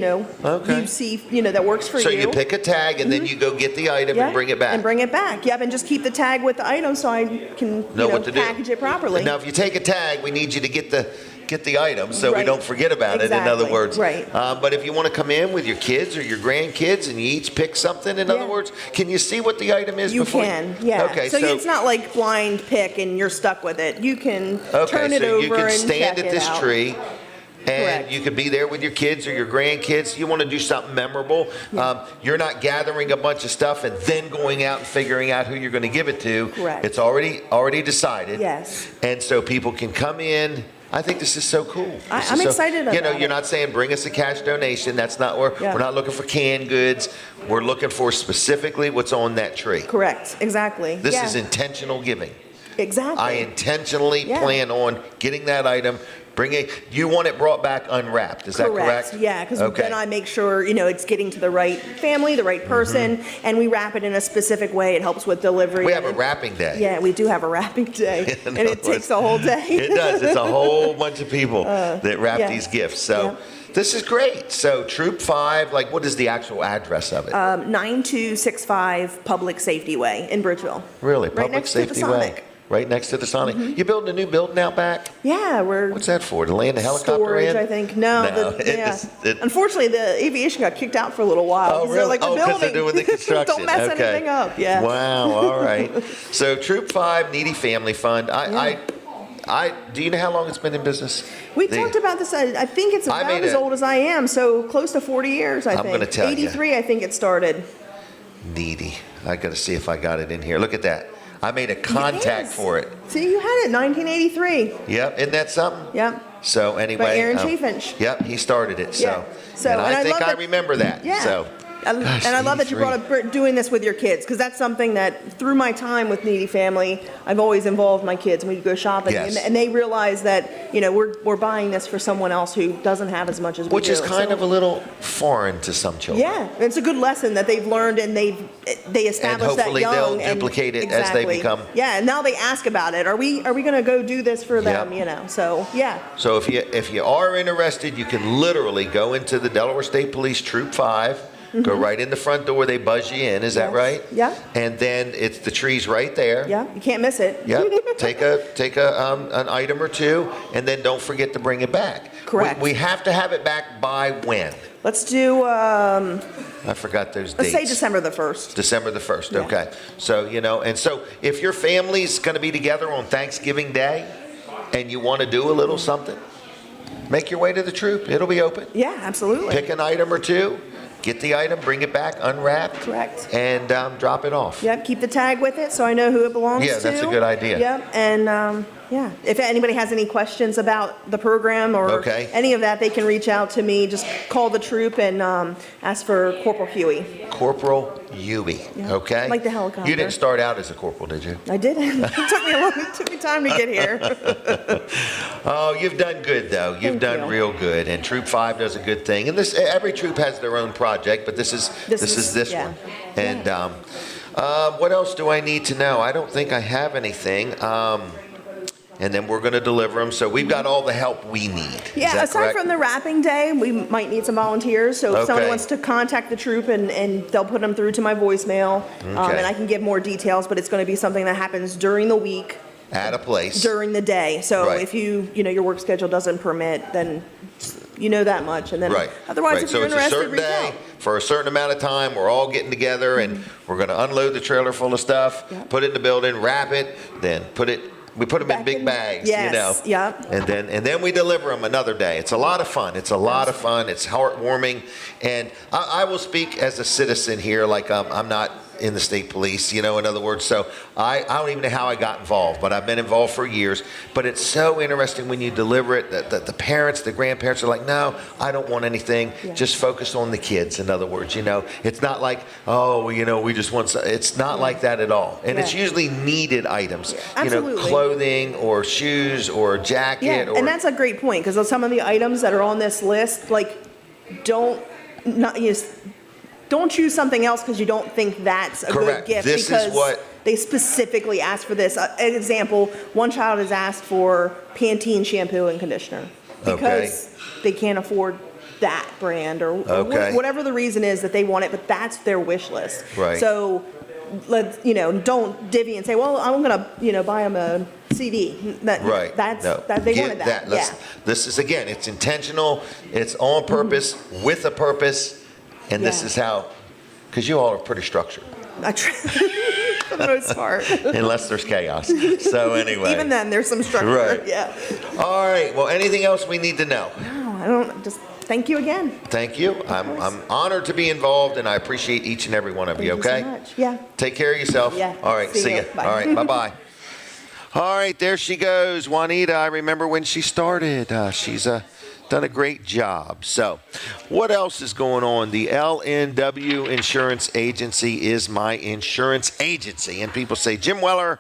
see, that works for you. So you pick a tag, and then you go get the item and bring it back. And bring it back. Yep, and just keep the tag with the item so I can know what to package it properly. Now, if you take a tag, we need you to get the item so we don't forget about it, in other words. Right. But if you want to come in with your kids or your grandkids and you each pick something, in other words, can you see what the item is before? You can, yeah. Okay, so it's not like blind pick and you're stuck with it. You can turn it over and check it out. you can stand at this tree. And Correct. you could be there with your kids or your grandkids. You want to do something memorable. You're not gathering a bunch of stuff and then going out and figuring out who you're going to give it to. Correct. It's already decided. Yes. And so people can come in. I think this is so cool. I'm excited about it. You're not saying bring us a cash donation. That's not where we're not looking for canned goods. We're looking for specifically what's on that tree. Correct. Exactly. This is intentional giving. Exactly. I intentionally plan on getting that item, You want it brought back unwrapped, is that correct? Yeah, because then I make sure, it's getting to the right family, the right person, and we wrap it in a specific way. It helps with delivery. We have a wrapping day. Yeah, we do have a wrapping day, and it takes a whole day. It does. It's a whole bunch of people that wrap these gifts. So this is great. So Troop 5, what is the actual address of it? 9265 Public Safety Way in Bridgeville. Really? Right Public next to the Safety Sonic. Way. Right next to the Sonic. You building a new building out back? Yeah, What's that for? To land a helicopter storage, in? I think. No. Unfortunately, the aviation got kicked out for a little while. Oh, really? We're because they're doing the construction. Don't mess anything up. Yeah. Wow. All right. So Troop 5, Needy Family Fund. Do you know how long it's been in business? We talked about this. I think it's about as old as I am, so close to 40 years, I think. I'm going to tell you. 83, I think it started. Needy. I got to see if I got it in here. Look at that. I made a contact for it. See, you had it, 1983. Yep, isn't that something? Yep. So anyway. By Aaron Chaffinch. Yep, he started it. So, and I think I remember that. Yeah. So. Gosh, and I love that you brought up doing this with your kids, because that's something that through my time with Needy Family, I've always involved my kids. We go shopping, and they realize that we're buying this for someone else who doesn't have as much as we do. Which is kind of a little foreign to some children. Yeah, it's a good lesson that they've learned, and they establish that young. And hopefully they'll duplicate it as they become. Yeah, and now they ask about it. Are we going to go do this for them? So yeah. So if you are interested, you can literally go into the Delaware State Police Troop 5. Go right in the front door. They buzz you in. Is that right? Yeah. And then it's the tree's right there. Yeah. You can't miss it. Yeah. Take an item or two, and then don't forget to bring it back. Correct. We have to have it back by when? Let's do. I forgot those dates. Let's say December the 1st. December the 1st. Yeah. Okay. So and so if your family's going to be together on Thanksgiving Day, and you want to do a little something, make your way to the troop. It'll be open. Yeah, absolutely. Pick an item or two. Get the item, bring it back, unwrapped. Correct. And drop it off. Yep, keep the tag with it so I know who it belongs to. Yeah, that's a good idea. Yep, and if anybody has any questions about the program or any of that, they can reach out to me. Just call the troop and ask for Corporal Huey. Corporal Huey, okay? Like the helicopter. You didn't start out as a corporal, did you? I didn't. It took me time to get here. Oh, you've done good, though. You've done real good. And Troop 5 does a good thing. And every troop has their own project, but this is this one. And what else do I need to know? I don't think I have anything. And then we're going to deliver them. So we've got all the help we need. Yeah, aside from the wrapping day, we might need some volunteers. So if someone wants to contact the troop, and they'll put them through to my voicemail, and I can give more details, but it's going to be something that happens during the week. At a place. During the day. So if your work schedule doesn't permit, then you know that much. And then otherwise, if you're interested, reach out. So it's a certain day, for a certain amount of time, we're all getting together, and we're going to unload the trailer full of stuff, put it in the building, wrap it, then we put them in big bags, and then we deliver them another day. It's a lot of fun. It's heartwarming, and I will speak as a citizen here. I'm not in the state police, in other words. So I don't even know how I got involved, but I've been involved for years. But it's so interesting when you deliver it that the parents, the grandparents are like, no, I don't want anything. Just focus on the kids. In other words, it's not like, we just want. It's not like that at all. And it's usually needed items, clothing or shoes or jacket. Yeah, and that's a great point, because some of the items that are on this list, don't choose something else because you don't think that's a good gift. This because is what they specifically asked for this. An example, one child has asked for Pantene shampoo and conditioner because they can't afford that brand or whatever the reason is that they want it, but that's their wish list. Right. So don't divvy and say, well, I'm going to buy them a CD. They wanted that. This is, again, it's intentional. It's on purpose, with a purpose. And this is how, because you all are pretty structured. I try for the most part. Unless there's chaos. So anyway. Even then, there's some structure. Right. Yeah. All right. Well, anything else we need to know? No, I don't. Just thank you again. Thank you. I'm honored to be involved, and I appreciate each and every one of you. Okay. Thank you so much. Yeah. Take care of yourself. Yeah. All right. See ya. Bye. All right. Bye-bye. All right. There she goes, Juanita. I remember when she started. She's a done a great job. So what else is going on? The LNW Insurance Agency is my insurance agency. And people say, Jim Weller,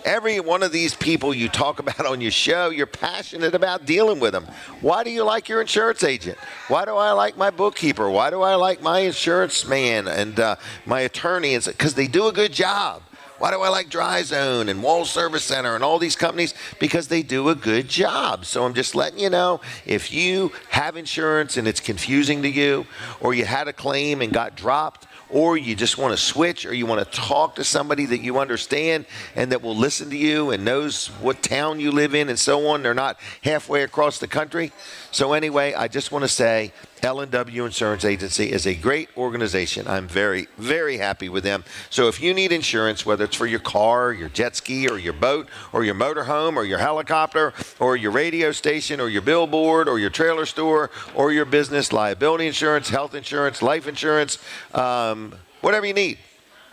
every one of these people you talk about on your show, you're passionate about dealing with them. Why do you like your insurance agent? Why do I like my bookkeeper? Why do I like my insurance man and my attorney? It's because they do a good job. Why do I like Dry Zone and Wall Service Center and all these companies? Because they do a good job. So I'm just letting you know, if you have insurance and it's confusing to you, or you had a claim and got dropped, or you just want to switch, or you want to talk to somebody that you understand and that will listen to you and knows what town you live in and so on. They're not halfway across the country. So anyway, I just want to say L&W Insurance Agency is a great organization. I'm very, very happy with them. So if you need insurance, whether it's for your car, your jet ski, or your boat, or your motorhome, or your helicopter, or your radio station, or your billboard, or your trailer store, or your business, liability insurance, health insurance, life insurance, whatever you need,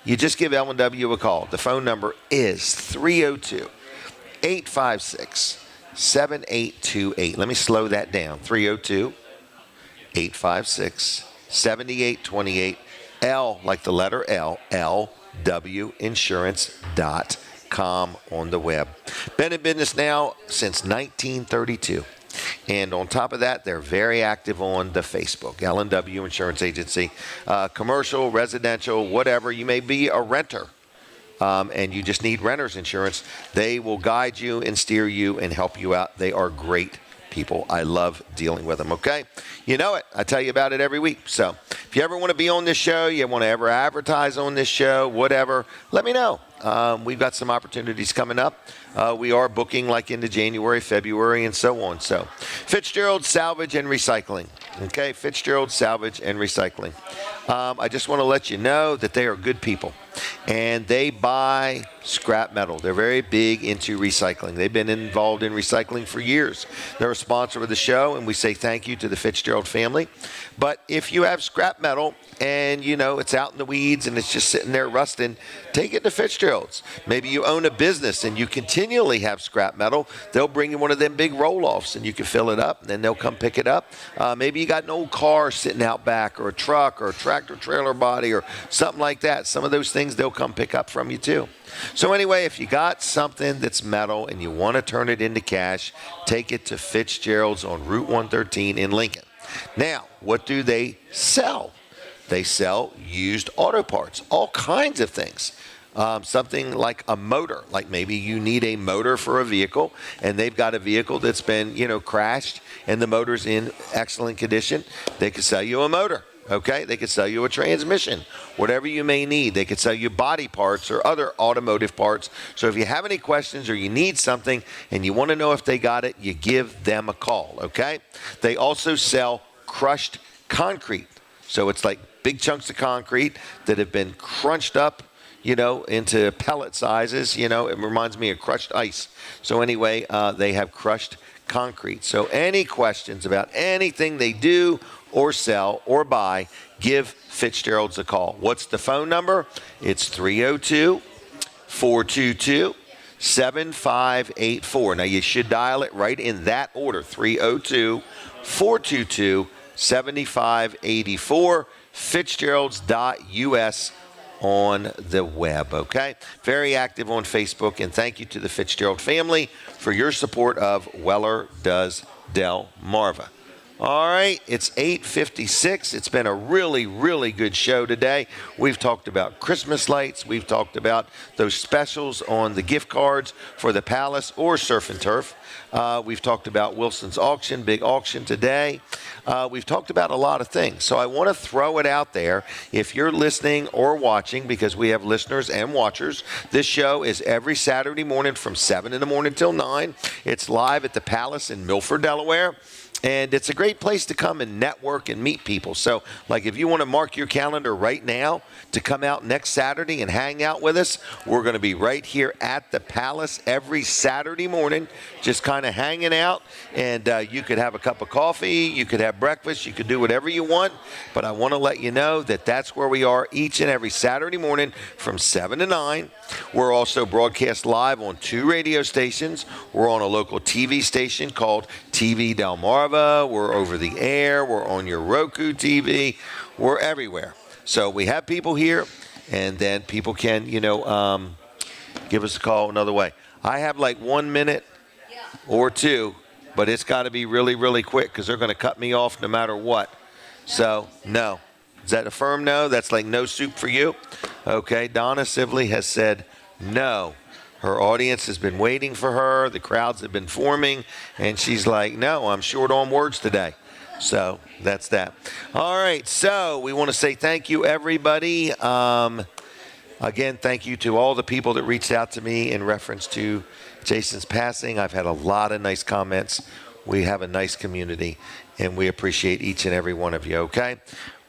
you just give L&W a call. The phone number is 302-856-7828. Let me slow that down. 302-856-7828. L, like the letter L, lwinsurance.com on the web. Been in business now since 1932. And on top of that, they're very active on the Facebook, L&W Insurance Agency, commercial, residential, whatever. You may be a renter and you just need renter's insurance. They will guide you and steer you and help you out. They are great people. I love dealing with them, okay? You know it. I tell you about it every week. So if you ever want to be on this show, you want to ever advertise on this show, whatever, let me know. We've got some opportunities coming up. We are booking like into January, February, and so on. So Fitzgerald Salvage and Recycling. Okay, Fitzgerald Salvage and Recycling. I just want to let you know that they are good people. And they buy scrap metal. They're very big into recycling. They've been involved in recycling for years. They're a sponsor of the show, and we say thank you to the Fitzgerald family. But if you have scrap metal and, you know, it's out in the weeds and it's just sitting there rusting, take it to Fitzgerald's. Maybe you own a business and you continually have scrap metal. They'll bring you one of them big roll-offs and you can fill it up, and then they'll come pick it up. Maybe you got an old car sitting out back, or a truck, or a tractor trailer body, or something like that. Some of those things they'll come pick up from you too. So anyway, if you got something that's metal and you want to turn it into cash, take it to Fitzgerald's on Route 113 in Lincoln. Now, what do they sell? They sell used auto parts, all kinds of things. Something like a motor, like maybe you need a motor for a vehicle, and they've got a vehicle that's been, you know, crashed, and the motor's in excellent condition. They could sell you a motor. Okay, they could sell you a transmission, whatever you may need. They could sell you body parts or other automotive parts. So if you have any questions or you need something and you want to know if they got it, you give them a call, okay? They also sell crushed concrete. So it's like big chunks of concrete that have been crunched up, you know, into pellet sizes. You know, it reminds me of crushed ice. So anyway, they have crushed concrete. So any questions about anything they do or sell or buy, give Fitzgerald's a call. What's the phone number? It's 302-422-7584. Now, you should dial it right in that order, 302-422-7584, Fitzgeralds.us on the web, okay? Very active on Facebook, and thank you to the Fitzgerald family for your support of Weller Does Delmarva. All right, it's 8:56. It's been a really, really good show today. We've talked about Christmas lights. We've talked about those specials on the gift cards for the Palace or Surf and Turf. We've talked about Wilson's auction, big auction today. We've talked about a lot of things. So I want to throw it out there. If you're listening or watching, because we have listeners and watchers, this show is every Saturday morning from 7 in the morning till 9. It's live at the Palace in Milford, Delaware. And it's a great place to come and network and meet people. So, like, if you want to mark your calendar right now to come out next Saturday and hang out with us, we're going to be right here at the Palace every Saturday morning, just kind of hanging out. And you could have a cup of coffee, you could have breakfast, you could do whatever you want. But I want to let you know that that's where we are each and every Saturday morning from 7 to 9. We're also broadcast live on 2 radio stations. We're on a local TV station called TV Delmarva. We're over the air. We're on your Roku TV. We're everywhere. So we have people here, and then people can, give us a call another way. I have like 1 minute or two, but it's got to be really, really quick because they're going to cut me off no matter what. So, no. Is that a firm no? That's like no soup for you? Okay, Donna Sibley has said no. Her audience has been waiting for her. The crowds have been forming. And she's like, no, I'm short on words today. So that's that. All right, so we want to say thank you, everybody. Again, thank you to all the people that reached out to me in reference to Jason's passing. I've had a lot of nice comments. We have a nice community, and we appreciate each and every one of you, okay?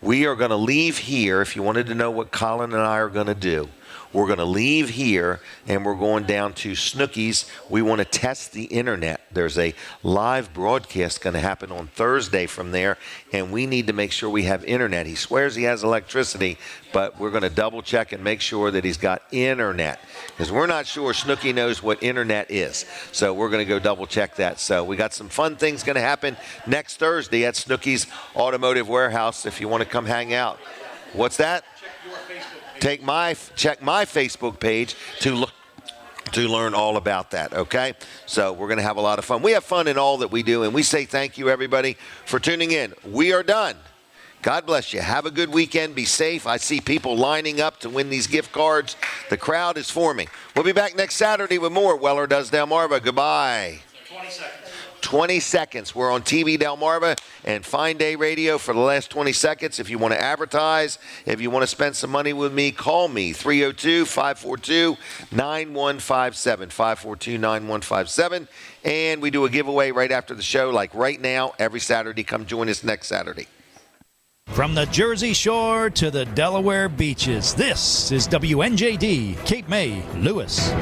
We are going to leave here. If you wanted to know what Colin and I are going to do, we're going to leave here, and we're going down to Snooki's. We want to test the internet. There's a live broadcast going to happen on Thursday from there, and we need to make sure we have internet. He swears he has electricity, but we're going to double check and make sure that he's got internet, because we're not sure Snooki knows what internet is. So we're going to go double check that. So we got some fun things going to happen next Thursday at Snooki's Automotive Warehouse if you want to come hang out. What's that? Check my Facebook page to learn all about that, okay? So we're going to have a lot of fun. We have fun in all that we do, and we say thank you, everybody, for tuning in. We are done. God bless you. Have a good weekend. Be safe. I see people lining up to win these gift cards. The crowd is forming. We'll be back next Saturday with more Weller Does Delmarva. Goodbye. 20 seconds. 20 seconds. We're on TV Delmarva and Fine Day Radio for the last 20 seconds. If you want to advertise, if you want to spend some money with me, call me, 302-542-9157, 542-9157. And we do a giveaway right after the show, like right now, every Saturday. Come join us next Saturday. From the Jersey Shore to the Delaware beaches, this is WNJD, Cape May, Lewis.